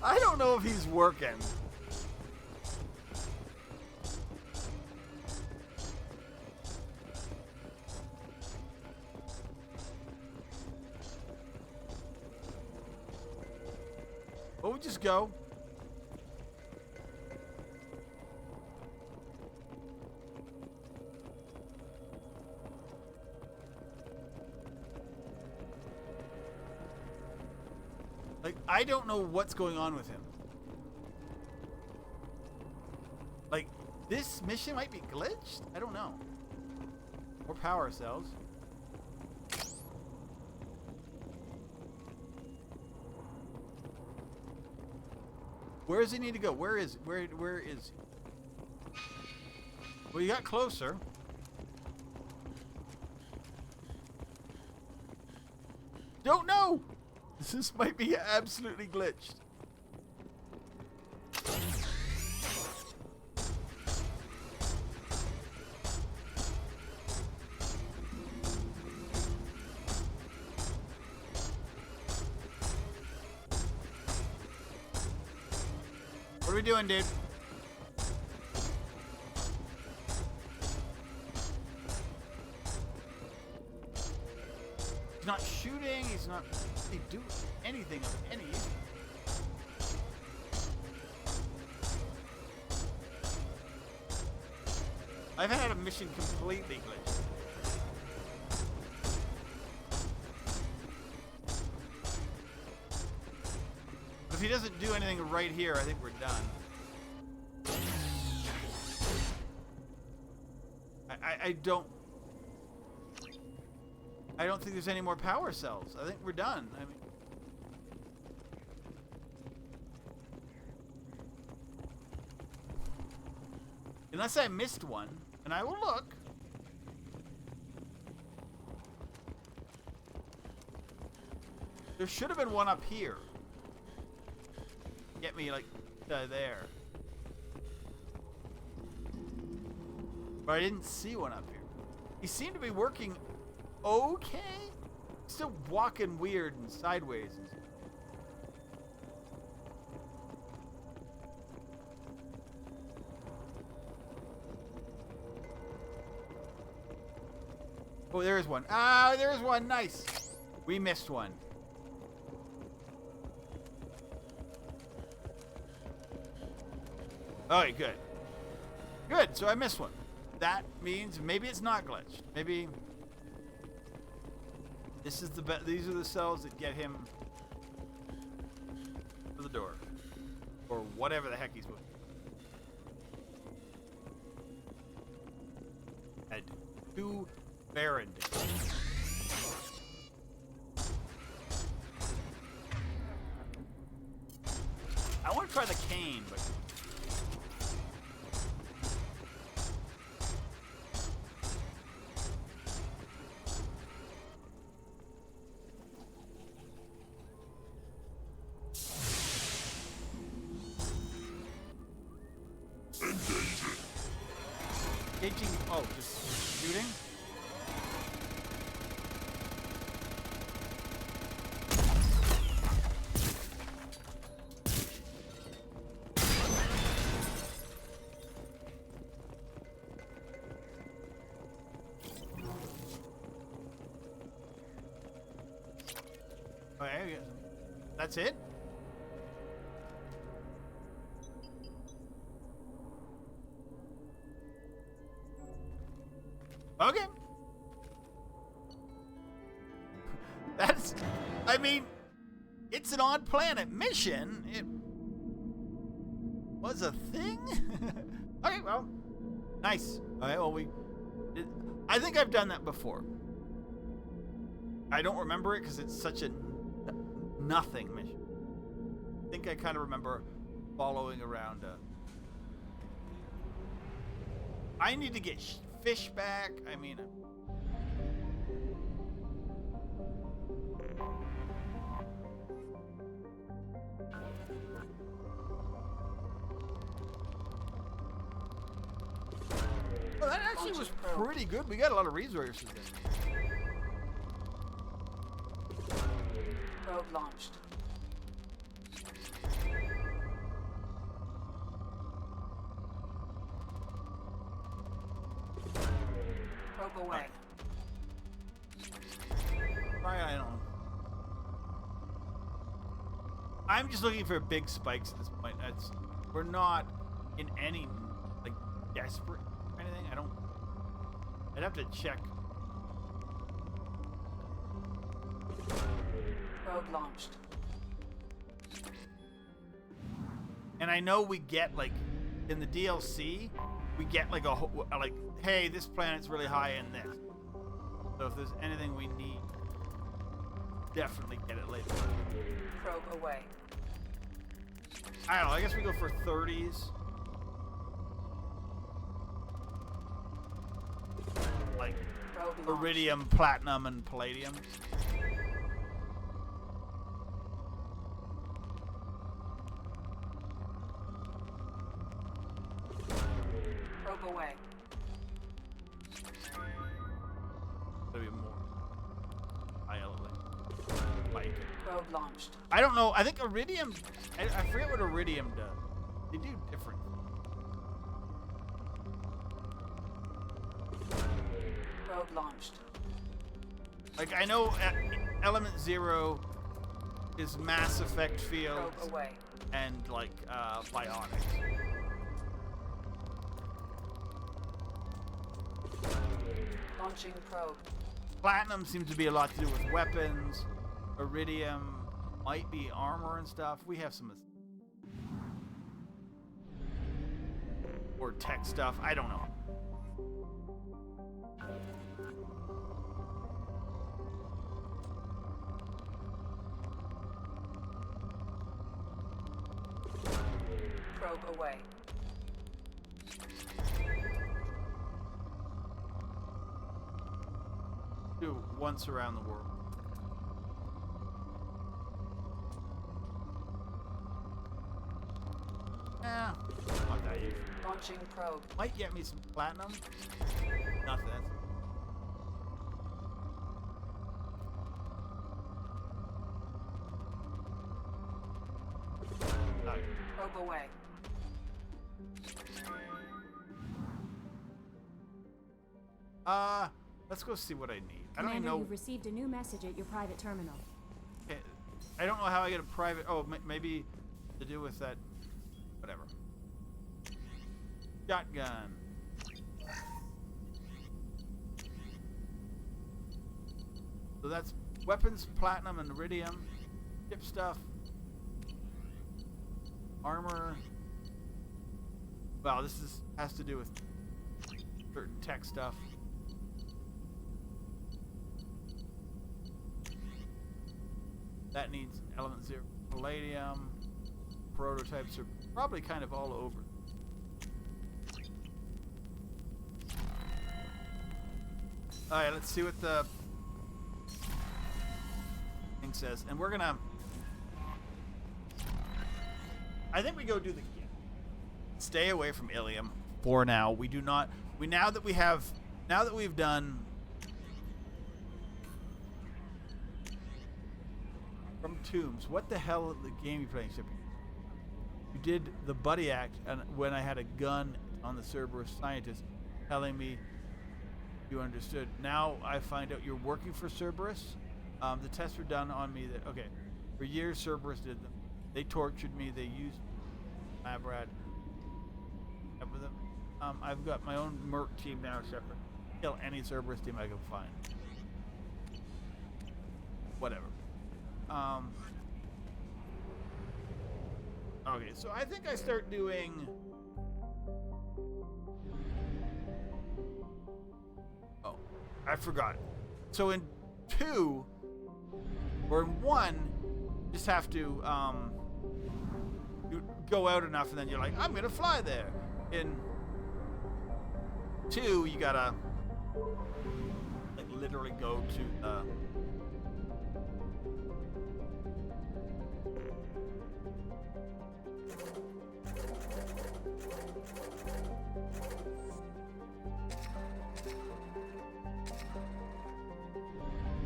I don't know if he's working. Or we just go. Like, I don't know what's going on with him. Like, this mission might be glitched? I don't know. More power cells. Where does he need to go? Where is he? Well, you got closer. Don't know! This might be absolutely glitched. What are we doing, dude? He's not shooting, he's not really doing anything of any use. I've had a mission completely glitched. But if he doesn't do anything right here, I think we're done. I don't think there's any more power cells. I think we're done. I mean, unless I missed one, and I will look. There should have been one up here. Get me like there. But I didn't see one up here. He seemed to be working okay. Still walking weird and sideways and stuff. Oh, there's one. Ah, there's one. Nice. We missed one. Alright, good. Good, so I missed one. That means maybe it's not glitched. Maybe this is these are the cells that get him to the door. Or whatever the heck he's with. Head to Baron. I want to try the cane, but engaging. Oh, just shooting. Okay, that's it. Okay. That's, I mean, it's an odd planet mission. It was a thing. Okay, well, nice. All right, well, I think I've done that before. I don't remember it because it's such a nothing mission. I think I kind of remember following around. I need to get fish back. I mean, well, that actually was pretty good. We got a lot of resources in. Probe launched. Probe away. Right, I'm just looking for big spikes at this point. We're not in any like desperate or anything. I'd have to check. Probe launched. And I know we get like in the DLC, we get like like, hey, this planet's really high in this. So if there's anything we need, definitely get it later. Probe away. I don't know. I guess we go for 30s. Like iridium, platinum, and palladium. Probe away. Maybe more. Like. Probe launched. I don't know. I think iridium. I forget what iridium does. They do different. Probe launched. Like I know, element 0 is mass effect fields Probe away. and like biotics. Launching probe. Platinum seems to be a lot to do with weapons. Iridium might be armor and stuff. We have some or tech stuff. I don't know. Probe away. Do once around the world. Yeah, not that easy. Launching probe. Might get me some platinum. Nothing. No. Probe away. Let's go see what I need. I Commander, don't even know. You've received a new message at your private terminal. Okay, I don't know how I get a private. Oh, maybe to do with that. Whatever. Shotgun. So that's weapons, platinum, and iridium. Ship stuff. Armor. Wow, has to do with certain tech stuff. That needs element 0 palladium. Prototypes are probably kind of all over. Alright, let's see what the thing says. And we're gonna I think we go do the stay away from Ilium for now. We do not now that we've done from Tombs. What the hell the game you playing, Shipping? You did the Buddy Act, and when I had a gun on the Cerberus scientist telling me you understood. Now I find out you're working for Cerberus. The tests were done on me that, okay, for years Cerberus did them. They tortured me. They used Labrad. With them. I've got my own Merc team now, separate. Kill any Cerberus team I can find. Whatever. Okay, so I think I start doing. Oh, I forgot. So in 2 or in 1, you just have to you go out enough, and then you're like, I'm gonna fly there. In 2, you gotta like literally go to the.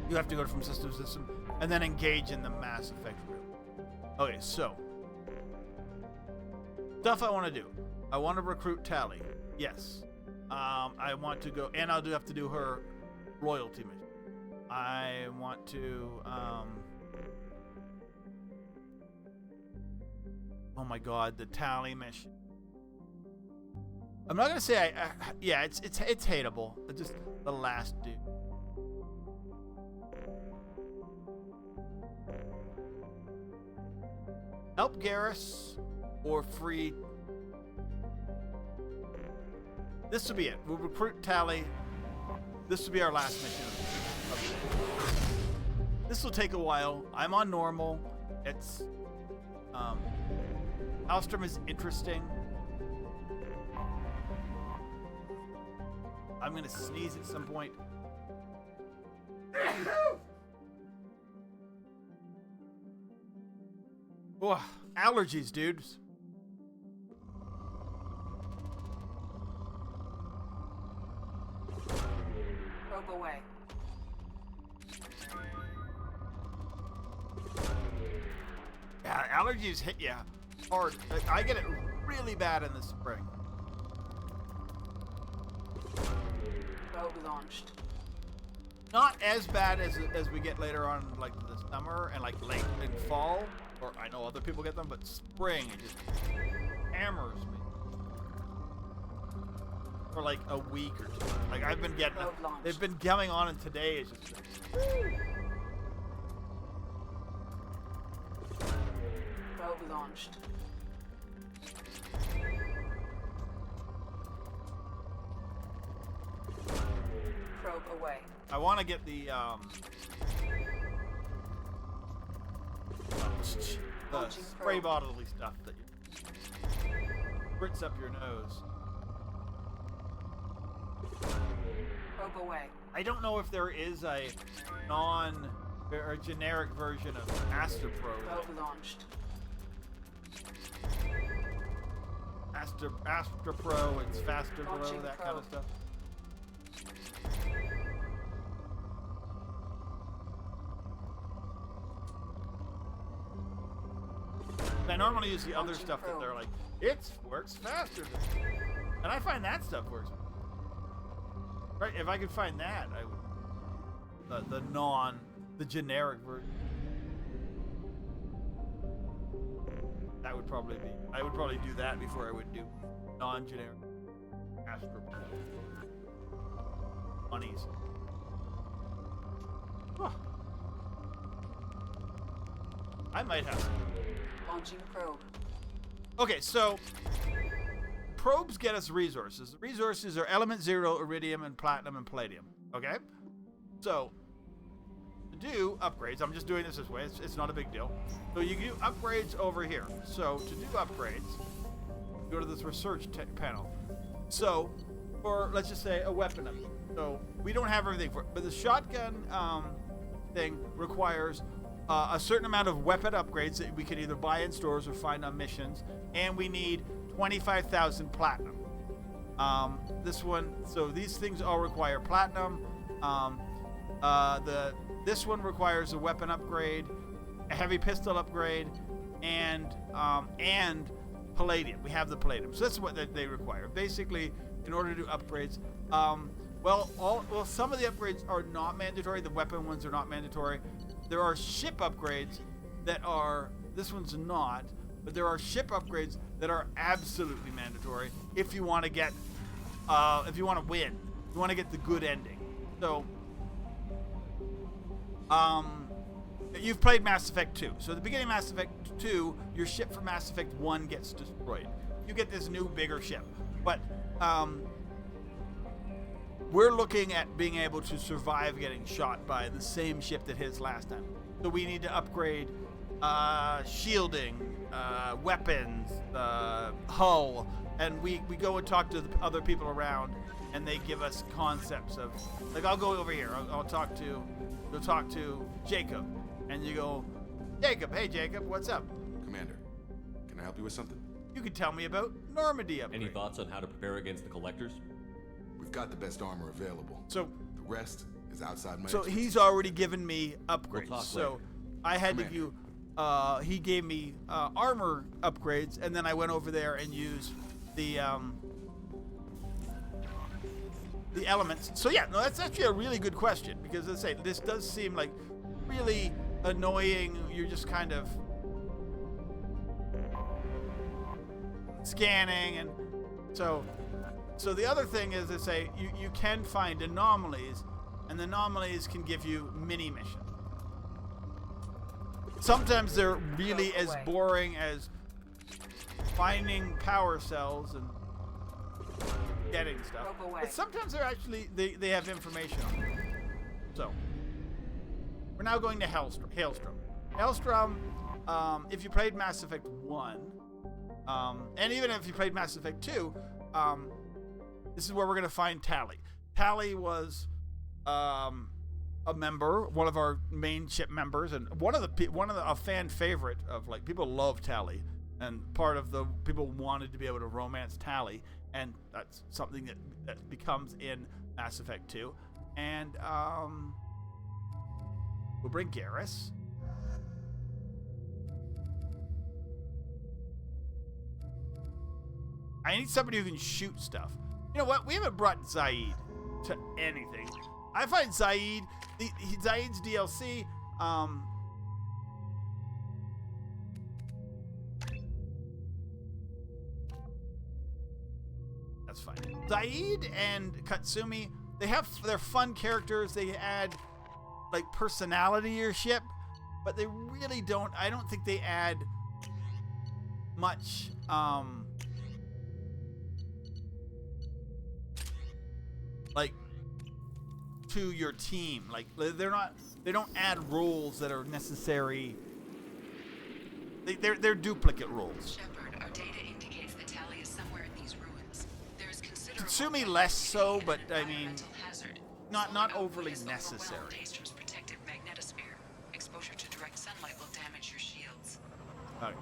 You have to go from system to system and then engage in the Mass Effect room. Okay, so stuff I want to do. I want to recruit Tali. Yes. I want to go, and I'll have to do her royalty mission. I want to Oh my god, the Tali mission. I'm not gonna say yeah, it's hateable. It's just the last dude. Help Garrus or free. This will be it. We'll recruit Tali. This will be our last mission. This will take a while. I'm on normal. It's Alstrom is interesting. I'm gonna sneeze at some point. Oh, allergies, dudes. Probe away. Yeah, allergies hit you hard. Like, I get it really bad in the spring. Probe launched. Not as bad as we get later on, like the summer and like late in fall. Or I know other people get them, but spring it just hammers me. For like a week or two. Like I've been getting them. They've been coming on, and today is just. Probe launched. Probe away. I want to get the spray bottle-y stuff that spritz up your nose. Probe away. I don't know if there is a or generic version of Astro Pro. Probe launched. Astro Pro, it's faster Pro, that kind of stuff. I normally use the other stuff that they're like, it works faster than, and I find that stuff works. Right, if I could find that, I would. The generic version. That would probably be. I would probably do that before I would do non-generic. Astro monies. Huh. I might have some. Launching probe. Okay, so probes get us resources. The resources are element 0, iridium, and platinum and palladium. Okay? So, to do upgrades, I'm just doing this way, it's not a big deal. So you can do upgrades over here. So to do upgrades, go to this research panel. So, for, let's just say, a weapon upgrade. So, we don't have everything for it, but the shotgun thing requires a certain amount of weapon upgrades that we can either buy in stores or find on missions, and we need 25,000 platinum. This one, so these things all require platinum. This one requires a weapon upgrade, a heavy pistol upgrade, and palladium. We have the palladium, so that's what they require. Basically, in order to do upgrades, some of the upgrades are not mandatory. The weapon ones are not mandatory. There are ship upgrades that are, this one's not, but there are ship upgrades that are absolutely mandatory if you want to get, if you want to win, you want to get the good ending. So, you've played Mass Effect 2. So at the beginning of Mass Effect 2, your ship from Mass Effect 1 gets destroyed. You get this new, bigger ship. But, we're looking at being able to survive getting shot by the same ship that hit us last time. So we need to upgrade shielding, weapons, hull, and we go and talk to the other people around, and they give us concepts of, like, I'll go over here. I'll talk to Jacob, and you go, Jacob, hey Jacob, what's up? Commander, can I help you with something? You could tell me about Normandy upgrade. Any thoughts on how to prepare against the collectors? We've got the best armor available. So the rest is outside my. So he's already given me upgrades. We'll so I had to do. He gave me armor upgrades, and then I went over there and used the elements. So yeah, no, that's actually a really good question, because as I say, this does seem like really annoying. You're just kind of scanning, and so the other thing is to say you can find anomalies, and the anomalies can give you mini missions. Sometimes they're really as boring as finding power cells and getting stuff. But sometimes they're actually they have information on them. So we're now going to Hailstrom. Hailstrom, if you played Mass Effect 1, and even if you played Mass Effect 2, this is where we're going to find Tali. Tali was a member, one of our main ship members, and a fan favorite of, like, people love Tali, and part of the people wanted to be able to romance Tali, and that's something that becomes in Mass Effect 2. And we'll bring Garrus. I need somebody who can shoot stuff. You know what? We haven't brought Zaid to anything. I find Zaid's DLC, that's fine. Zaid and Katsumi, they're fun characters. They add, like, personality to your ship, but they really don't. I don't think they add much. Like, to your team. Like, they don't add roles that are necessary. They're duplicate roles. Shepard, our data indicates that Tali is somewhere in these ruins. There is considerable Katsumi less so, but I mean, hazard. not overly necessary. Hailstrom's protective magnetosphere. Exposure to direct sunlight will damage your shields. Okay.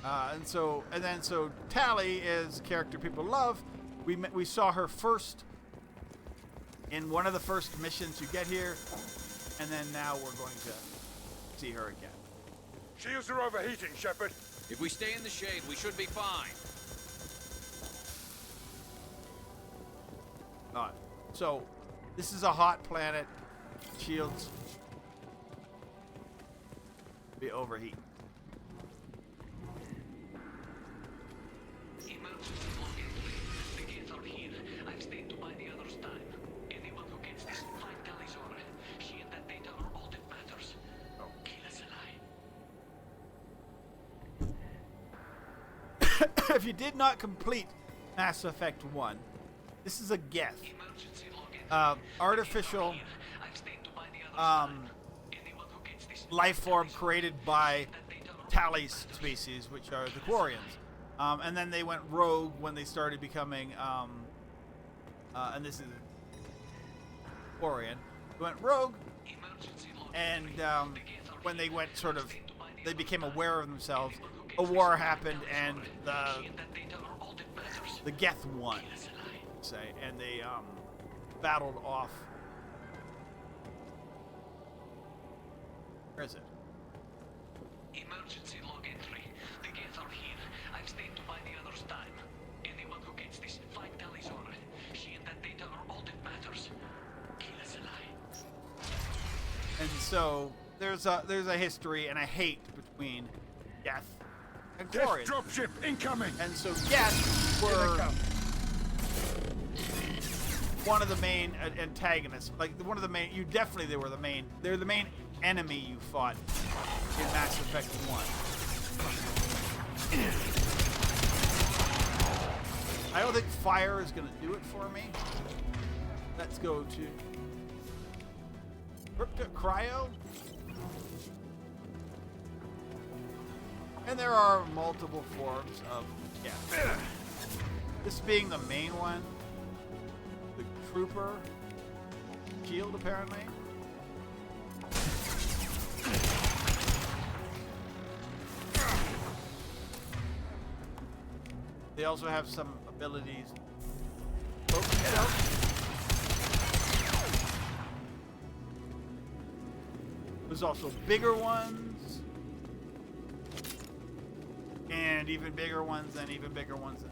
And then Tali is a character people love. We saw her first in one of the first missions you get here, and then now we're going to see her again. Shields are overheating, Shepard. If we stay in the shade, we should be fine. Alright, so this is a hot planet. Shields be overheat. If you did not complete Mass Effect 1, this is a Geth. Artificial life form created by Tali's species, which are the Quarians. And then they went rogue when they started becoming, and this is Quarian, went rogue, and when they went they became aware of themselves, a war happened, and the Geth won, say, and they battled off. Where is it? Emergency log entry. The Geth are here. I've stayed to buy the others time. Anyone who gets this, find Tali's order. She and that data are all that matters. Kill us alive. And so there's a history and a hate between Geth and Quarians. Dropship incoming. And so Geth were one of the main antagonists. Like one of the main. They're the main enemy you fought in Mass Effect 1. I don't think fire is going to do it for me. Let's go to Cryo. And there are multiple forms of Geth. This being the main one. The Trooper shield, apparently. They also have some abilities. There's also bigger ones. And even bigger ones and even bigger ones.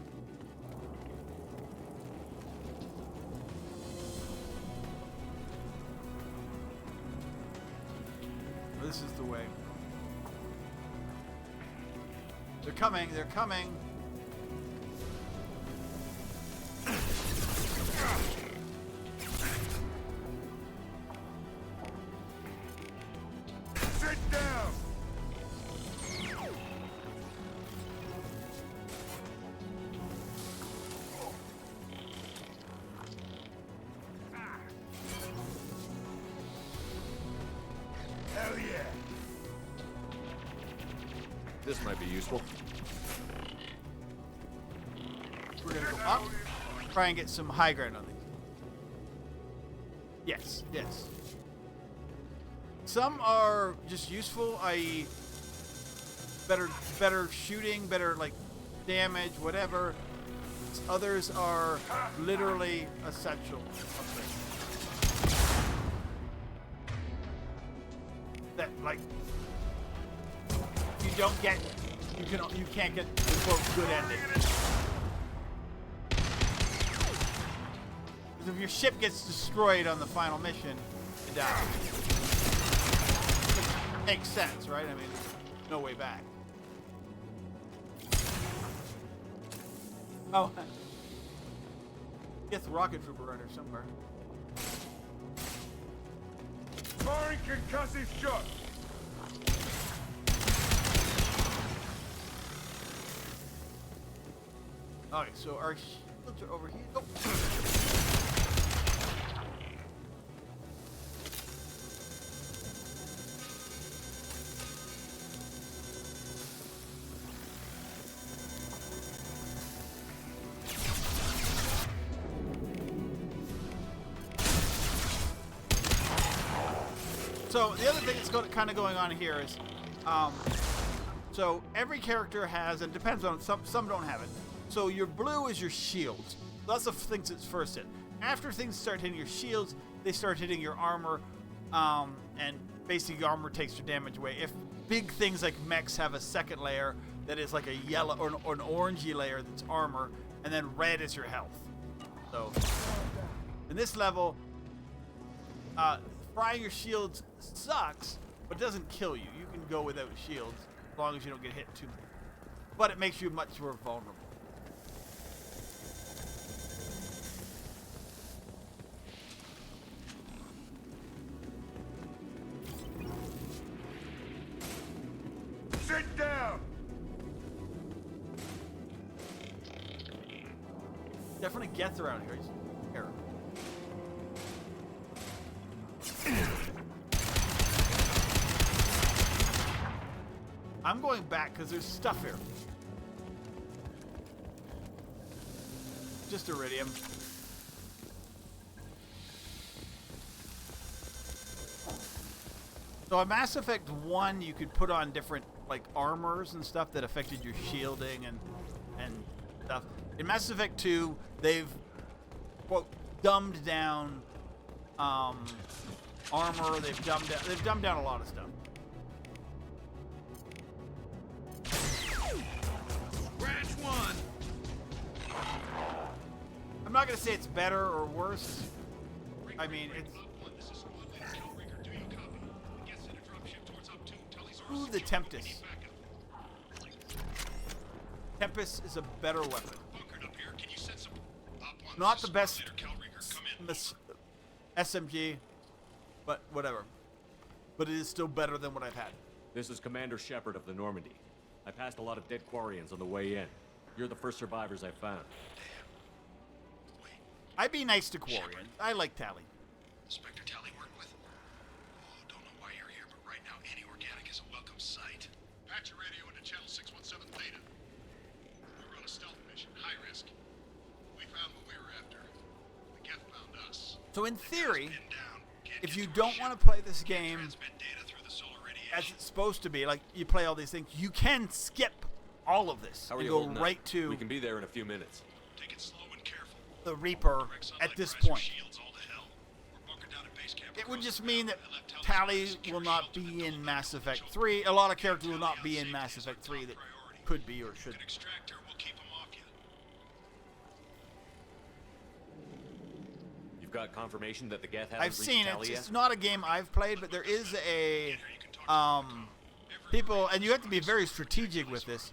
This is the way. They're coming. They're coming. Sit down! Hell yeah! This might be useful. We're gonna go up. Try and get some high ground on these. Yes, yes. Some are just useful, i.e. better shooting, better like damage, whatever. Others are literally essential. That like you don't get, you can't get the quote good ending. Because if your ship gets destroyed on the final mission, you die. Which makes sense, right? I mean, no way back. Oh, get the rocket trooper runner somewhere. Firing concussive shot! Okay, so our shields are over here. Oh. So the other thing that's kind of going on here is, so every character has, and depends on some don't have it. So your blue is your shields. That's the things that's first hit. After things start hitting your shields, they start hitting your armor, and basically your armor takes your damage away. If big things like mechs have a second layer that is like a yellow or an orangey layer that's armor, and then red is your health. So in this level, frying your shields sucks, but it doesn't kill you. You can go without shields as long as you don't get hit too much. But it makes you much more vulnerable. Sit down! Definitely gets around here. Here. I'm going back because there's stuff here. Just iridium. So on Mass Effect 1, you could put on different like armors and stuff that affected your shielding and stuff. In Mass Effect 2, they've quote dumbed down armor. They've dumbed down a lot of stuff. Scratch one. I'm not gonna say it's better or worse. I mean, it's. Ooh, the Tempest. Tempest is a better weapon. Not the best SMG, but whatever. But it is still better than what I've had. This is Commander Shepard of the Normandy. I passed a lot of dead Quarians on the way in. You're the first survivors I found. I'd be nice to Quarian. I like Tali. Inspector Tali worked with? Oh, don't know why you're here, but right now any organic is a welcome sight. Patch your radio into channel 617 Theta. We were on a stealth mission, high risk. We found what we were after. The Geth found us. So in theory, if you don't want to play this game as it's supposed to be, like you play all these things, you can skip all of this How are and you go holding up? right to We can be there in a few minutes. Take it slow and careful. the Reaper at this point. It would just mean that Tali will not be in Mass Effect 3. A lot of characters will not be in Mass Effect 3 that could be or should be. You've got confirmation that the Geth hasn't I've seen reached it. Tali yet? It's not a game I've played, but there is a people, and you have to be very strategic with this.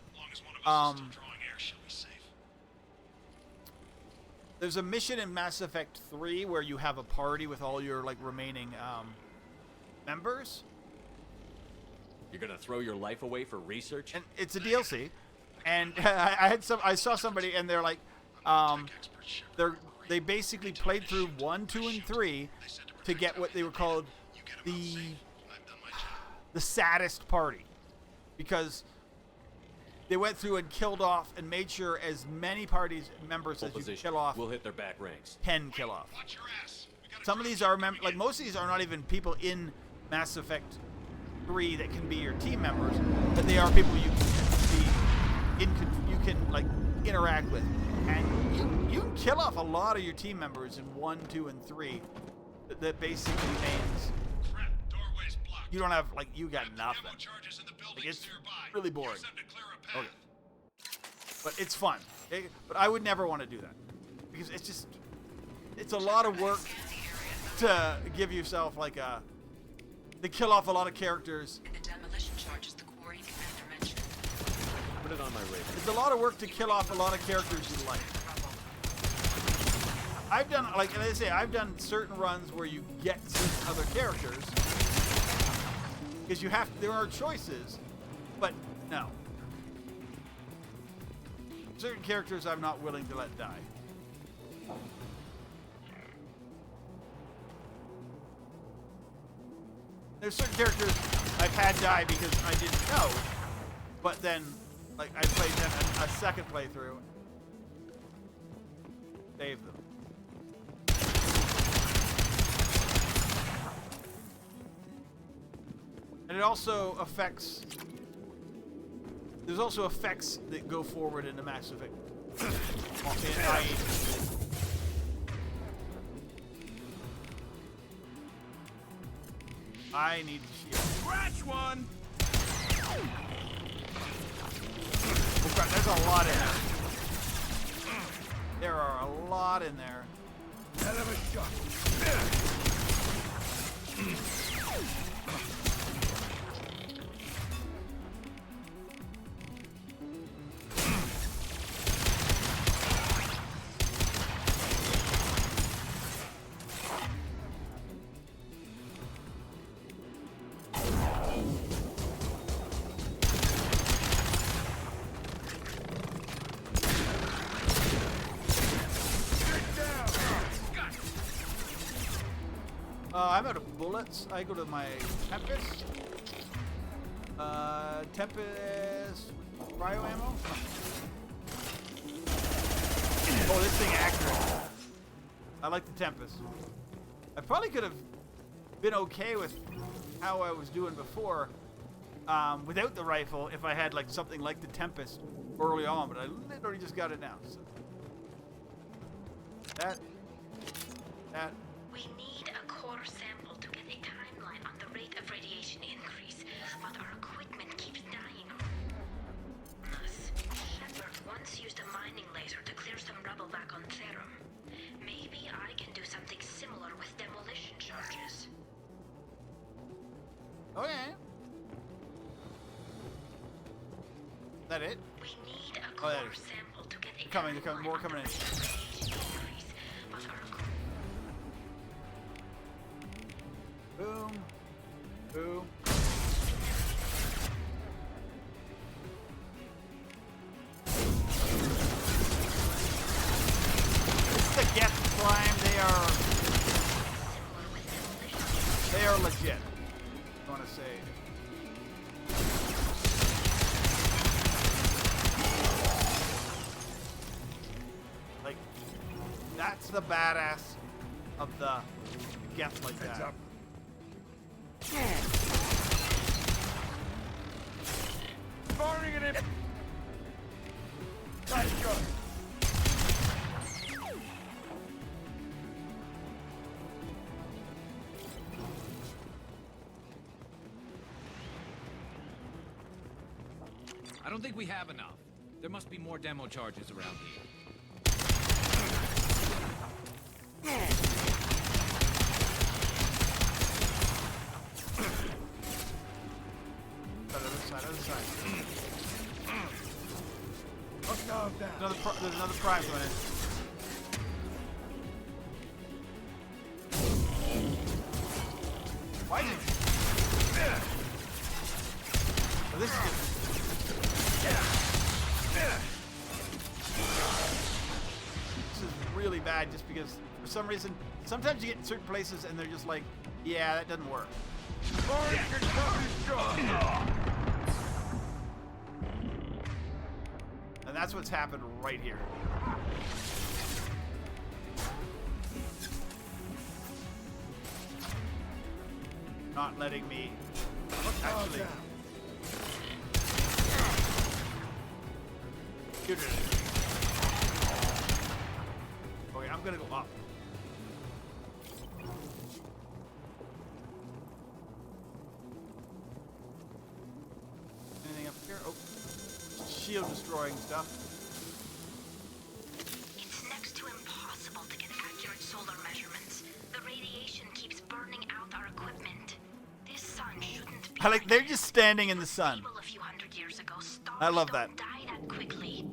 There's a mission in Mass Effect 3 where you have a party with all your like remaining members. You're gonna throw your life away for research? And it's a DLC. And I saw somebody and they're like, they basically played through 1, 2, and 3 to get what they were called the saddest party, because they went through and killed off and made sure as many parties members as you can kill off. We'll hit their back ranks. 10 kill off. Some of these are like most of these are not even people in Mass Effect 3 that can be your team members, but they are people you can like interact with, and you can kill off a lot of your team members in 1, 2, and 3. That basically means you don't have like you got nothing. Like, it's really boring. Okay. But it's fun. But I would never want to do that because it's a lot of work to give yourself like to kill off a lot of characters. The demolition charges the quarry commander mentioned. Put it on my radar. It's a lot of work to kill off a lot of characters you like. I've done, like I say, I've done certain runs where you get certain other characters because you have. There are choices, but no. Certain characters I'm not willing to let die. There's certain characters I've had die because I didn't know, but then, like, I played them a second playthrough. Save them. And it also affects... There's also effects that go forward into Mass Effect. I need to shield. Scratch one! Oh crap, there's a lot in there. There are a lot in there. Hell of a shot. I'm out of bullets. I go to my Tempest. Tempest cryo ammo. Oh, this thing accurate. I like the Tempest. I probably could have been okay with how I was doing before without the rifle if I had like something like the Tempest early on, but I literally just got it now. So. That. We need a core sample to get a timeline on the rate of radiation increase, but our equipment keeps dying. Shepard once used a mining laser to clear some rubble back on Therum. Maybe I can do something similar with demolition charges. Okay. Is that it? We need a core sample to get a they're coming, more coming in. Boom. Boom. This is the Geth climb. They are legit. I want to say. Like, that's the badass of the Geth like that. Up. Firing it in. Nice shot. I don't think we have enough. There must be more demo charges around here. Other side. There's another prize on it. Why did oh, this is just... This is really bad just because for some reason sometimes you get in certain places and they're just like, yeah, that doesn't work. And that's what's happened right here. Not letting me actually shoot it. Okay, I'm gonna go up. Anything up here? Oh, shield destroying stuff. It's next to impossible to get accurate solar measurements. The radiation keeps burning out our equipment. This sun shouldn't be. I like they're just standing in the sun. A few hundred years ago. I love that. Die that quickly.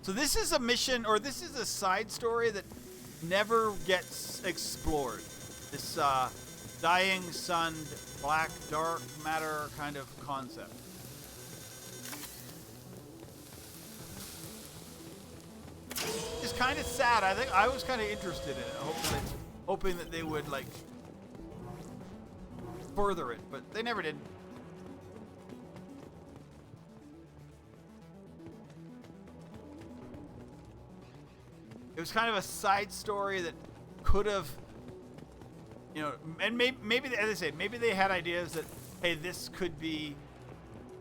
So this is a mission, or this is a side story that never gets explored. This dying sun, black dark matter kind of concept. It's kind of sad. I think I was kind of interested in it, hoping that they would like further it, but they never did. It was kind of a side story that could have, you know, and maybe as I say, maybe they had ideas that, hey, this could be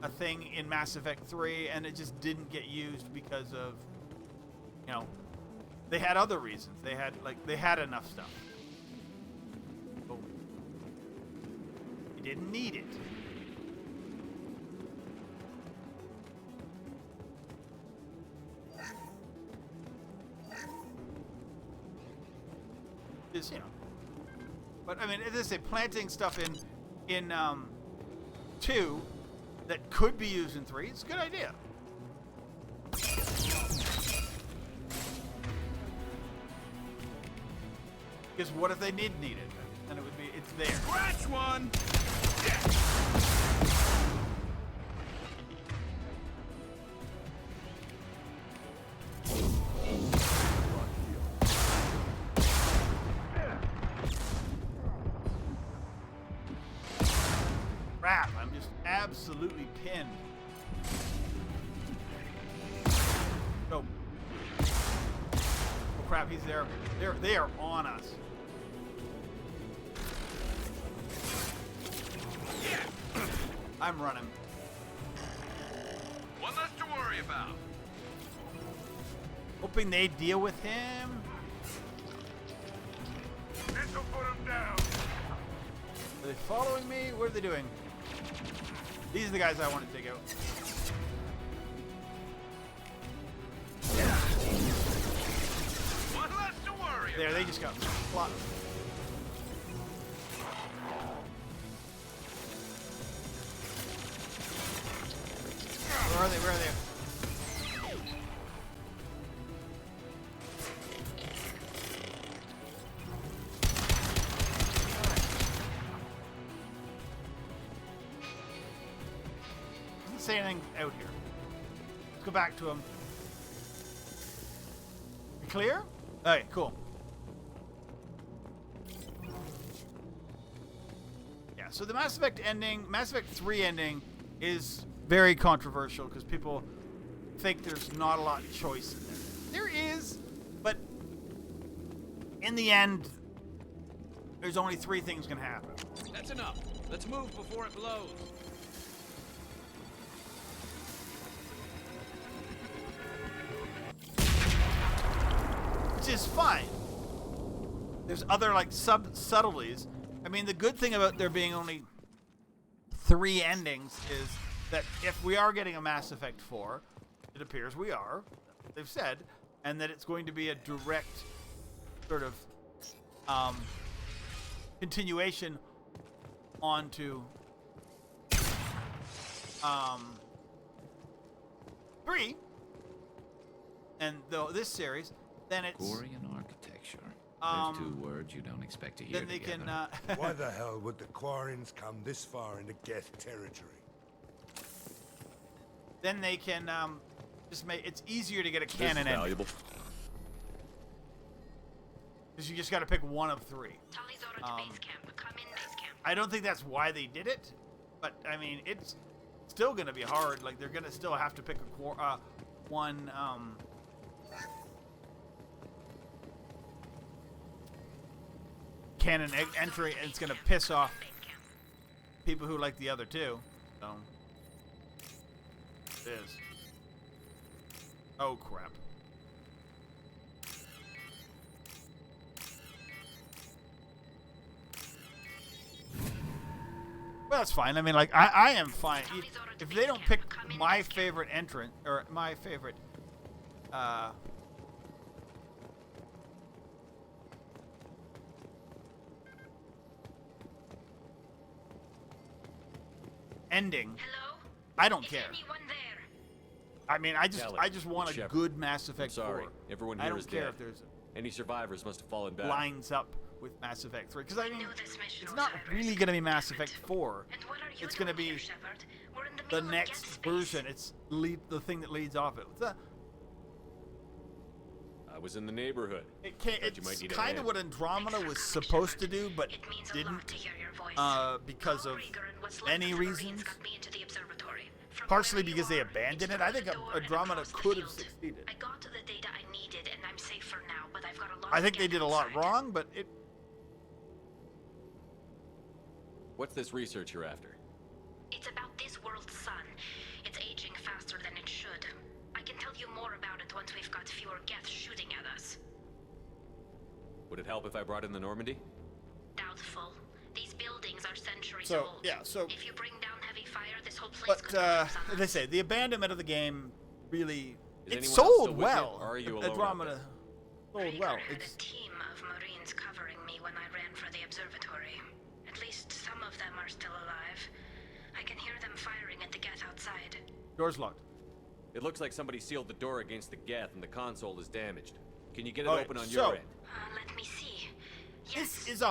a thing in Mass Effect 3, and it just didn't get used because of, you know, they had other reasons. They had enough stuff. But you didn't need it. Just, you know, but I mean, as I say, planting stuff in 2 that could be used in 3, it's a good idea. Because what if they did need it? And it would be, it's there. Scratch one! Crap, I'm just absolutely pinned. Oh. Oh crap, he's there. They are on us. I'm running. One less to worry about. Hoping they deal with him. This'll put him down. Are they following me? What are they doing? These are the guys I want to take out. One less to worry There, they just got plotted. Where are they? Where are they? Doesn't say anything out here. Let's go back to him. You clear? Alright, cool. Yeah, so the Mass Effect ending, Mass Effect 3 ending is very controversial because people think there's not a lot of choice in there. There is, but in the end, there's only 3 things can happen. That's enough. Let's move before it blows. Which is fine. There's other like subtleties. I mean, the good thing about there being only 3 endings is that if we are getting a Mass Effect 4, it appears we are, they've said, and that it's going to be a direct sort of continuation onto 3. and this series, then it's Quarian architecture. There's two words you don't expect to hear then they together. can. Why the hell would the Quarians come this far into Geth territory? Then they can just make it's easier to get a canon ending. Valuable. Because you just got to pick one of three. Tali's order to base camp. Come in base camp. I don't think that's why they did it, but I mean it's still gonna be hard. Like they're gonna still have to pick a one. Canon entry, and it's gonna piss off people who like the other two. So it is. Oh crap. Well, that's fine. I mean, like I am fine if they don't pick my favorite entrant or my favorite. Ending. Hello? I don't Is care. anyone there? I mean, I just want a Shepard. good Mass Effect 4. Sorry, everyone I here don't is care dead. if there's Any survivors must have fallen back. lines up with Mass Effect 3 because I mean, it's not really going to be Mass Effect 4. It's going to be the next version. It's the thing that leads off it. I was in the neighborhood. It's kind of what Andromeda was supposed to do, but didn't because of many reasons. Partially because they abandoned it. I think Andromeda could have succeeded. I got to the data I needed, and I'm safe for now. But I've got a lot. I think they did a lot wrong, but it. What's this research you're after? It's about this world's sun. It's aging faster than it should. I can tell you more about it once we've got fewer Geth shooting at us. Would it help if I brought in the Normandy? Doubtful. These buildings are centuries So, old. yeah, so- if you bring down heavy fire, this whole place But could collapse on as I say, the abandonment of the game really Is it anyone else still sold with you, well. or are you alone out Andromeda sold well. had It's a team of Marines covering me when I ran for the observatory. At least some of them are still alive. I can hear them firing at the Geth outside. door's locked. It looks like somebody sealed the door against the Geth and the console is damaged. Can you get it Okay, open on so- your end? Let me see. This is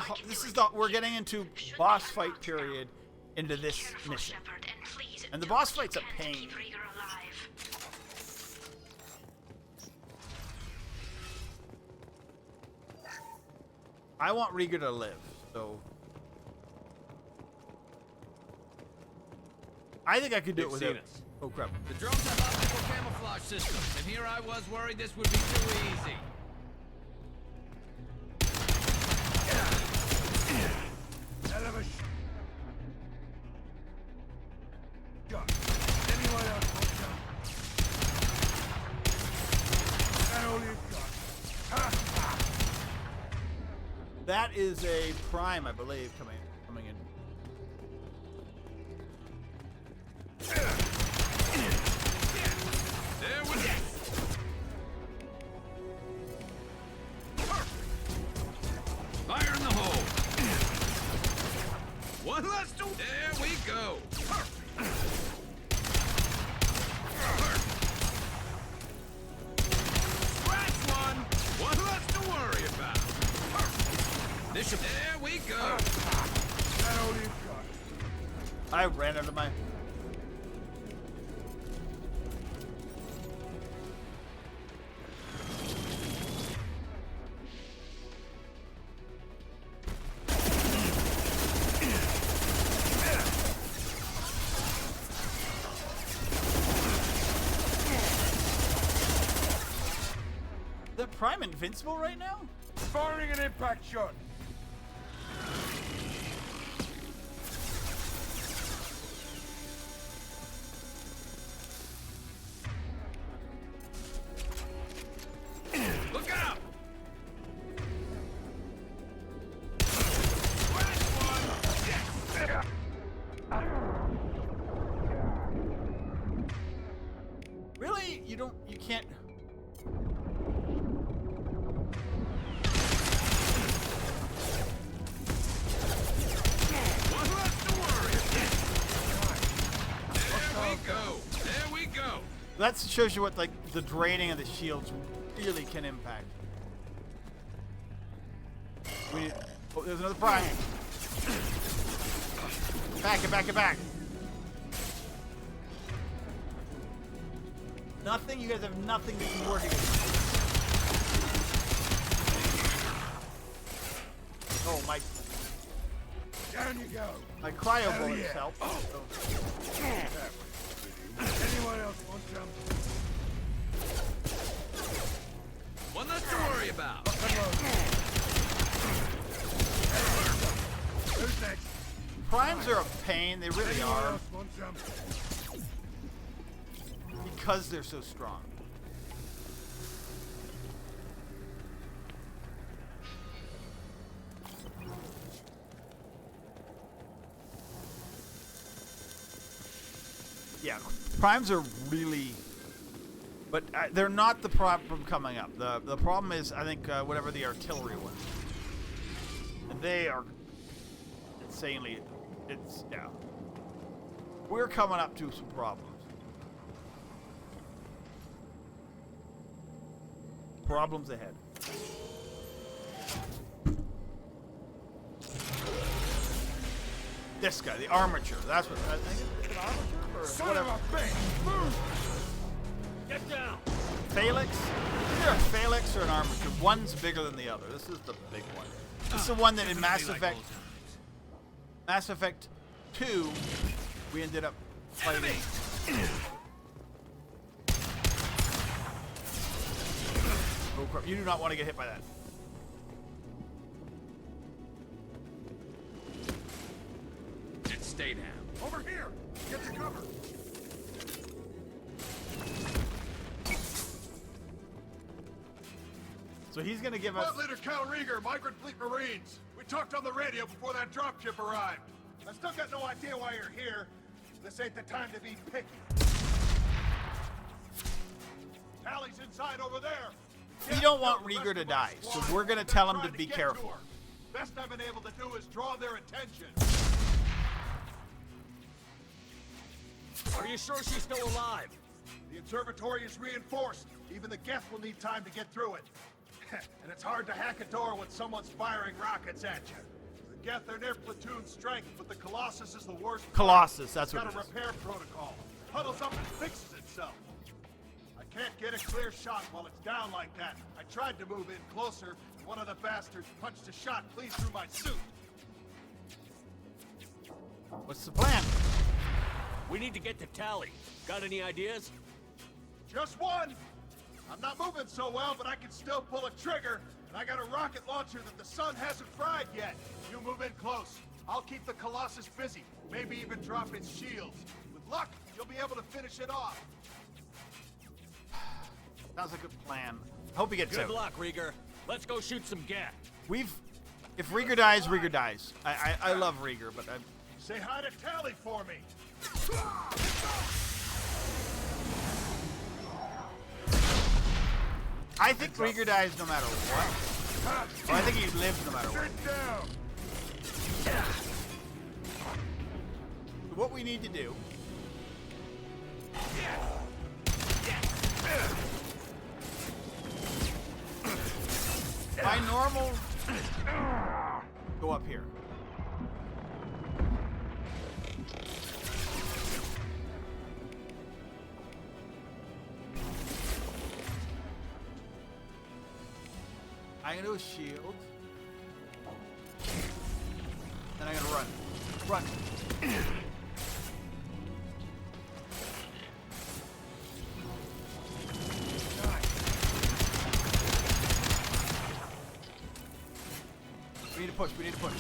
we're getting into boss fight period into this mission. And the boss fight's a pain. I want Rieger to live, so I think I could do it without. Oh crap! The drones have optical camouflage systems, and here I was worried this would be too easy. Anyone else want some? That all you've got? That is a prime, I believe, coming in. There we go. Fire in the hole. One less to. There we go. Scratch one. One less to worry about. This should. There we go. That all you've got? I ran out of my. The Prime invincible right now? Firing an impact shot. Look out! Really? You can't. One less to worry. There we go. There we go. That shows you what like the draining of the shields really can impact. Oh, there's another prime. Back it, back it, back. Nothing. You guys have nothing that can work against. Oh my! Down you go. My cryo bullets help. Oh. Anyone else want some? One less to worry about. Who's next? Primes are a pain. They really Anyone are. else want some? Because they're so strong. Yeah, primes are really, but they're not the problem coming up. The problem is, I think, whatever the artillery was. And they are insanely, yeah. We're coming up to some problems. Problems ahead. This guy, the armature. That's what I think. It's an armature or Son whatever. of a bitch! Move! Get down! Phalanx? Either a phalanx or an armature. One's bigger than the other. This is the big one. This is the one that in Mass Effect 2 we ended up fighting. Oh crap! You do not want to get hit by that. Just stay down. Over here! Get to cover! So he's gonna give us. Squad Leader Cal Rieger, Migrant Fleet Marines. We talked on the radio before that dropship arrived. I still got no idea why you're here. This ain't the time to be picky. Tali's inside over there. We don't want Rieger to die, so we're gonna tell him to be careful. Best I've been able to do is draw their attention. Are you sure she's still alive? The observatory is reinforced. Even the Geth will need time to get through it. And it's hard to hack a door when someone's firing rockets at you. The Geth are near platoon strength, but the Colossus is the worst. Colossus, that's it's what got it a repair protocol. Huddles up and fixes itself. I can't get a clear shot while it's down like that. I tried to move in closer, and one of the bastards punched a shot clean through my suit. What's the plan? We need to get to Tali. Got any ideas? Just one! I'm not moving so well, but I can still pull a trigger, and I got a rocket launcher that the sun hasn't fried yet. You move in close. I'll keep the Colossus busy, maybe even drop its shields. With luck, you'll be able to finish it off. Sounds like a good plan. I hope he gets out. Good luck, Rieger. Let's go shoot some Geth. If Rieger dies, Rieger dies. I love Rieger, but Say hi to Tali for me. I think Rieger dies no matter what. Oh, I think he lives no matter what. So what we need to do by normal go up here. I'm gonna do a shield. Then I'm gonna run. Run. We need to push, we need to push.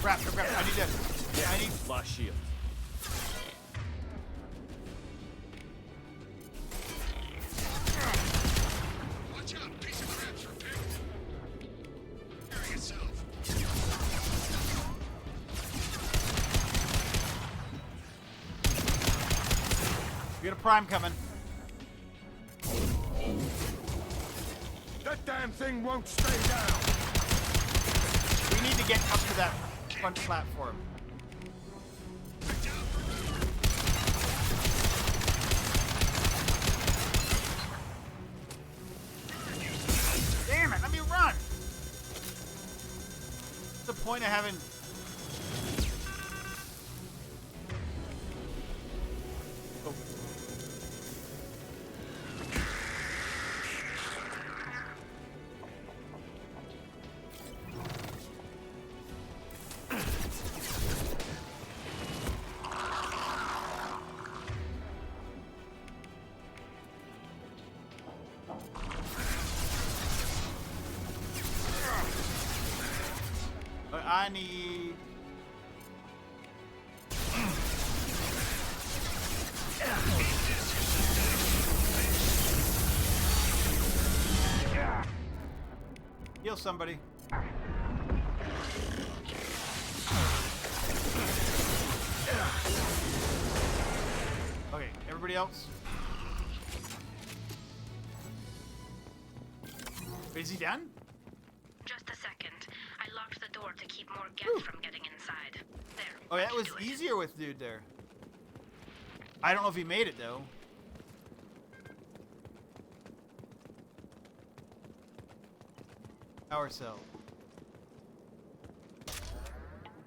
Grab, I need this. Yeah, I need lost shield. Watch out, piece of crap's repaired. Carrying itself. We got a prime coming. That damn thing won't stay down. We need to get up to that front platform. point of having... Oh. I need... Heal somebody. Okay, everybody else? Is he done? Just a second. I locked the door to keep more Geth from getting inside. There. Oh, yeah, it was easier with dude there. I don't know if he made it, though. Power cell.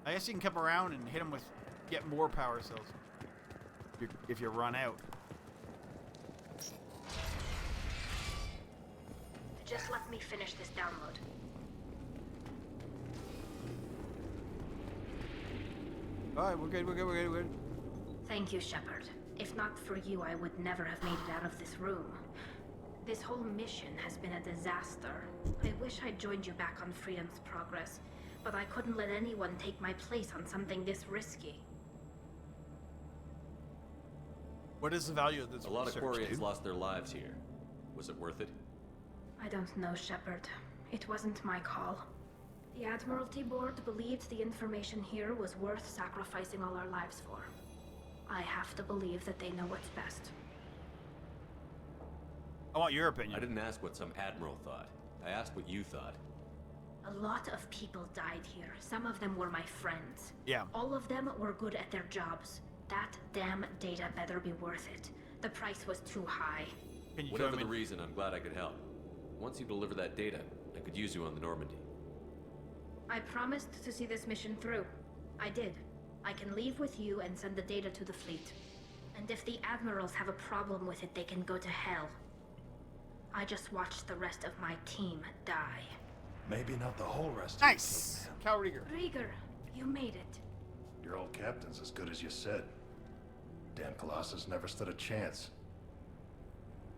I guess you can come around and hit him with... Get more power cells. If you run out. Just let me finish this download. Alright, we're good, we're good, we're good, we're good. Thank you, Shepard. If not for you, I would never have made it out of this room. This whole mission has been a disaster. I wish I'd joined you back on Freedom's Progress, but I couldn't let anyone take my place on something this risky. What is the value of this A lot of research, Quarians dude? lost their lives here. Was it worth it? I don't know, Shepard. It wasn't my call. The Admiralty Board believed the information here was worth sacrificing all our lives for. I have to believe that they know what's best. I want your opinion. I didn't ask what some admiral thought. I asked what you thought. A lot of people died here. Some of them were my friends. Yeah. All of them were good at their jobs. That damn data better be worth it. The price was too high. Whatever the reason, I'm glad I could help. Once you deliver that data, I could use you on the Normandy. I promised to see this mission through. I did. I can leave with you and send the data to the fleet. And if the admirals have a problem with it, they can go to hell. I just watched the rest of my team die. Maybe not the whole rest Nice! Cal Rieger. Rieger, you made it. Your old captain's as good as you said. Damn Colossus never stood a chance.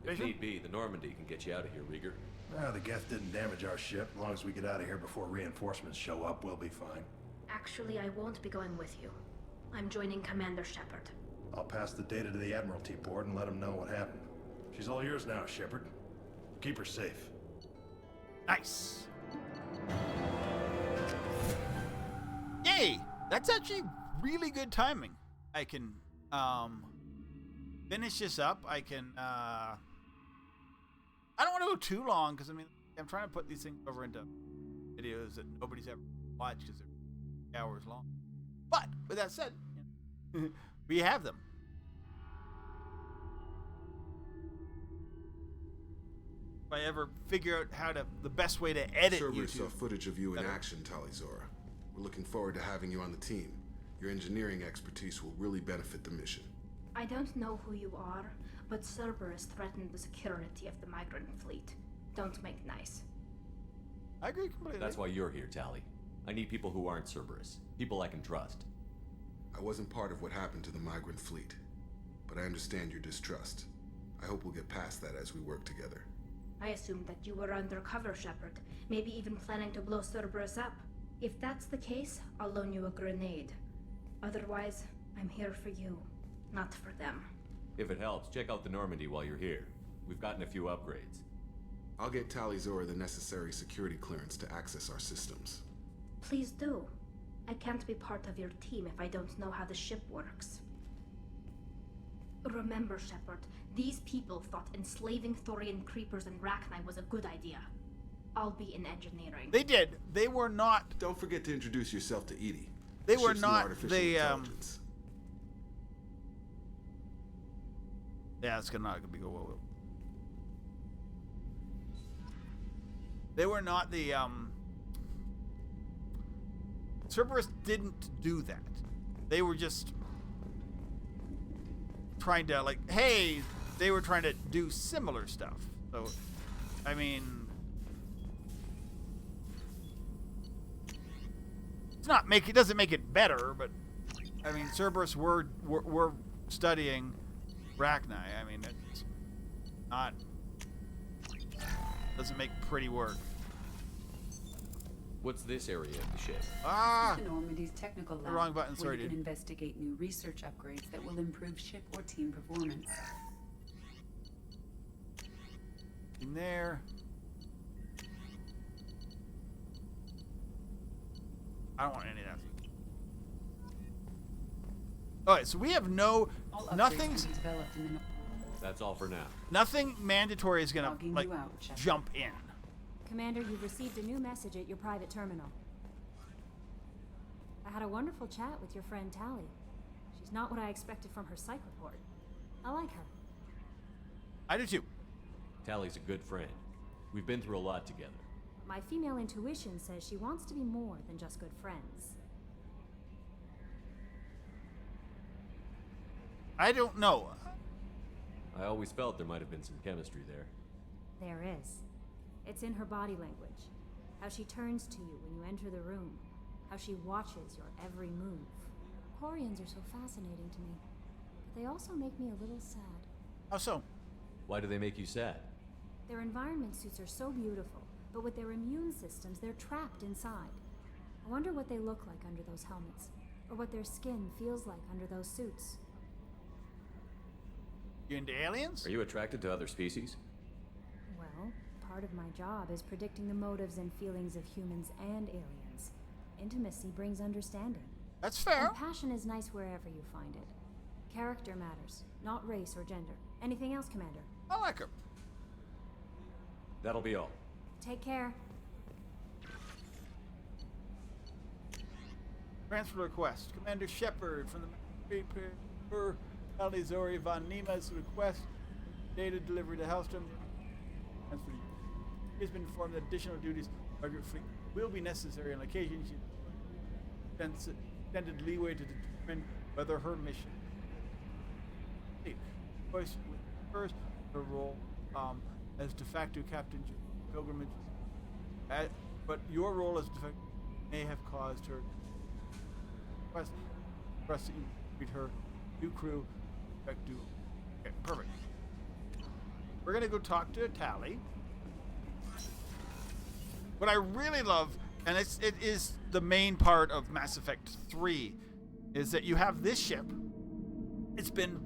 If need be, the Normandy can get you out of here, Rieger. The Geth didn't damage our ship. As long as we get out of here before reinforcements show up, we'll be fine. Actually, I won't be going with you. I'm joining Commander Shepard. I'll pass the data to the Admiralty Board and let them know what happened. She's all yours now, Shepard. Keep her safe. Nice. Yay! That's actually really good timing. I can finish this up. I can I don't want to go too long because I mean I'm trying to put these things over into videos that nobody's ever watched because they're hours long. But with that said, we have them. If I ever figure out how to the best way to edit Cerberus YouTube. saw footage of you in action, Tali Zora. We're looking forward to having you on the team. Your engineering expertise will really benefit the mission. I don't know who you are, but Cerberus threatened the security of the migrant fleet. Don't make nice. I agree completely. That's why you're here, Tali. I need people who aren't Cerberus. People I can trust. I wasn't part of what happened to the migrant fleet, but I understand your distrust. I hope we'll get past that as we work together. I assumed that you were undercover, Shepard. Maybe even planning to blow Cerberus up. If that's the case, I'll loan you a grenade. Otherwise, I'm here for you, not for them. If it helps, check out the Normandy while you're here. We've gotten a few upgrades. I'll get Tali Zora the necessary security clearance to access our systems. Please do. I can't be part of your team if I don't know how the ship works. Remember, Shepard, these people thought enslaving Thorian creepers and Rachni was a good idea. I'll be in engineering. They did. They were not. Don't forget to introduce yourself to Edie. They The were ship's new not artificial the intelligence. Yeah, it's gonna not be go well. They were not the Cerberus didn't do that. They were just trying to, like, hey, they were trying to do similar stuff. So, I mean, it doesn't make it better, but I mean, Cerberus were studying Rachni. I mean, it's not, doesn't make pretty work. What's this area of the ship? Ah! This is Normandy's technical lab, The wrong button, sorry, where you dude. can investigate new research upgrades that will improve ship or team performance. In there. I don't want any of that. Alright, so we have nothing's developed in the That's all for now. nothing mandatory is gonna like jump in. Commander, you've received a new message at your private terminal. I had a wonderful chat with your friend Tali. She's not what I expected from her psych report. I like her. I do too. Tally's a good friend. We've been through a lot together. My female intuition says she wants to be more than just good friends. I don't know. I always felt there might have been some chemistry there. There is. It's in her body language. How she turns to you when you enter the room. How she watches your every move. Quarians are so fascinating to me. But they also make me a little sad. How so? Why do they make you sad? Their environment suits are so beautiful, but with their immune systems, they're trapped inside. I wonder what they look like under those helmets, or what their skin feels like under those suits. You into aliens? Are you attracted to other species? Well, part of my job is predicting the motives and feelings of humans and aliens. Intimacy brings understanding. That's fair. And passion is nice wherever you find it. Character matters, not race or gender. Anything else, Commander? I like her. That'll be all. Take care. Transfer request. Commander Shepard from the per Alizori von Nima's request. Data delivery to Hellstrom. Transfer to you. He has been informed that additional duties target fleet will be necessary on occasion. She extended leeway to determine whether her mission. Choice with first her role as de facto captain pilgrimage, but your role as de facto may have caused her request for us to treat her new crew. Okay, perfect. We're gonna go talk to Tali. What I really love, and it is the main part of Mass Effect 3, is that you have this ship. It's been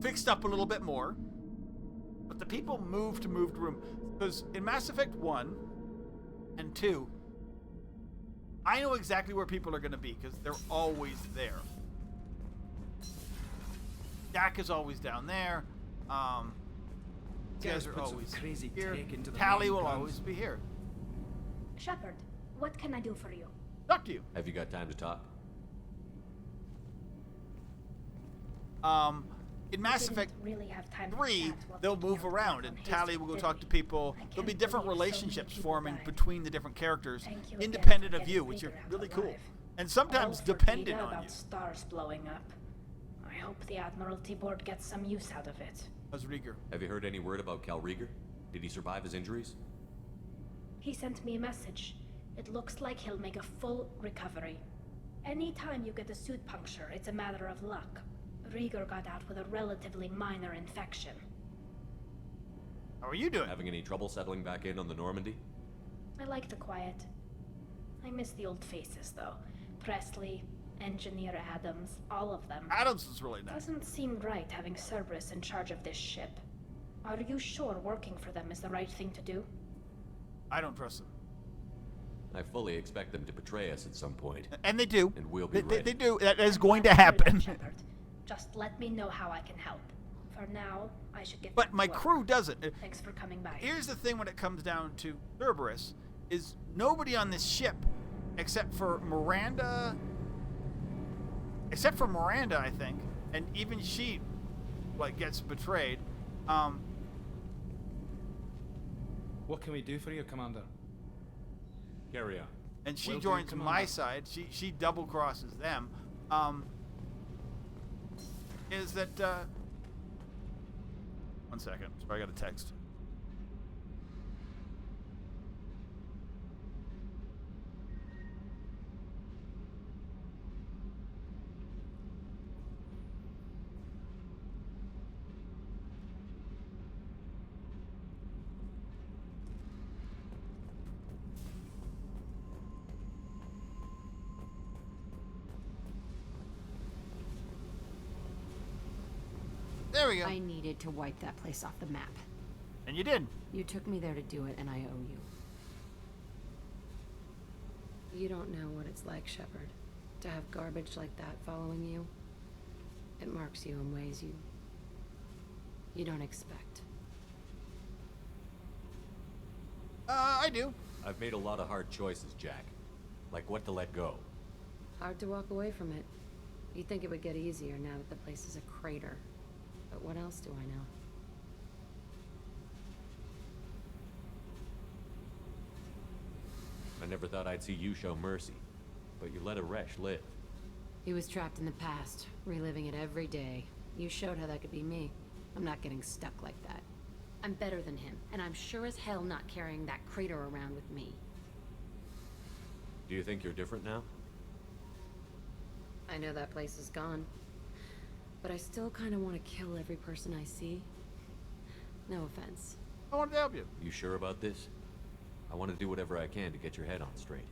fixed up a little bit more, but the people move to room. Because in Mass Effect 1 and 2, I know exactly where people are going to be because they're always there. Jack is always down there. You guys are always crazy here. take into the Tali main will guns. always be here. Shepard, what can I do for you? Talk to you. Have you got time to talk? In Mass Effect really have time 3, they'll move around, and Tali will go talk to people. There'll be different relationships forming between the different characters, independent of you, which are really cool, and sometimes dependent on you. Stars blowing up. I hope the Admiralty Board gets some use out of it. How's Rieger? Have you heard any word about Cal Rieger? Did he survive his injuries? He sent me a message. It looks like he'll make a full recovery. Anytime you get a suit puncture, it's a matter of luck. Rieger got out with a relatively minor infection. How are you doing? Having any trouble settling back in on the Normandy? I like the quiet. I miss the old faces, though. Presley, Engineer Adams, all of them. Adams is really nice. Doesn't seem right having Cerberus in charge of this ship. Are you sure working for them is the right thing to do? I don't trust them. I fully expect them to betray us at some point. And they do. And we'll be ready. They do. That is going to happen. Just let me know how I can help. For now, I should get But back to my work. crew doesn't. Thanks for coming by. Here's the thing when it comes down to Cerberus, is nobody on this ship, except for Miranda, I think, and even she, like, gets betrayed. What can we do for you, Commander? Carry on. and she Will do, joins Commander. my side. She double crosses them. Is that 1 second? Sorry, I got a text. There we go. I needed to wipe that place off the map. And you did. You took me there to do it, and I owe you. You don't know what it's like, Shepard, to have garbage like that following you. It marks you in ways you don't expect. I do. I've made a lot of hard choices, Jack. Like what to let go. Hard to walk away from it. You'd think it would get easier now that the place is a crater. But what else do I know? I never thought I'd see you show mercy, but you let a wretch live. He was trapped in the past, reliving it every day. You showed how that could be me. I'm not getting stuck like that. I'm better than him, and I'm sure as hell not carrying that crater around with me. Do you think you're different now? I know that place is gone. But I still kind of want to kill every person I see. No offense. I wanted to help you. You sure about this? I want to do whatever I can to get your head on straight.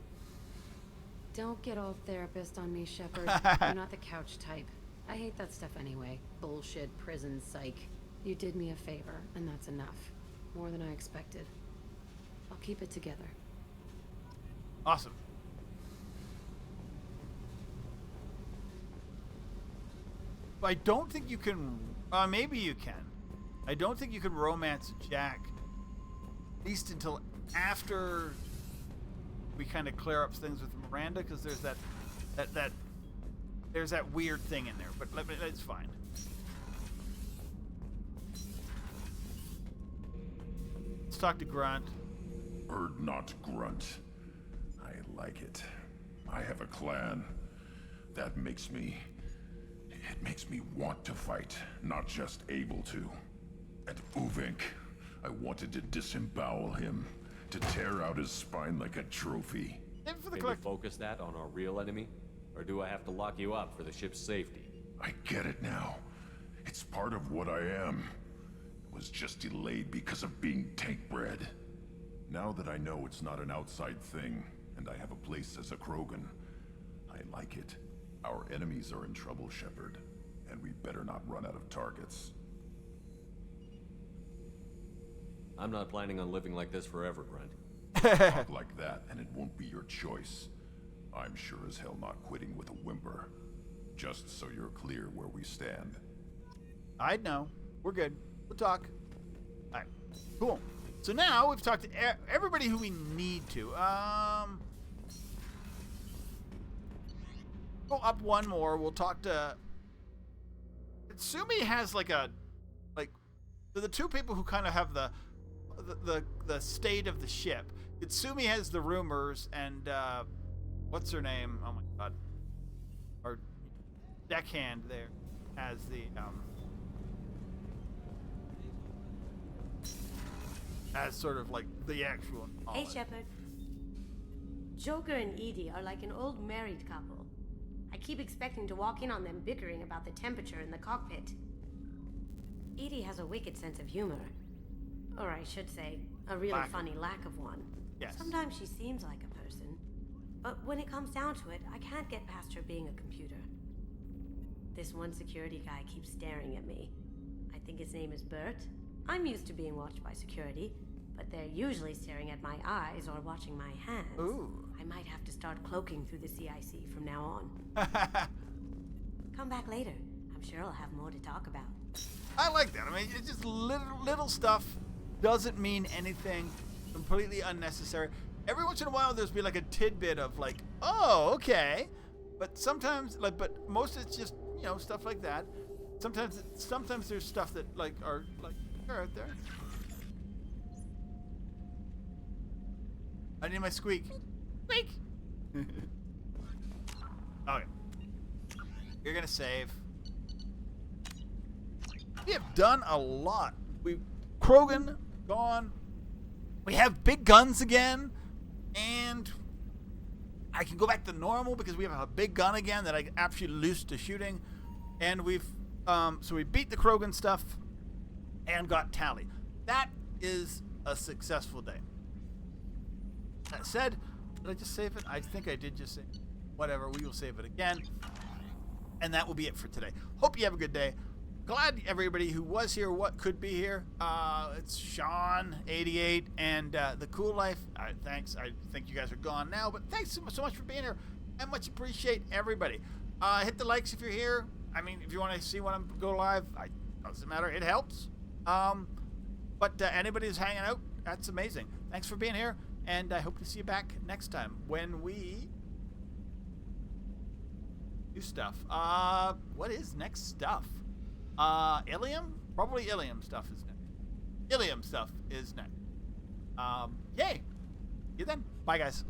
Don't get all therapist on me, Shepard. You're not the couch type. I hate that stuff anyway. Bullshit, prison, psych. You did me a favor, and that's enough. More than I expected. I'll keep it together. Awesome. I don't think you can. Maybe you can. I don't think you can romance Jack, at least until after we kind of clear up things with Miranda, because there's there's that weird thing in there. But it's fine. Let's talk to Grunt. Urdnot Grunt. I like it. I have a clan. That makes me... It makes me want to fight, not just able to. And Uvink, I wanted to disembowel him, to tear out his spine like a trophy. Can you focus that on our real enemy? Or do I have to lock you up for the ship's safety? I get it now. It's part of what I am. It was just delayed because of being tank bred. Now that I know it's not an outside thing, and I have a place as a Krogan, I like it. Our enemies are in trouble, Shepard, and we better not run out of targets. I'm not planning on living like this forever, Grunt. Talk like that, and it won't be your choice. I'm sure as hell not quitting with a whimper. Just so you're clear where we stand. I know. We're good. We'll talk. All right. Cool. So now we've talked to everybody who we need to. Go up one more. We'll talk to. Sumi has so the two people who kind of have the state of the ship. Itsumi has the rumors, and what's her name? Oh my god, our deckhand there has the as sort of like the actual Hey, knowledge. Shepard. Joker and Edie are like an old married couple. I keep expecting to walk in on them bickering about the temperature in the cockpit. Edie has a wicked sense of humor. Or I should say, a really funny lack of one. Yes. Sometimes she seems like a person. But when it comes down to it, I can't get past her being a computer. This one security guy keeps staring at me. I think his name is Bert. I'm used to being watched by security, but they're usually staring at my eyes or watching my hands. Ooh. I might have to start cloaking through the CIC from now on. Come back later. I'm sure I'll have more to talk about. I like that. I mean, it's just little stuff. Doesn't mean anything. Completely unnecessary. Every once in a while, there's be like a tidbit of like, oh, okay. But sometimes, but most of it's just stuff like that. Sometimes there's stuff that are right there. I need my squeak. Squeak. Okay. You're gonna save. We have done a lot. We've Krogan gone. We have big guns again, and I can go back to normal because we have a big gun again that I absolutely used to shooting, and we've so we beat the Krogan stuff and got Tali. That is a successful day. That said, did I just save it? I think I did just save it. Whatever, we will save it again. And that will be it for today. Hope you have a good day. Glad everybody who was here, what could be here. It's Sean, 88, and The Cool Life. Thanks. I think you guys are gone now, but thanks so much for being here. I much appreciate everybody. Hit the likes if you're here. I mean, if you want to see when I go live, doesn't matter. It helps. But anybody who's hanging out, that's amazing. Thanks for being here, and I hope to see you back next time when we do stuff. What is next stuff? Ilium? Probably Ilium stuff is next. Ilium stuff is next. Yay! See you then. Bye, guys.